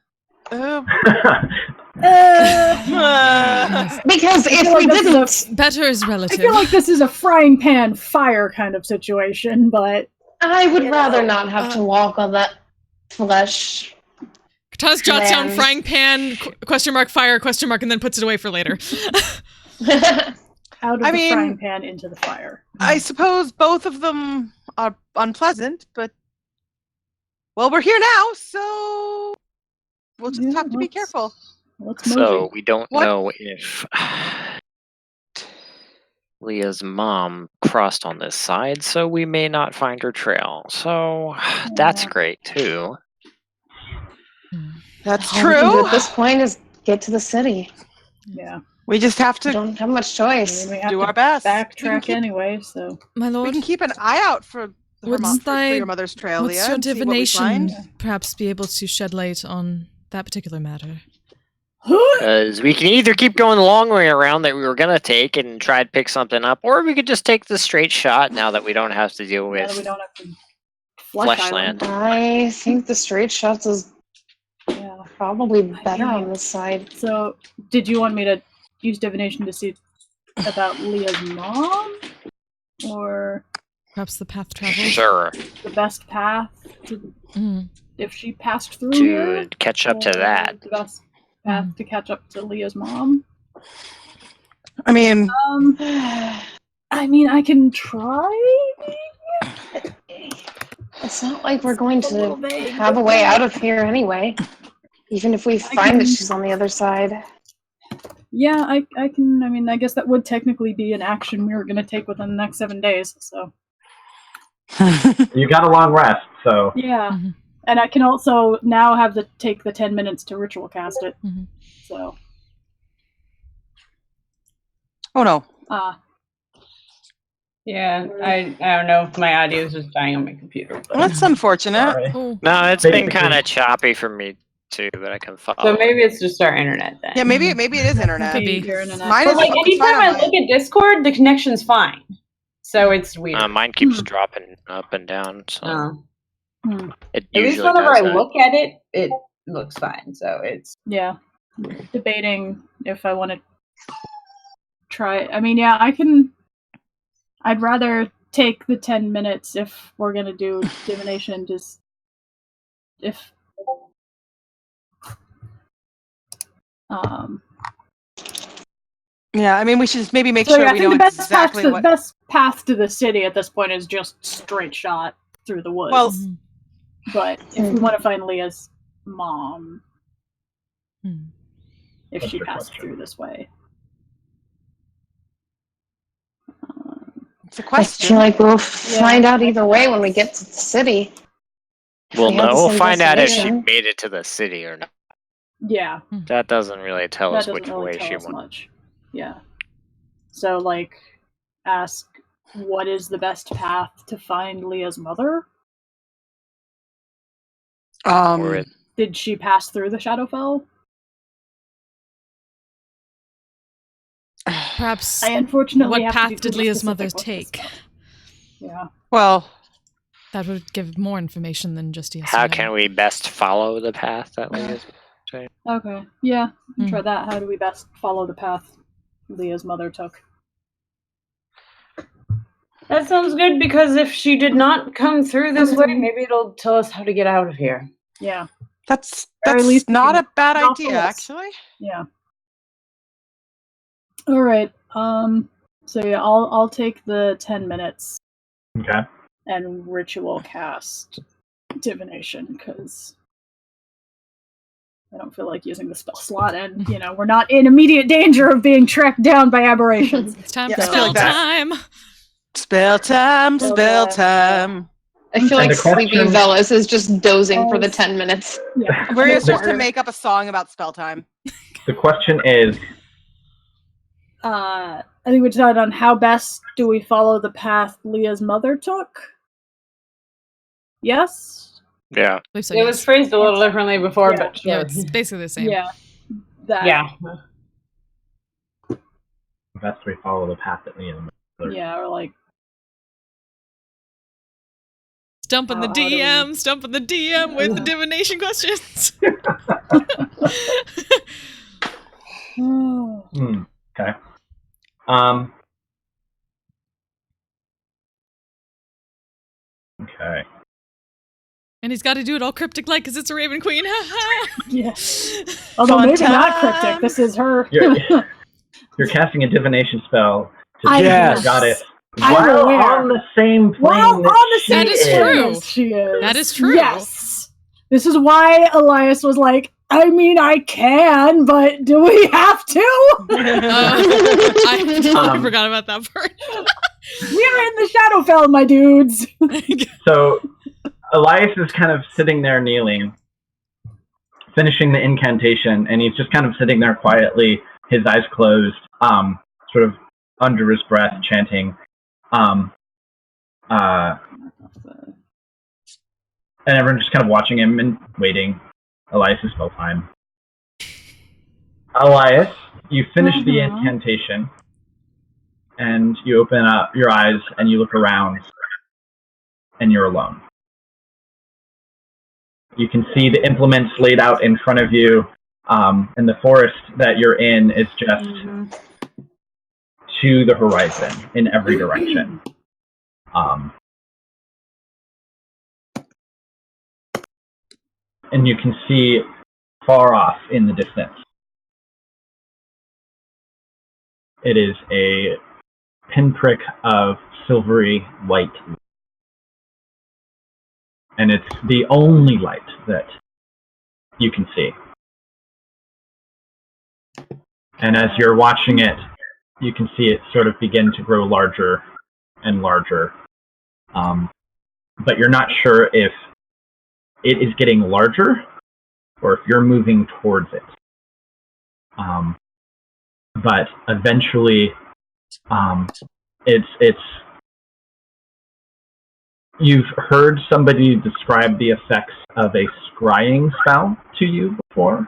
Because if we didn't, better is relative. I feel like this is a frying pan fire kind of situation, but I would rather not have to walk on that flesh. Katana's jots down frying pan, question mark, fire, question mark, and then puts it away for later. Out of the frying pan into the fire. I suppose both of them are unpleasant, but well, we're here now, so we'll just have to be careful. So we don't know if Leah's mom crossed on this side, so we may not find her trail. So that's great too. That's All we can do true. at this point is get to the city. Yeah. We just have to. Don't have much choice. We have do to our best. Backtrack anyway, so. My lord, we can keep an eye out for your mother's trail, what's Leah, your and see what we divination? find. Perhaps be able to shed light on that particular matter. Because we can either keep going the long way around that we were going to take and try to pick something up, or we could just take the straight shot now that we don't have to deal with we don't have to Fleshland. I think the straight shots is probably better on this side. So, did you want me to use divination to see about Leah's mom? Or perhaps the path traveled? Sure. The best path to, if she passed through To here? catch up to that. The best path to catch up to Leah's mom? I mean, I can try. It's not like we're going to have a way out of here anyway. Even if we find that she's on the other side. Yeah, I can. I guess that would technically be an action we were going to take within the next 7 days. So You got a long rest, so yeah, and I can also now have to take the 10 minutes to ritual cast it. So. Oh no. Yeah, I don't know. My audio is just dying on my computer. Well, that's unfortunate. No, it's been kind of choppy for me too, but I can follow. So maybe it's just our internet then. Yeah, maybe it is internet. Could be your internet. Mine But is like fine anytime on I mine. look at Discord, the connection's fine. So it's weird. Mine keeps dropping up and down, so it At least usually whenever does I that. look at it, it looks fine. So it's Debating if I want to try. I can. I'd rather take the 10 minutes if we're gonna do divination. Just if. Yeah, we should just maybe make So sure I we think know the best exactly path, what. the best path to the city at this point is just straight shot through the woods. Well, but if we want to find Leah's mom, if That's she your passed question. through this way, it's a I question. feel like we'll find out either way when we get to the city. Well, we have no, the we'll same find out if she destination. made it to the city or not. yeah, That doesn't really tell that us doesn't which really way tell she us went. much. Yeah, so ask what is the best path to find Leah's mother? Did she pass through the Shadowfell? Perhaps. I unfortunately what have to path be did super Leah's specific mother with this take? stuff. Yeah. Well, that would give more information than just yes. How or no. can we best follow the path that Leah's taking? Okay. Yeah. Try that. How do we best follow the path Leah's mother took? that sounds good because if she did not come through this way, maybe it'll tell us how to get out of here. Yeah. that's Or at least not a bad not idea, false. actually. Yeah. All right. So yeah, I'll take the 10 minutes. Okay. And ritual cast divination because I don't feel like using the spell slot, and we're not in immediate danger of being tracked down by aberrations. It's time Yeah, for I feel spell like that. time. Spell time, spell time. I feel like sleepy question- Velas is just dozing for the 10 minutes. Yeah. We're supposed to make up a song about spell time. The question is, I think we decided on how best do we follow the path Leah's mother took? Yes? Yeah. It was phrased a little differently before, but sure. Yeah, it's basically the same. Yeah. That. Yeah. best we follow the path that Leah. Yeah, or like Stumping the DM, stumping the DM with the divination questions. Okay. Okay. And he's got to do it all cryptic-like because it's a Raven Queen. Yeah. Although maybe not cryptic. This is her. You're casting a divination spell to Yes. the goddess I'm while aware. on the same plane. While that on the she same That is is. true. as she is. That is true. Yes. This is why Elias was like, I mean, I can, but do we have to? I totally forgot about that part. We're in the Shadowfell, my dudes. So Elias is kind of sitting there kneeling, finishing the incantation, and he's just kind of sitting there quietly, his eyes closed, sort of under his breath, chanting. And everyone's just kind of watching him and waiting. Elias is spell time. Elias, you finish the incantation, and you open up your eyes and you look around, and you're alone. You can see the implements laid out in front of you, and the forest that you're in is just to the horizon in every direction. And you can see far off in the distance. It is a pinprick of silvery white. And it's the only light that you can see. And as you're watching it, you can see it sort of begin to grow larger and larger. But you're not sure if it is getting larger or if you're moving towards it. But eventually, it's you've heard somebody describe the effects of a scrying spell to you before,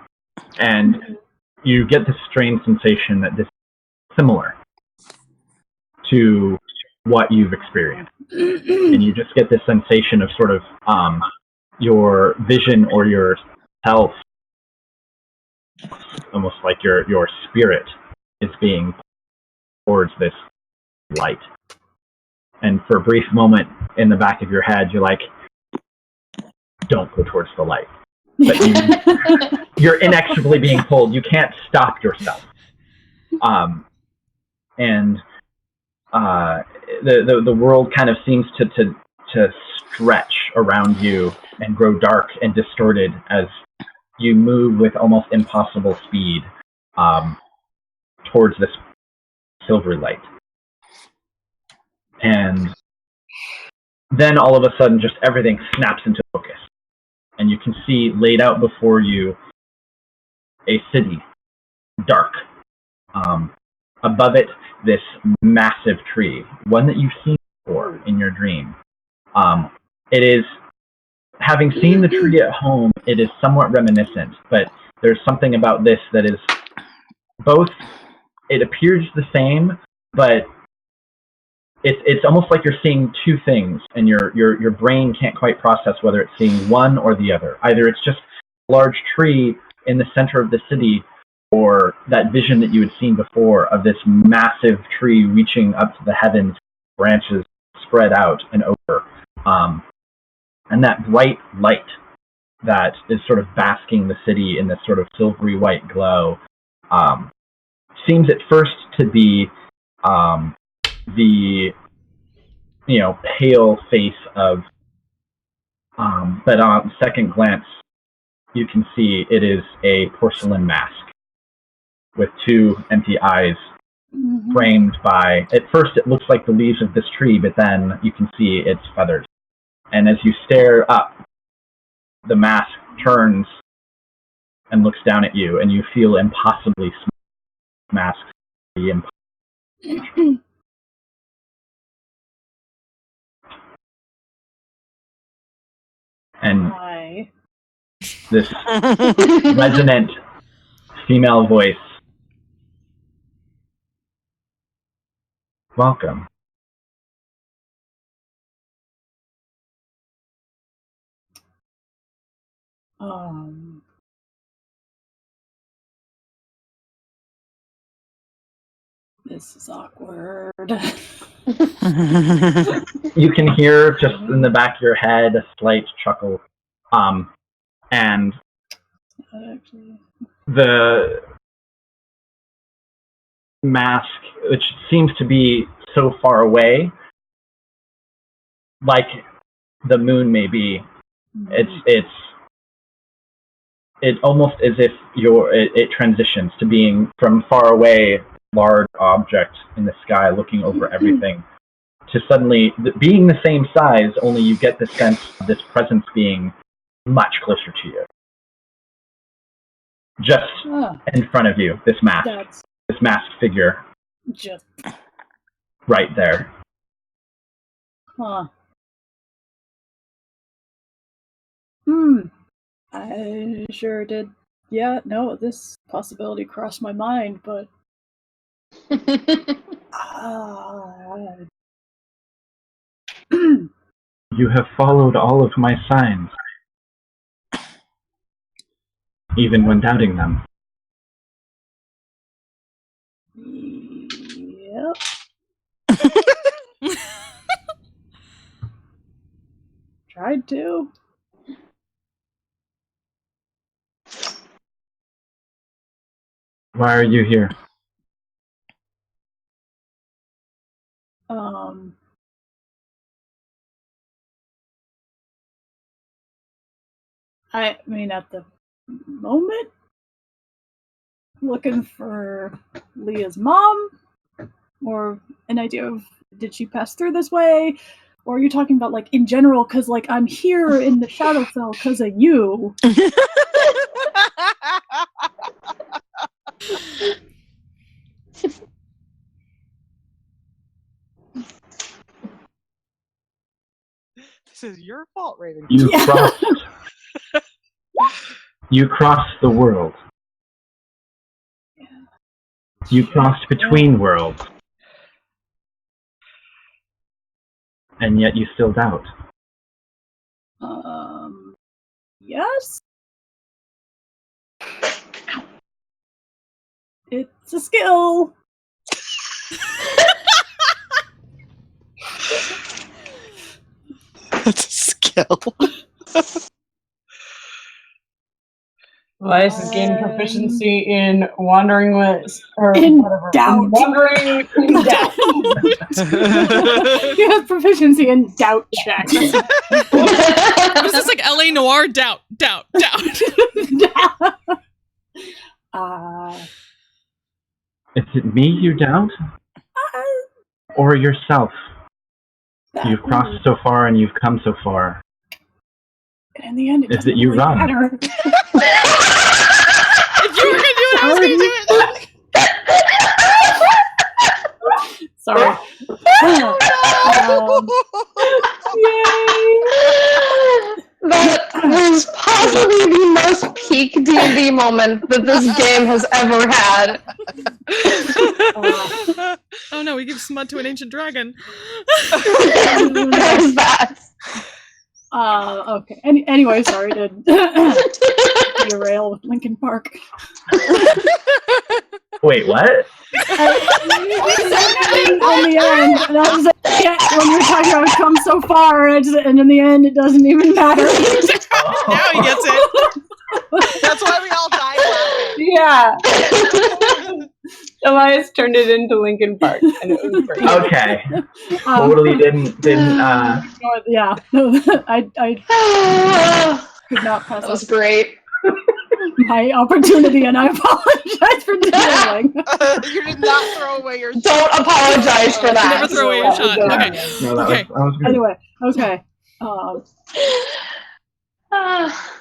and you get this strange sensation that this is similar to what you've experienced. And you just get this sensation of sort of your vision or your health, almost like your spirit is being towards this light. And for a brief moment in the back of your head, you're like, don't go towards the light. But you're inexorably being pulled. You can't stop yourself. And the world kind of seems to stretch around you and grow dark and distorted as you move with almost impossible speed towards this silvery light. And then all of a sudden, just everything snaps into focus. And you can see laid out before you a city, dark. Above it, this massive tree, one that you've seen before in your dream. It is, having seen the tree at home, it is somewhat reminiscent, but there's something about this that is both, it appears the same, but it's almost like you're seeing two things, and your brain can't quite process whether it's seeing one or the other. Either it's just a large tree in the center of the city, or that vision that you had seen before of this massive tree reaching up to the heavens, branches spread out and over. And that bright light that is sort of basking the city in this sort of silvery white glow seems at first to be the pale face of, but on second glance, you can see it is a porcelain mask with two empty eyes framed by, at first it looks like the leaves of this tree, but then you can see its feathers And as you stare up, the mask turns and looks down at you, and you feel impossibly small. Masks be impossible. And this resonant female voice. Welcome. This is awkward. You can hear just in the back of your head a slight chuckle. And the mask, which seems to be so far away, like the moon may be, it's almost as if it transitions to being from far away, large object in the sky looking over everything, to suddenly being the same size, only you get the sense of this presence being much closer to you. Just in front of you, this masked figure. Just right there. Huh. I sure did. Yeah, no, this possibility crossed my mind, but You have followed all of my signs, even when doubting them. Yep. Tried to. Why are you here? I mean, at the moment, looking for Leah's mom, or an idea of, did she pass through this way? Or are you talking about, like, in general, because, like, I'm here in the Shadowfell because of you? This is your fault, Raven. You crossed the world. You crossed between worlds. And yet you still doubt. Yes? It's a skill. That's a skill. Elias is gaining proficiency in wandering with doubt. Wandering in doubt. He has proficiency in doubt checks. This is like LA Noire doubt. Is it me you doubt? Or yourself? You've crossed so far and you've come so far. And in the end, is that you really run? Matter. If you were gonna do it, I was gonna do it. Sorry. That was possibly the most peak D&D moment that this game has ever had. Oh no, we give smut to an ancient dragon. That was bad. Okay. Anyway, sorry to derail with Linkin Park. Wait, what? On the end, and I was like, yeah, when you're talking about come so far, and in the end, it doesn't even matter. Now he gets it. That's why we all died laughing. Yeah. Elias turned it into Linkin Park, and it was great. Okay. Totally didn't. Yeah. No, I could not pass. That was great. My opportunity, and I apologize for derailing. You did not throw away your. Don't apologize for that. Never throw away your shot. Okay. No, that was good. Anyway, okay. Um, Ah.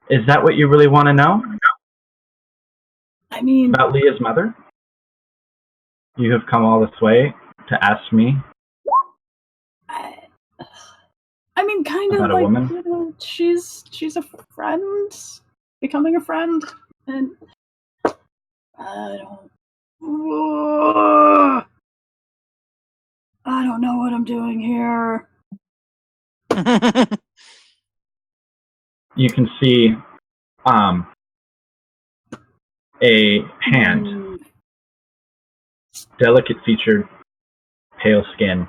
Is that what you really want to know I mean, about Leah's mother? You have come all this way to ask me I mean, kind of about a like, woman? you know, she's a friend, becoming a friend, and I don't know what I'm doing here. You can see a hand, delicate featured, pale skin,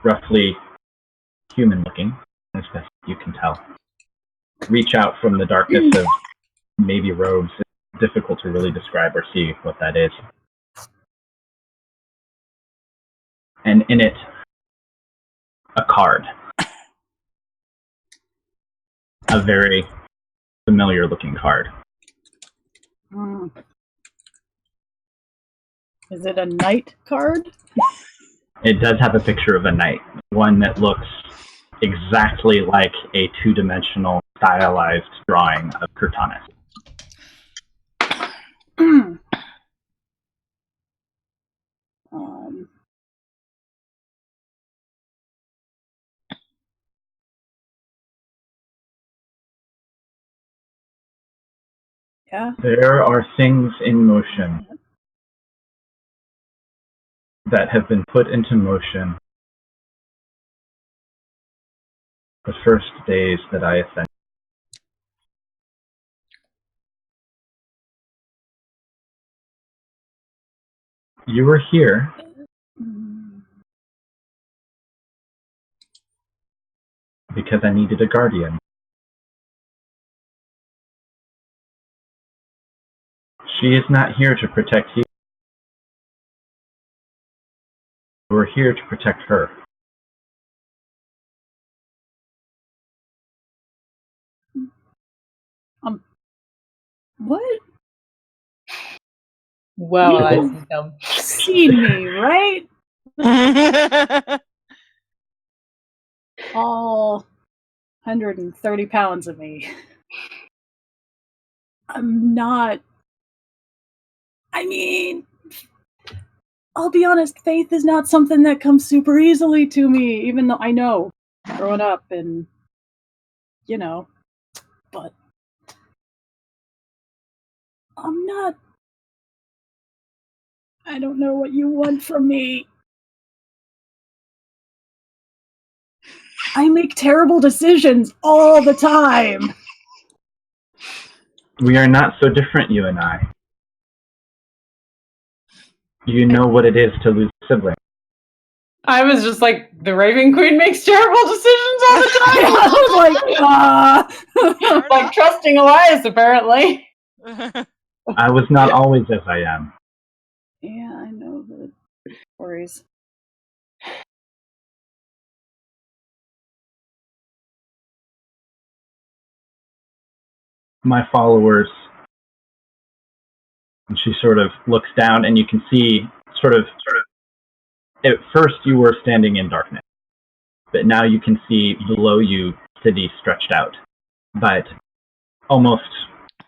roughly human looking, as best you can tell. Reach out from the darkness of maybe robes. It's difficult to really describe or see what that is. And in it, a card. A very familiar looking card. Is it a knight card? It does have a picture of a knight, one that looks exactly like a two-dimensional stylized drawing of Kurtanis. Yeah. There are things in motion that have been put into motion the first days that I ascended. You were here because I needed a guardian. She is not here to protect you. We're here to protect her. What? Well, I You've think I'm seen me, right? All 130 pounds of me. I'm not. I mean, I'll be honest, faith is not something that comes super easily to me, even though I know growing up and, you know, but I'm not. I don't know what you want from me. I make terrible decisions all the time. We are not so different, you and I. You know what it is to lose a sibling. I was just like, the Raven Queen makes terrible decisions all the time. I was like, like trusting Elias, apparently. I was not always as I am. Yeah, I know the stories. My followers, and she sort of looks down and you can see at first you were standing in darkness, but now you can see below you city stretched out, but almost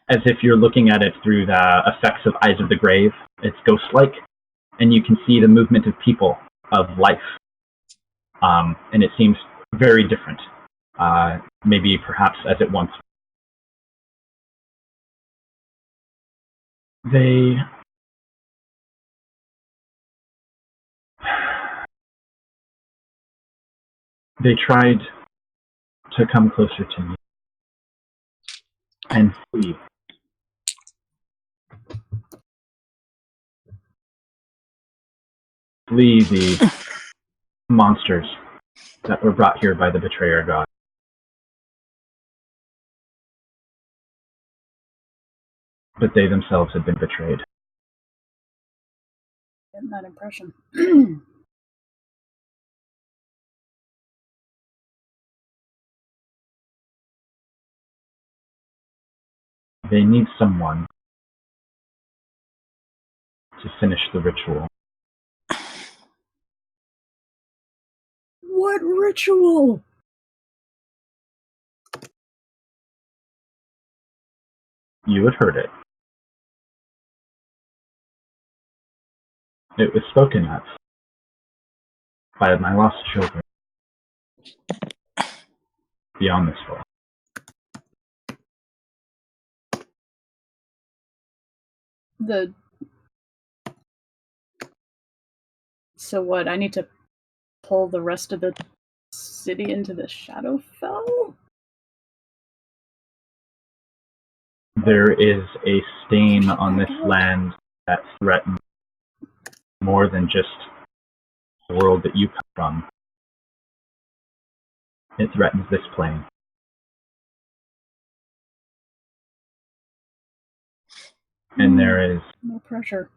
as if you're looking at it through the effects of Eyes of the Grave. It's ghost-like, and you can see the movement of people, of life, and it seems very different, maybe perhaps as it once. They tried to come closer to me and flee. Flee the monsters that were brought here by the betrayer god. But they themselves had been betrayed. Getting that impression. They need someone to finish the ritual. What ritual? You had heard it. It was spoken of by my lost children beyond this world. So what, I need to pull the rest of the city into the Shadowfell? There is a stain on this land that threatens more than just the world that you come from. It threatens this plane. And there is no pressure.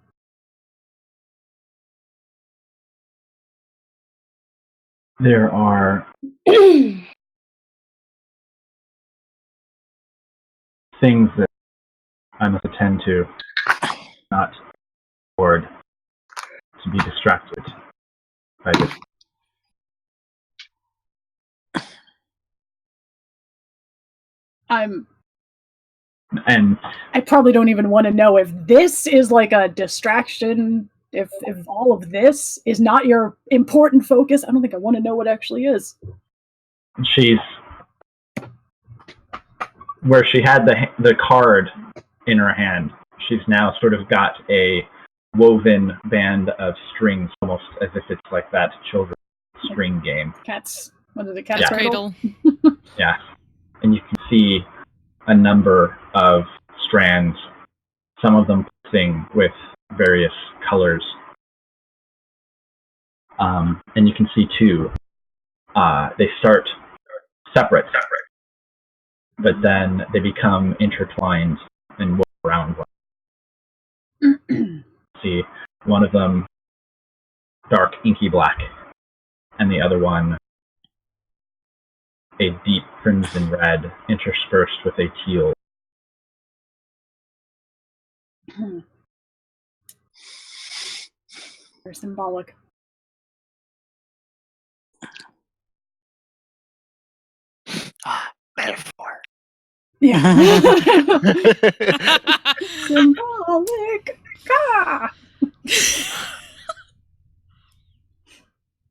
There are things that I must attend to, not afford to be distracted by this. And I probably don't even want to know if this is like a distraction. If all of this is not your important focus, I don't think I want to know what actually is. She's where she had the card in her hand. She's now sort of got a woven band of strings, almost as if it's like that children's string game. Cats. What is it? Cat's cradle. Yeah, and you can see a number of strands. Some of them pulsing with various colors. And you can see two. They start separate, but then they become intertwined and woven around one. See, one of them dark inky black, and the other one a deep crimson red interspersed with a teal. They're symbolic. Metaphor. Yeah. Symbolic. Ah!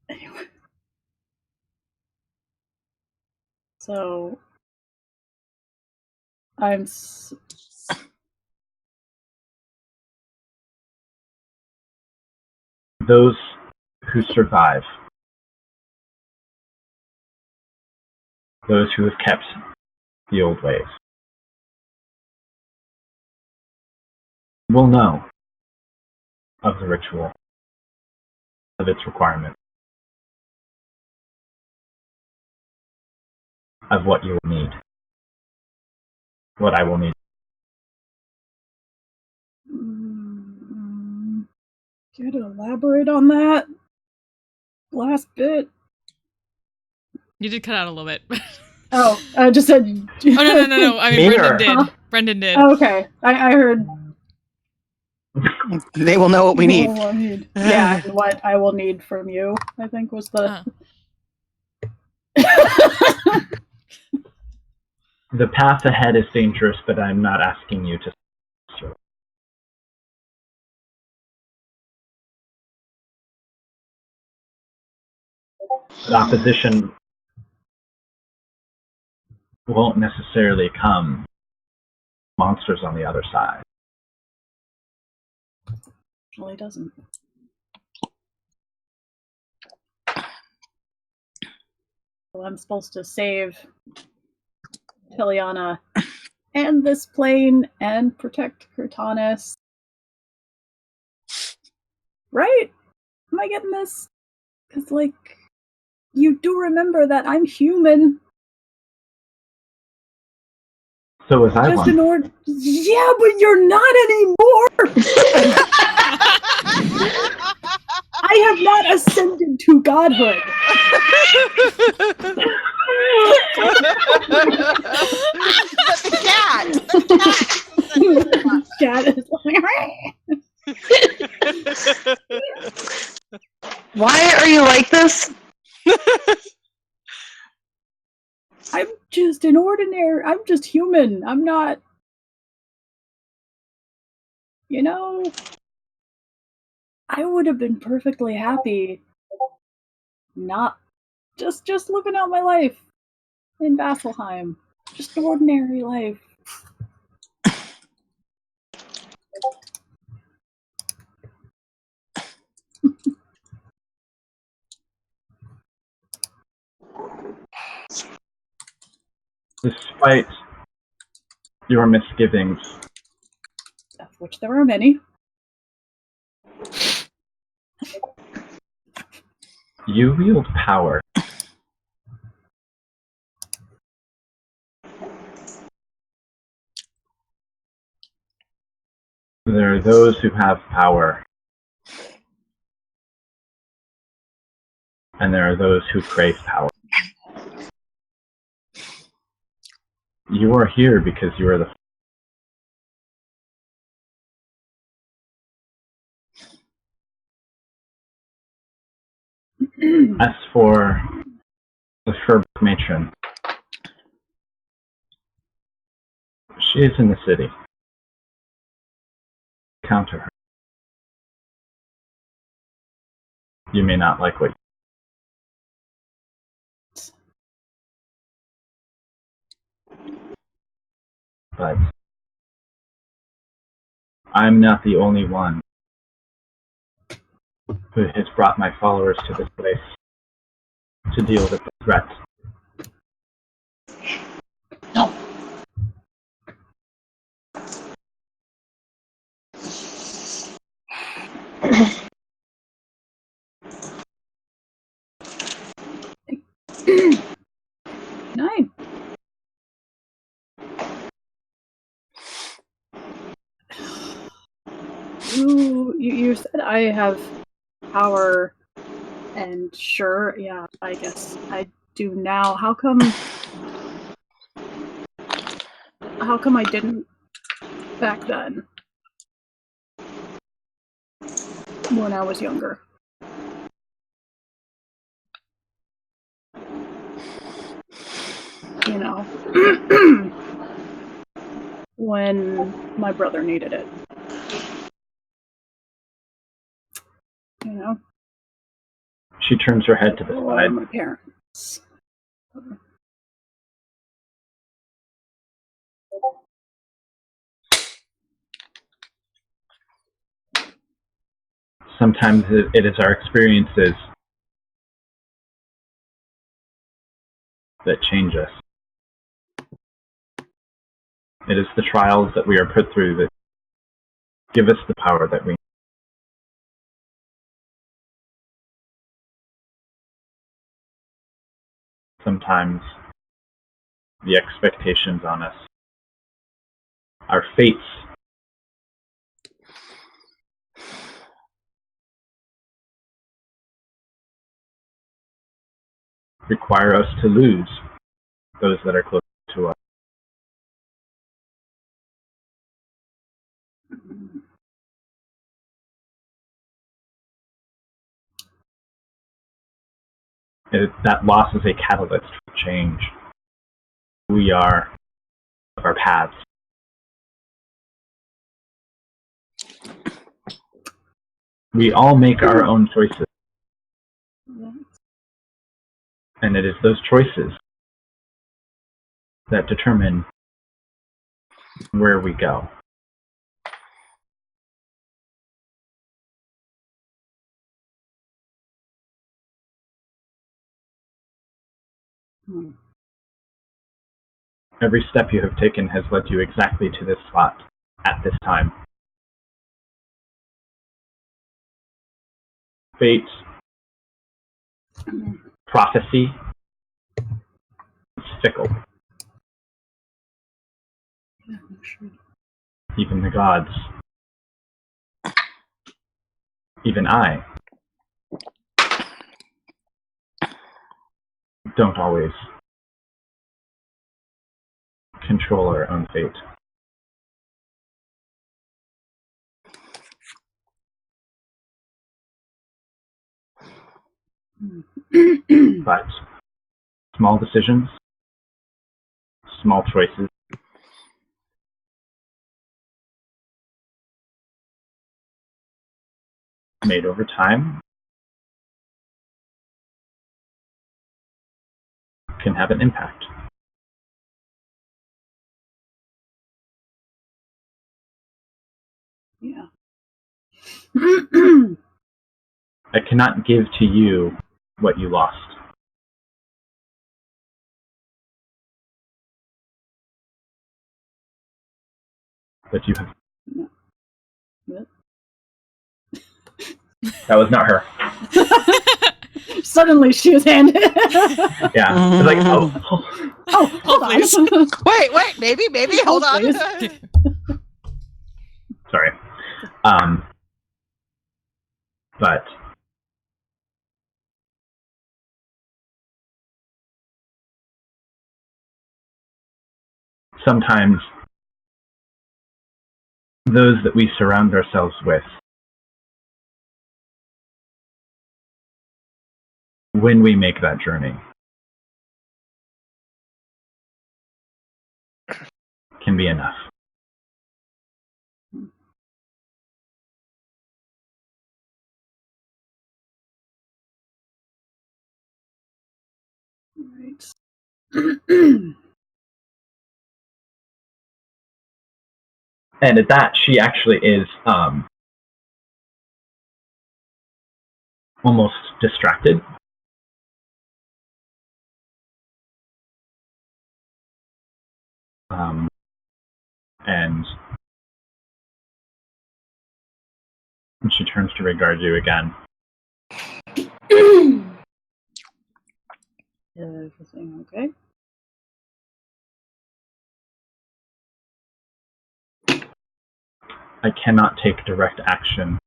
Anyway. So those who survive, those who have kept the old ways, will know of the ritual, of its requirements, of what you will need, what I will need. Care to elaborate on that last bit? You did cut out a little bit. Oh, I just said. Oh no! I mean, Brendan did. Huh? Brendan did. Oh, okay, I heard. They will know what we need. Yeah, and what I will need from you, I think was the. The path ahead is dangerous, but I'm not asking you to. But opposition won't necessarily come. Monsters on the other side. Well, he doesn't. Well, I'm supposed to save Tiliana and this plane and protect Kurtanis. Right? Am I getting this? Because, like, you do remember that I'm human. So was I Just one. in order. Yeah, but you're not anymore! I have not ascended to godhood. But the cat! Cat is like. Why are you like this? I'm just I'm just human. I'm not, I would have been perfectly happy not just living out my life in Vasselheim. Just an ordinary life. Despite your misgivings, Of which there are many. you wield power. There are those who have power, and there are those who crave power. You are here because you are the As for the Furbook matron, she is in the city. Counter her. You may not like what. But I'm not the only one who has brought my followers to this place to deal with the threat. No. Nine. You said I have power, and sure, yeah, I guess I do now. How come I didn't back then when I was younger? When my brother needed it. She turns her head to the side. My parents. Sometimes it is our experiences that change us. It is the trials that we are put through that give us the power that we need. Sometimes the expectations on us, our fates, require us to lose those that are close to us. That loss is a catalyst for change. We are of our paths. We all make our own choices. And it is those choices that determine where we go. Every step you have taken has led you exactly to this spot at this time. Fate, prophecy, is fickle. Even the gods, even I, don't always control our own fate. But small decisions, small choices, made over time can have an impact. Yeah. I cannot give to you what you lost. But you have... What? That was not her. Suddenly she was handed. Yeah. It's like, oh, hold on. please. Wait, maybe, hold on. Please. Sorry. But sometimes those that we surround ourselves with, when we make that journey, can be enough. Right. And at that, she actually is almost distracted. And she turns to regard you again. Everything okay? I cannot take direct action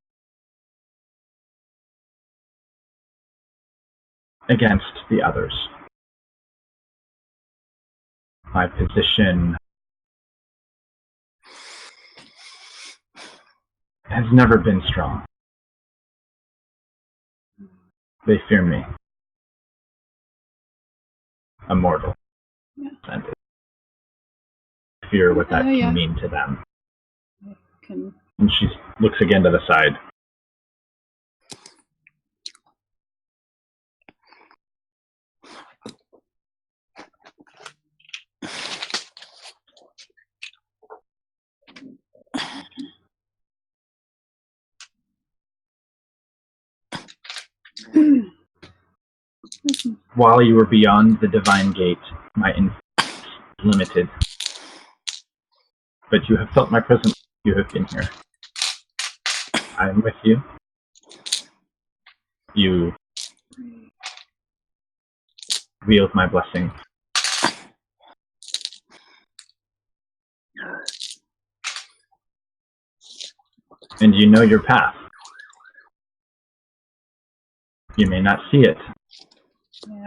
against the others. My position has never been strong. They fear me. A mortal. Yeah. And fear what that Yeah. can mean to them. Can... And she looks again to the side. While you were beyond the divine gate, my influence is limited. But you have felt my presence. You have been here. I am with you. You wield my blessing. And you know your path. You may not see it,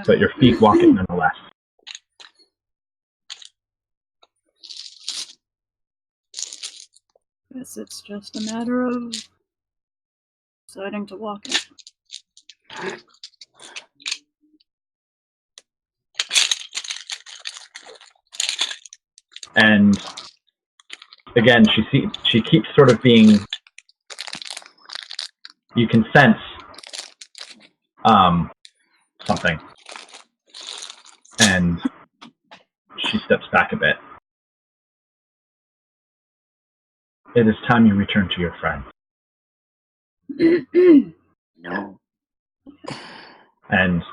but your feet walk it nonetheless. Guess it's just a matter of deciding to walk it. And again, she keeps sort of being. You can sense something, and she steps back a bit. It is time you return to your friend. No. And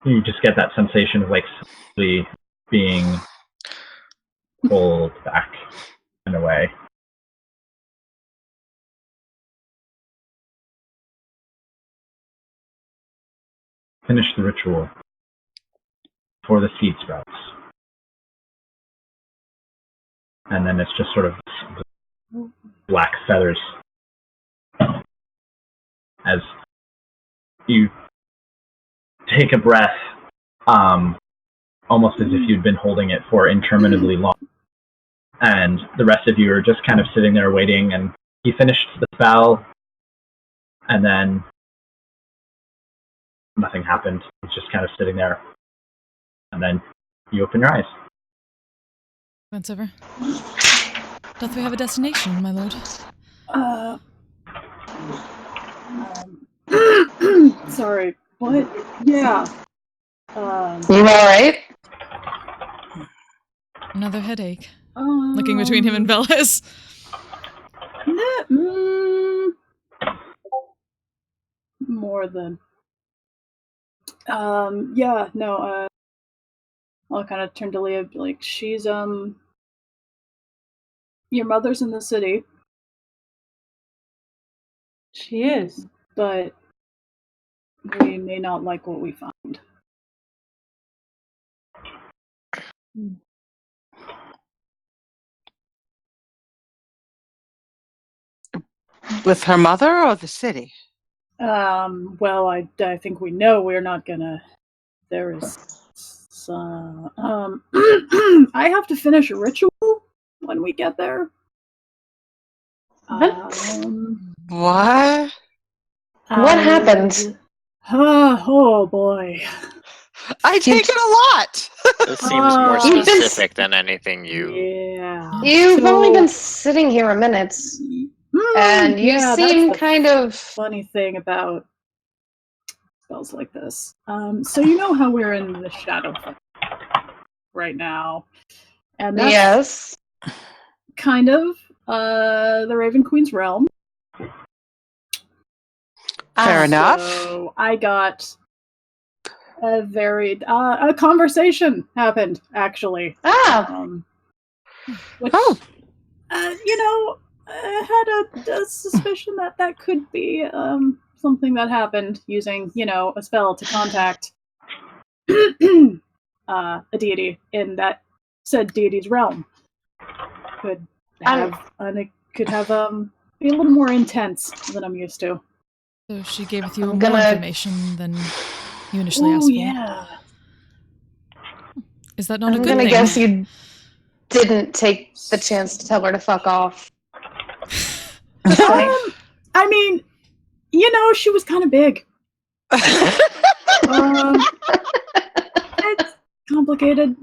you just get that sensation of like slowly being pulled back and away. Finish the ritual before the seed sprouts. And then it's just sort of black feathers as you take a breath, almost as if you'd been holding it for interminably long. And the rest of you are just kind of sitting there waiting, and he finished the spell, and then nothing happened. It's just kind of sitting there. And then you open your eyes. Once over. Doth we have a destination, my lord? Sorry. What? Yeah. You alright? Another headache. Looking between him and Velas. More than. Yeah, no, I'll kind of turn to Leah, like, she's, your mother's in the city. She is. But we may not like what we find. With her mother or the city? Well, I think we know we're not gonna. There is some. I have to finish a ritual when we get there. What? What happened? Oh boy. I take it a lot. This seems more specific than anything you. Yeah. You've only been sitting here a minute, and you seem kind of funny thing about spells like this. So you know how we're in the shadow right now, and that's yes, kind of the Raven Queen's realm. Fair enough. So I got a very a conversation happened actually. Which, you know, I had a suspicion that could be something that happened using, you know, a spell to contact a deity in that said deity's realm. Could have be a little more intense than I'm used to. So she gave with you more information than you initially asked for. Yeah. Is that not a good thing? I'm gonna guess you didn't take the chance to tell her to fuck off. I mean, you know, she was kind of big. It's complicated.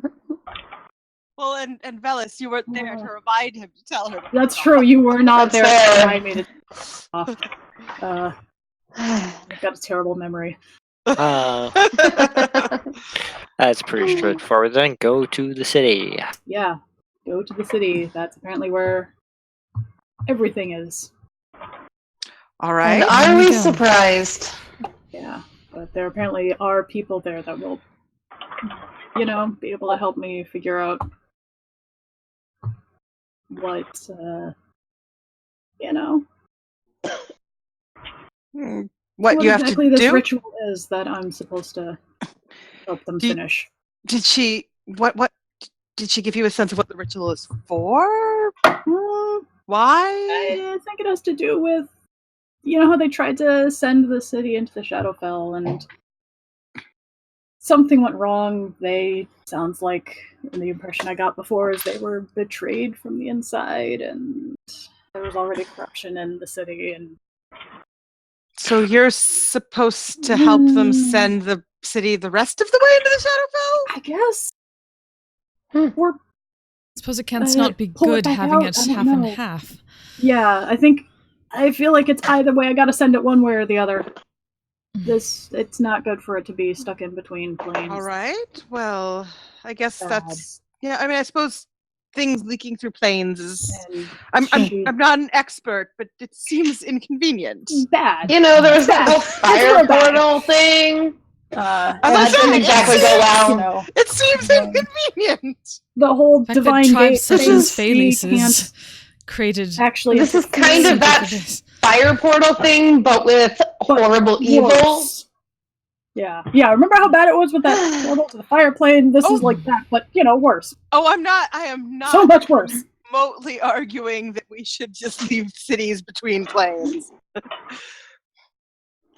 Well, and Velas, you weren't there to remind him to tell her. That's true. You were not there to remind me to off. I've got a terrible memory. That's pretty straightforward. Then go to the city. Yeah, go to the city. That's apparently where everything is. All right. And are we surprised? Yeah, but there apparently are people there that will, you know, be able to help me figure out what, you know, what you exactly have to this do? ritual is that I'm supposed to help them finish. Did she? What did she give you a sense of what the ritual is for? Why? I think it has to do with, you know, how they tried to send the city into the Shadowfell and something went wrong. Sounds like, and the impression I got before is they were betrayed from the inside and there was already corruption in the city. And so you're supposed to help them send the city the rest of the way into the Shadowfell? I guess. Or I suppose it can't not be good having it half and half. Yeah, I feel like it's either way. I gotta send it one way or the other. It's not good for it to be stuck in between planes. All right. Well, I guess that's, yeah. I mean, I suppose things leaking through planes is. I'm not an expert, but it seems inconvenient. Bad. You know, there was that whole fire portal thing. That didn't exactly go well. You know, it seems inconvenient. The whole divine gate is created. Actually, this is kind of that fire portal thing, but with horrible evil. Yeah. Remember how bad it was with that portal to the fire plane? This is like that, but you know, worse. Oh, I am not so much worse. Remotely arguing that we should just leave cities between planes.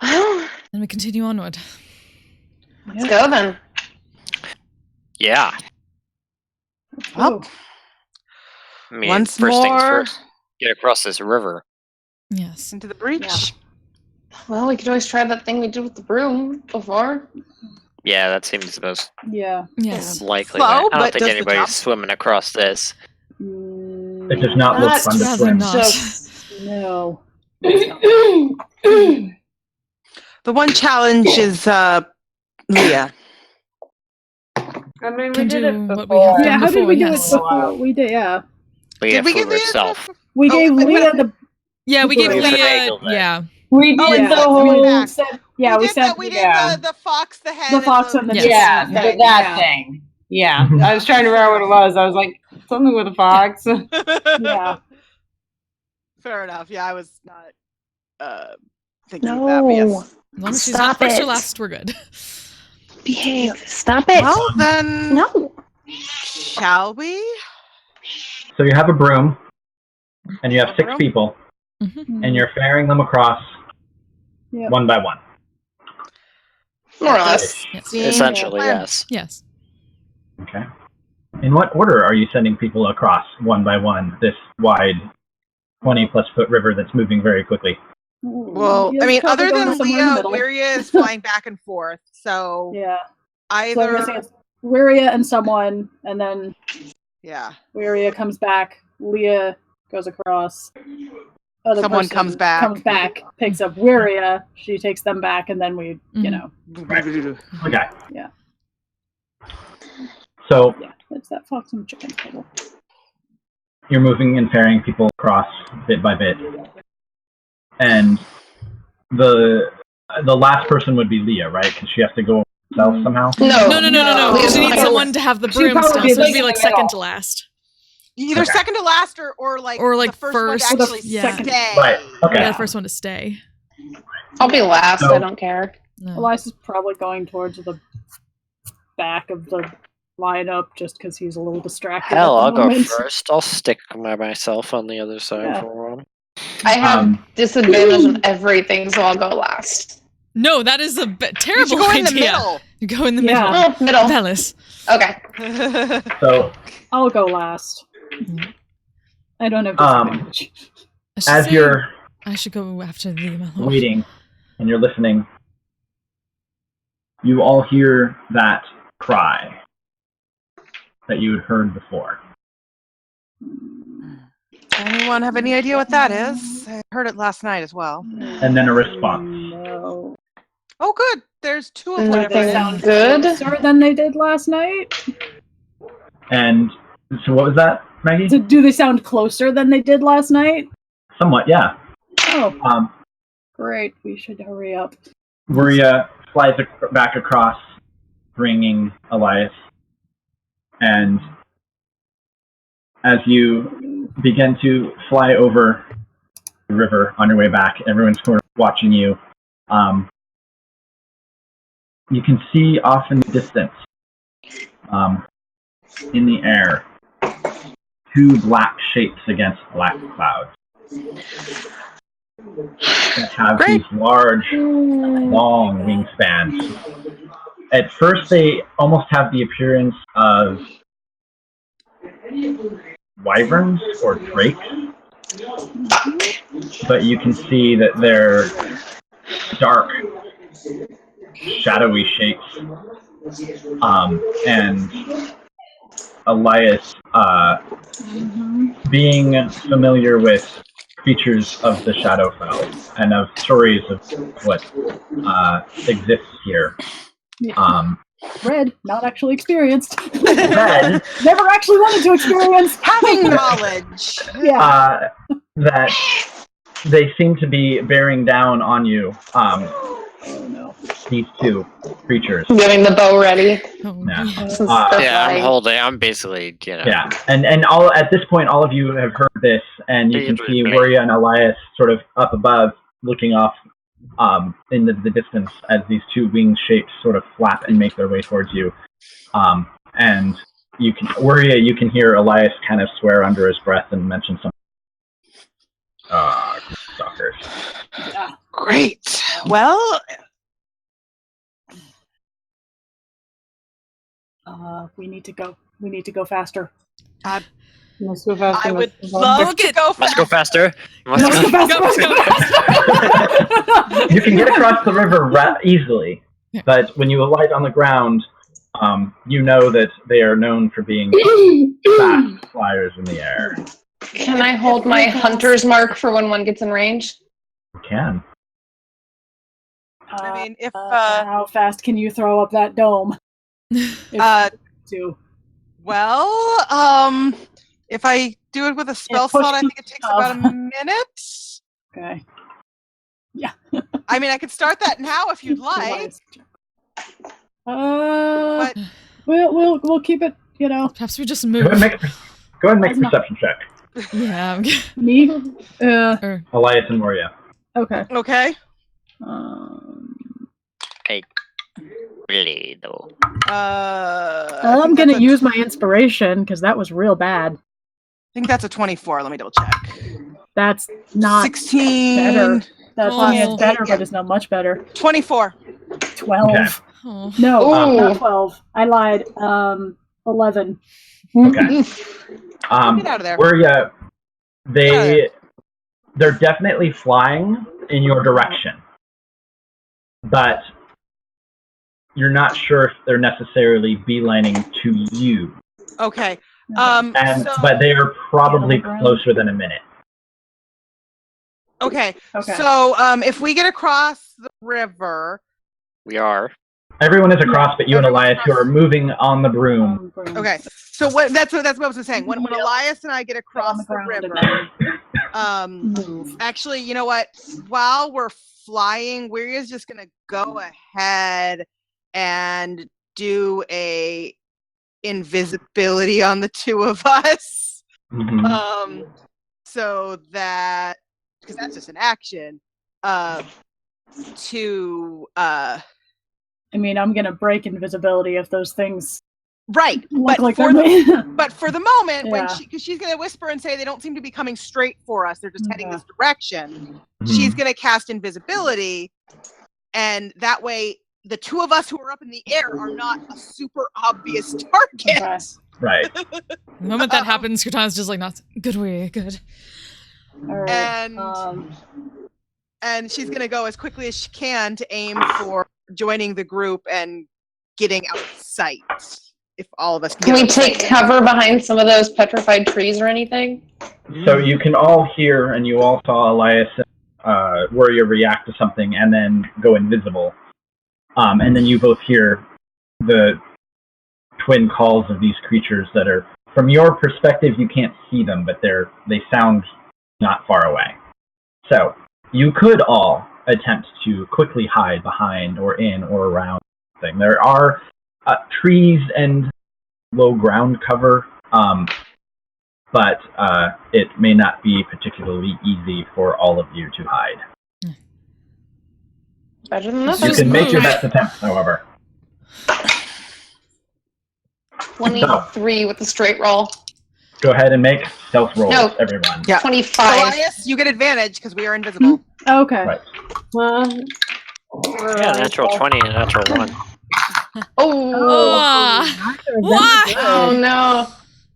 Then we continue onward. Let's go then. Yeah. Well, I mean, once first things more, first. Get across this river. Yes. Into the breach. Well, we could always try that thing we did with the broom before. Yeah, that seems the most Yes. likely. Slow, way. I don't but think does the anybody's job. swimming across this. It does not look fun to rather swim. not. No. The one challenge is Leah. I mean, we Can did do it what we before. have Yeah, done how did we do yes. it before? We did, yeah. Leah Did we flew give Leah herself. We Oh, gave but- Leah the. Yeah, we gave Leah Leah. Leah. Yeah. We Oh, did and the sent whole. something back. Yeah, we did sent we did yeah. the fox, the hen, the fox and the Yes. Yeah, chicken the, thing, that yeah. thing. Yeah, I was trying to remember what it was. I was like, something with a fox. Yeah. Fair enough. Yeah, I was not thinking of that. But yes. No. As long as she's Stop not first or it. last, we're good. Behave. Stop it. Well, then, No. shall we? So you have a broom, and you have 6 broom? people, Mhm. and you're ferrying them across Yep. one by one. More or less. Yes. Essentially, Yeah. yes. Yes. Okay. In what order are you sending people across one by one this wide 20-plus foot river that's moving very quickly? Well, Leah's I mean, probably other going than somewhere in the Leah, middle. Wiria is flying back and forth. So Yeah. So I'm either, guessing it's Wiria and someone, and then yeah, Wiria comes back. Leah goes across. Other Someone person comes back. Comes back, picks up Wiria. She takes them back, and then we, you Mhm. know, Okay. Yeah. So yeah, it's that fox and chicken puzzle. you're moving and ferrying people across bit by bit. And the last person would be Leah, right? Because she has to go herself somehow. No. Because you need No. someone to have the She'd broom probably still, be so it'd be like like in the middle. second to last. either Okay. second to last or like Or, the first one to first. actually Yeah. stay. Right. Okay. Yeah, the first one to stay. I'll be last. So- I don't care. No. Elias is probably going towards the back of the lineup just because he's a little distracted. Hell, at I'll the go moment. first. I'll stick by myself on the other side Yeah. for a while. I have Um, disadvantage on everything, so I'll go last. No, that is a You should terrible go in idea. the middle. You go in the Yeah. middle. Oh, middle. Bellis. Okay. So I'll go last. Mhm. I don't have disadvantage. I should as say you're I should go after the my lord. waiting and you're listening, you all hear that cry that you had heard before. Anyone have any idea what that is? I heard it last night as well. And then a response. No. Oh, good. There's 2 of whatever Nothing it is. sound good. closer than they did last night? And so what was that, Maggie? Do they sound closer than they did last night? Somewhat, yeah. Oh, great. We should hurry up. Wiria flies back across, bringing Elias. And as you begin to fly over the river on your way back, everyone's sort of watching you. You can see off in the distance, in the air, 2 black shapes against black clouds that have these large, long wingspans. At first, they almost have the appearance of wyverns or drakes, but you can see that they're dark, shadowy shapes. And Elias, being familiar with creatures of the Shadowfell and of stories of what exists here. Red, not actually experienced. Red, Never actually wanted to experience. Having knowledge. Yeah. that they seem to be bearing down on you. Oh no. These 2 creatures. I'm getting the bow ready. Oh, Yeah. yeah. Since Yeah, they're Yeah, I'm flying. holding. I'm basically, Yeah, and all at this point, all of you have heard this, and you can see Wiria and Elias sort of up above, looking off in the distance as these 2 winged shapes sort of flap and make their way towards you. And you can, Wiria, you can hear Elias kind of swear under his breath and mention something. Suckers. Yeah. Great. Well, We need to go. We need to go faster. Let's go faster. I would let's go love Book to it. go Let's go faster. faster. Let's go. You can get across the river easily, but when you alight on the ground, you know that they are known for being fast flyers in the air. Can I hold my hunter's mark for when one gets in range? You can. I mean, if how fast can you throw up that dome? If I do it with a spell push slot, I think it takes about a minute. Okay. Yeah. I mean, I could start that now if you'd like. But we'll keep it. Perhaps we just move. Go ahead and make a perception check. Yeah. Me. Elias and Moria. Okay. Okay. Hey, really though. I'm gonna use my inspiration because that was real bad. I think that's a 24. Let me double check. That's not 16. better. That's Oh. better, but it's not much better. 24. 12. Okay. Oh. No, not Ooh. 12. I lied. 11. Okay. Get out of there. They're definitely flying in your direction, but you're not sure if they're necessarily beelining to you. Okay. But they are probably closer than a minute. Okay. Okay. So if we get across the river, We are. Everyone is across, but you and Elias, who are moving on the broom. okay. So that's what I was saying. When Elias and I get across the river, actually, you know what? While we're flying, we're just gonna go ahead and do a invisibility on the two of us. Mm-hmm. So that, because that's just an action. I mean, I'm gonna break invisibility if those things right. look But like for they're but for the moment, Yeah. when because she's gonna whisper and say they don't seem to be coming straight for us, they're just heading this direction. Mhm. She's gonna cast invisibility, and that way the two of us who are up in the air are not a super obvious target. Okay. Right. The moment that happens, Katana's just like, not good way, good. All right. And she's gonna go as quickly as she can to aim for joining the group and getting out of sight. If all of us Can we take cover behind some of those petrified trees or anything? So you can all hear, and you all saw Elias Warrior react to something and then go invisible. And then you both hear the twin calls of these creatures that are, from your perspective, you can't see them, but they sound not far away. So you could all attempt to quickly hide behind or in or around something. There are trees and low ground cover, but it may not be particularly easy for all of you to hide. Better than You nothing. can make your best attempt, however. 23 with the straight roll. Go ahead and make stealth rolls, No. everyone. Yeah. 25. Elias, you get advantage because we are invisible. Okay. Right. Yeah, natural 20 and natural 1. Oh, why? Oh no.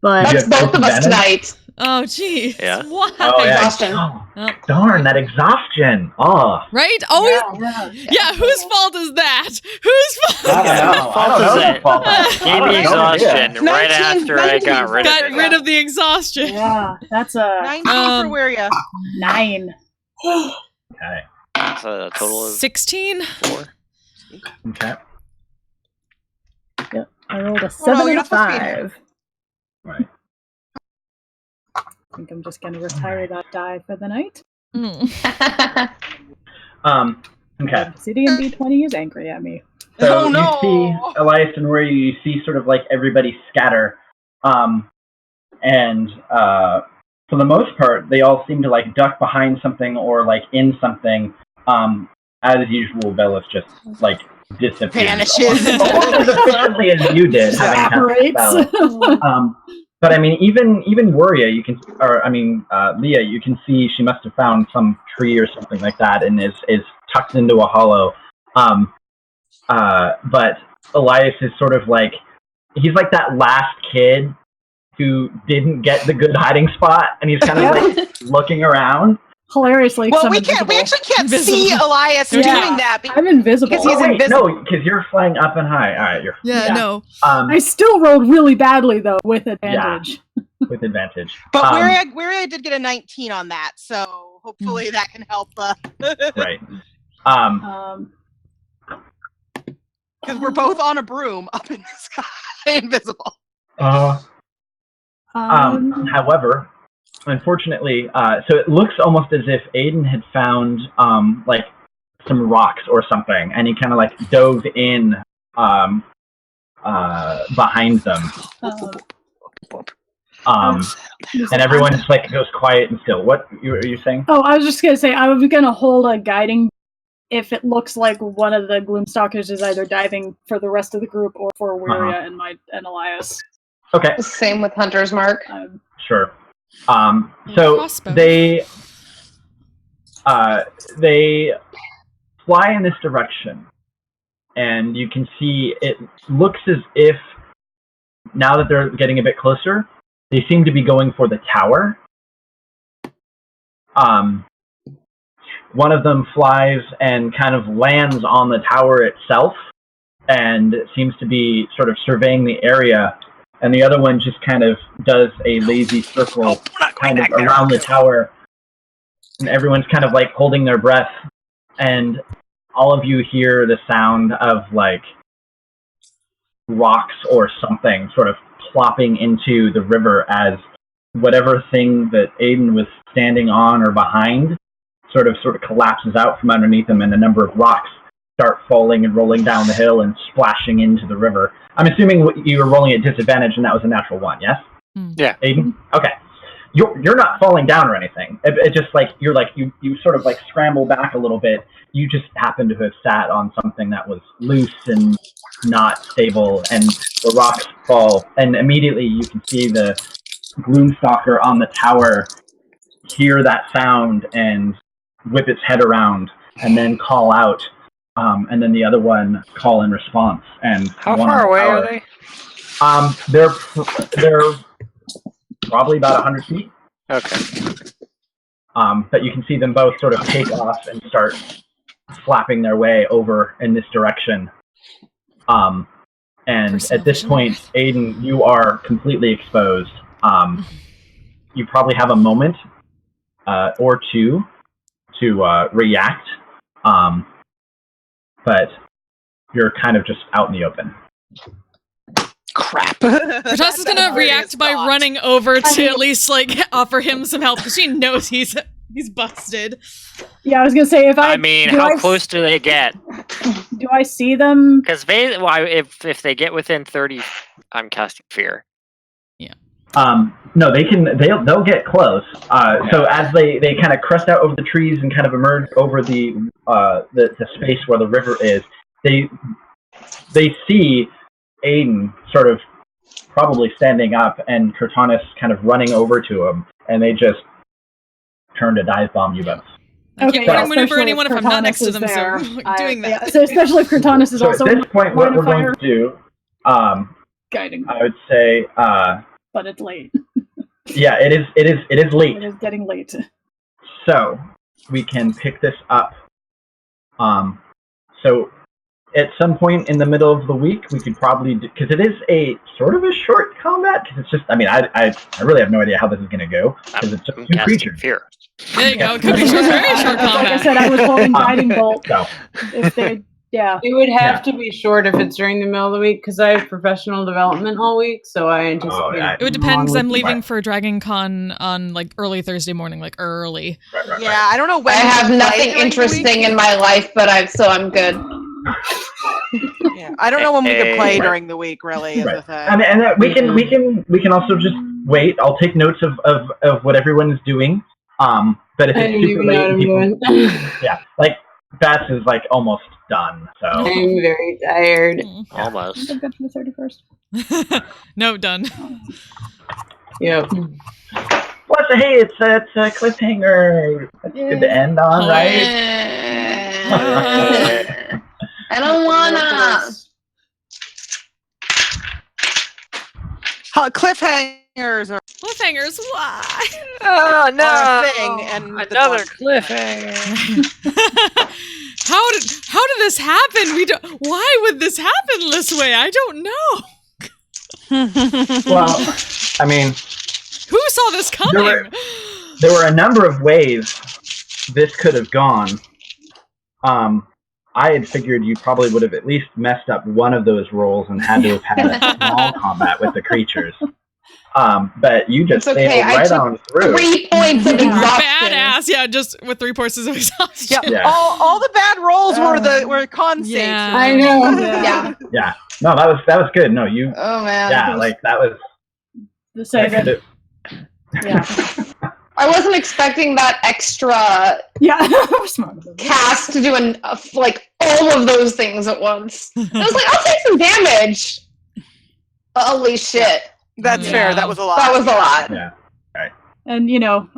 But That's both of us tonight. Oh, geez. Yeah. Why? Oh, yeah. Exhaustion. Oh, darn, that exhaustion. Oh. Right? Always. Yeah, whose fault is that? Whose fault? I don't know. I don't know whose fault that is. Gave me exhaustion right 19, after I got rid of Got it. rid of the exhaustion. yeah, that's a 19 for Weria. 9. Okay. So a total of 16? 4. Okay. Yep. I rolled a Oh, no, 7 you're and a not supposed to be 5. Right. I think I'm just gonna retire that die for the night. Okay. CD&D20 is angry at me. So Oh, no. you see Elias and where you see sort of like everybody scatter. And for the most part, they all seem to like duck behind something or like in something. As usual, Bella's just like disappears. Vanishes. Almost as efficiently as you did, having cast a spell. But I mean, even Warrior, you can, or I mean, Leah, you can see she must have found some tree or something like that, and is tucked into a hollow. But Elias is sort of like, he's like that last kid who didn't get the good hiding spot, and he's kind of like looking around. Hilariously, Well, we invisible. actually can't see Elias doing that. I'm invisible. Because he's No, invisible. because you're flying up and high. All right, you're. No. I still rolled really badly though, with advantage. Yeah, with advantage. But Weria did get a 19 on that, so hopefully that can help. Right. Because we're both on a broom up in the sky, invisible. However, unfortunately, so it looks almost as if Aiden had found like some rocks or something, and he kind of like dove in behind them. And everyone just like goes quiet and still. What are you saying? Oh, I was just gonna say I was gonna hold a guiding if it looks like one of the Gloomstalkers is either diving for the rest of the group or for Wiria and Elias. Okay. Same with Hunter's Mark. Sure. So they fly in this direction, and you can see it looks as if now that they're getting a bit closer, they seem to be going for the tower. One of them flies and kind of lands on the tower itself, and seems to be sort of surveying the area. And the other one just kind of does a lazy circle kind of around the tower. And everyone's kind of like holding their breath. And all of you hear the sound of like rocks or something sort of plopping into the river as whatever thing that Aiden was standing on or behind sort of collapses out from underneath him, and a number of rocks start falling and rolling down the hill and splashing into the river. I'm assuming you were rolling at disadvantage, and that was a natural 1, yes? Yeah. Aiden? Okay. You're not falling down or anything. It just like you sort of like scramble back a little bit. You just happen to have sat on something that was loose and not stable, and the rocks fall, and immediately you can see the Gloomstalker on the tower hear that sound and whip its head around and then call out. And then the other one call in response. And how far away are they? They're probably about 100 feet. Okay. But you can see them both sort of take off and start flapping their way over in this direction. And at this point, Aiden, you are completely exposed. You probably have a moment or two to react. But you're kind of just out in the open. Crap. Kratos is gonna react by running over to at least like offer him some help because she knows he's busted. Yeah, I was gonna say I mean, how close do they get? Do I see them? Because if they get within 30, I'm casting fear. Yeah. No, they'll get close. So as they kind of crest out over the trees and kind of emerge over the space where the river is, they see Aiden sort of probably standing up and Cortanus kind of running over to him, and they just turn to dive bomb you both. Okay, I wouldn't maneuver anyone if I'm not next to them, so doing that. Yeah, so especially if Cortanus is also at this point, what we're going to do, guiding. I would say, but it's late. Yeah, it is late. It is getting late. So we can pick this up. So at some point in the middle of the week, we could probably because it is a sort of a short combat. Because it's just, I mean, I really have no idea how this is going to go because it's just two creatures. Fear. There you go. It could be very short combat. Like I said, I was holding guiding bolt. So. It would have to be short if it's during the middle of the week because I have professional development all week, so I anticipate. It would depend because I'm leaving for Dragon Con on like early Thursday morning, like early. Right. Yeah, I don't know when. I have nothing interesting in my life, but I'm good. Yeah, I don't know when we could play during the week. Really, is the thing. And we can also just wait. I'll take notes of what everyone is doing. But if it's super late, people, yeah, like Beth is like almost done. So I'm very tired. Almost. I'm good for the 31st. No, done. Yep. What's it's a cliffhanger. That's good to end on, right? I don't wanna. call it cliffhangers or Cliffhangers, why? Oh no! a thing, and Another cliffhanger. How did this happen? Why would this happen this way? I don't know. Well, I mean, Who saw this coming? There were a number of ways this could have gone. I had figured you probably would have at least messed up one of those rolls and had to have had a small combat with the creatures. But you just It's okay, sailed I right took on through. 3 points of exhaustion. Badass, yeah, just with 3 points of exhaustion. yeah, Yeah. all the bad rolls were con saves. Yeah. I know. Yeah. Yeah. No, that was good. No, you. Oh man. Yeah, like that was. The second. Yeah. I wasn't expecting that extra Yeah. I'm smart about that. cast to do like all of those things at once. I was like, I'll take some damage. Holy shit. That's fair. That was a lot. That was a lot. Yeah. And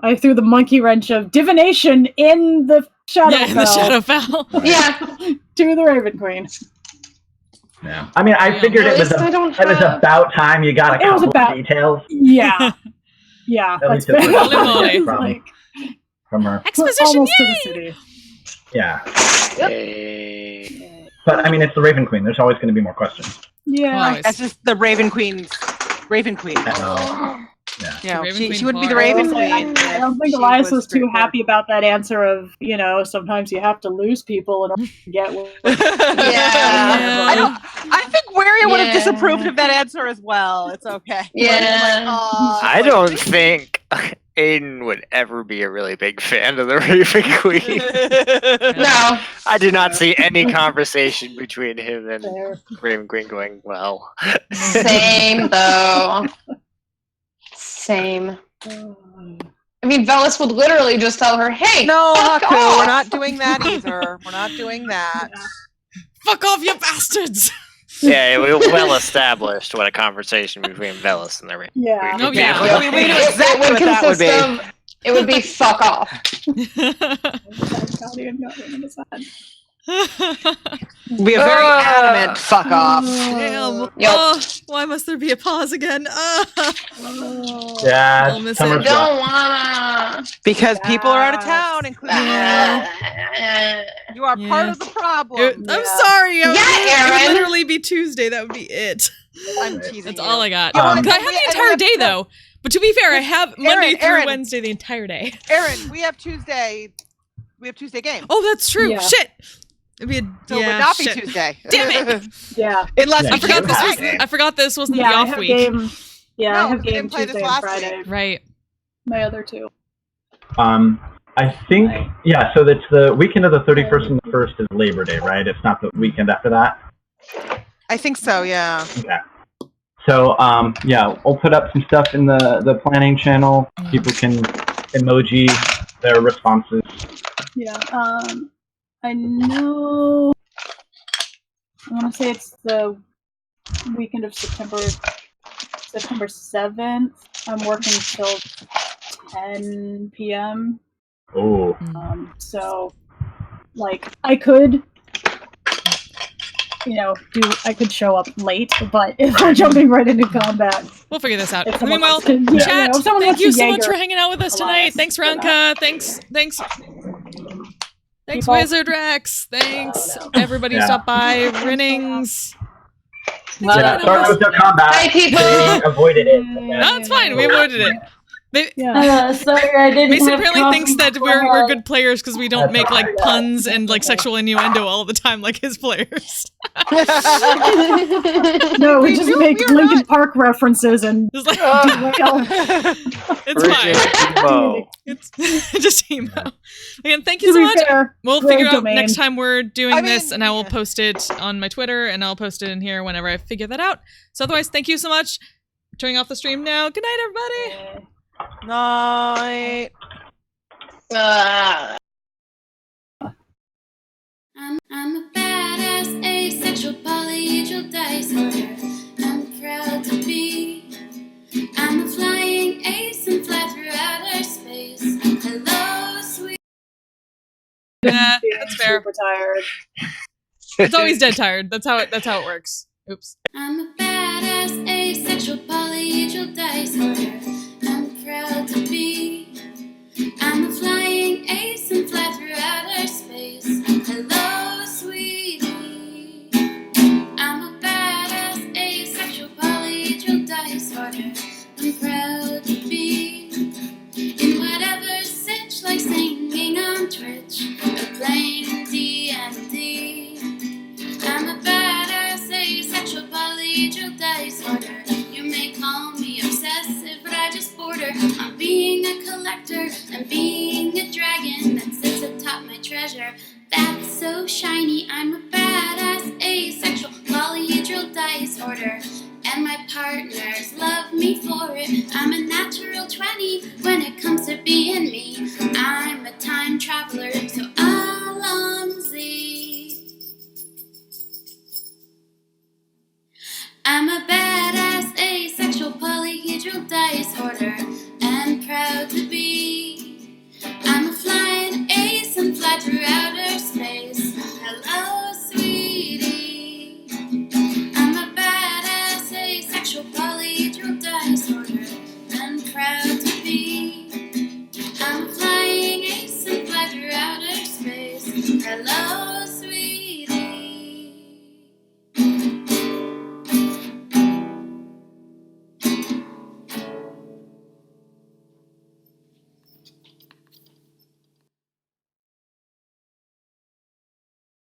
I threw the monkey wrench of divination in the Shadowfell. Yeah, in the Shadowfell. Yeah. To the Raven Queen. Yeah. I mean, I figured At it was least I don't it was have- about time you got a It was couple about- of details Yeah. Yeah. At least That's it fair. was Holy from, Like, from her. Exposition, almost to the yay! city. Yeah. Yay. But I mean, it's the Raven Queen. There's always going to be more questions. Yeah. Always. That's just the Raven Queen. Raven Queen. Yeah. You know, Raven she Queen wouldn't be the hard. Raven I Queen. don't think She Elias was too straightforward. happy about that answer of, sometimes you have to lose people in order to get what Yeah. I think Waria would have Yeah. disapproved of that answer as well. It's okay. Yeah. I don't think Aiden would ever be a really big fan of the Raven Queen. No. I do not see any conversation between him and Fair. Raven Queen going well. Same though. Same. I mean, Velis would literally just tell her, "Hey, No, fuck Haku, off." we're not doing that either. We're not doing that. Fuck off, you bastards! Yeah, we well established what a conversation between Velis and the Raven Yeah. Queen Oh, would be. yeah. We knew exactly what that would be. It would be fuck off. Be a very adamant fuck off. Damn. Yep. Oh, why must there be a pause again? Yeah, I'll miss summer's it. rough. Don't wanna. Because people are out of town, including Yeah. you. You are part Yeah. of the problem. I'm sorry. It Yeah, would Aaron. literally be Tuesday. That would be it. I'm teasing That's you. all I got. Yeah, well, 'Cause I have the entire day though. But to be fair, I have Monday through Aaron. Wednesday the entire day. Aaron, we have Tuesday. We have Tuesday games. Oh, that's true. Yeah. Shit. It'd be So it would not be Tuesday. Damn it. Yeah. Unless Yeah, we I forgot do this have was. it. I forgot this wasn't Yeah, the I off have week. game. Yeah, No, I have we game didn't play this Tuesday and last Friday. week. Right. My other two. I think, yeah, so it's the weekend of the 31st and the 1st is Labor Day, right? It's not the weekend after that? I think so, yeah. Okay. So, yeah, we'll put up some stuff in the planning channel. People can emoji their responses. Yeah. I know. I want to say it's the weekend of September 7th. I'm working till 10 p.m. Oh. So, like, I could, I could show up late, but if we're jumping right into combat, We'll figure this out. if someone Meanwhile, wants to- yeah, chat, if someone thank wants you to so much Jaeger for hanging out with us tonight. Elias, Thanks, or not. Ranka. Thanks, People- Wizard Rex. Thanks, everybody who Yeah. stopped by. Rinnings. Yeah, sorry with the combat. Hi, people. They avoided it. No, it's fine. We avoided it. Yeah. Sorry, I didn't. Mason have apparently coffee thinks that before we're I- good players because we don't make like puns and like sexual innuendo all the time like his players. No, we just make we're Linkin not. Park references and It's like it's Bridget fine. Emo. It's just emo. Again, thank you to so be much. fair, We'll great figure out domain. next time we're doing I this, mean- and I will post it on my Twitter, and I'll post it in here whenever I figure that out. So otherwise, thank you so much. Turning off the stream now. Good night, everybody. Night. I'm a badass asexual polyhedral dice hunter. I'm proud to be. I'm a flying ace and fly through outer space. Hello, sweet. Yeah, Feeling that's fair. super tired. It's always dead tired. That's how it works. Oops. I'm a badass asexual polyhedral polyhedral dice order. I'm proud to be. I'm a flying ace and fly through outer space. Hello, sweetie. I'm a badass asexual polyhedral dice order. I'm proud to be in whatever sitch, like singing on Twitch or playing D&D. I'm a badass asexual polyhedral dice order. You may call me obsessive, but I just border on being a collector and being a dragon that sits atop my treasure. That's so shiny. I'm a badass asexual polyhedral dice order. And my partners love me for it. I'm a natural 20 when it comes to being me. I'm a time traveler, so Alonzi. I'm a badass asexual polyhedral dice order.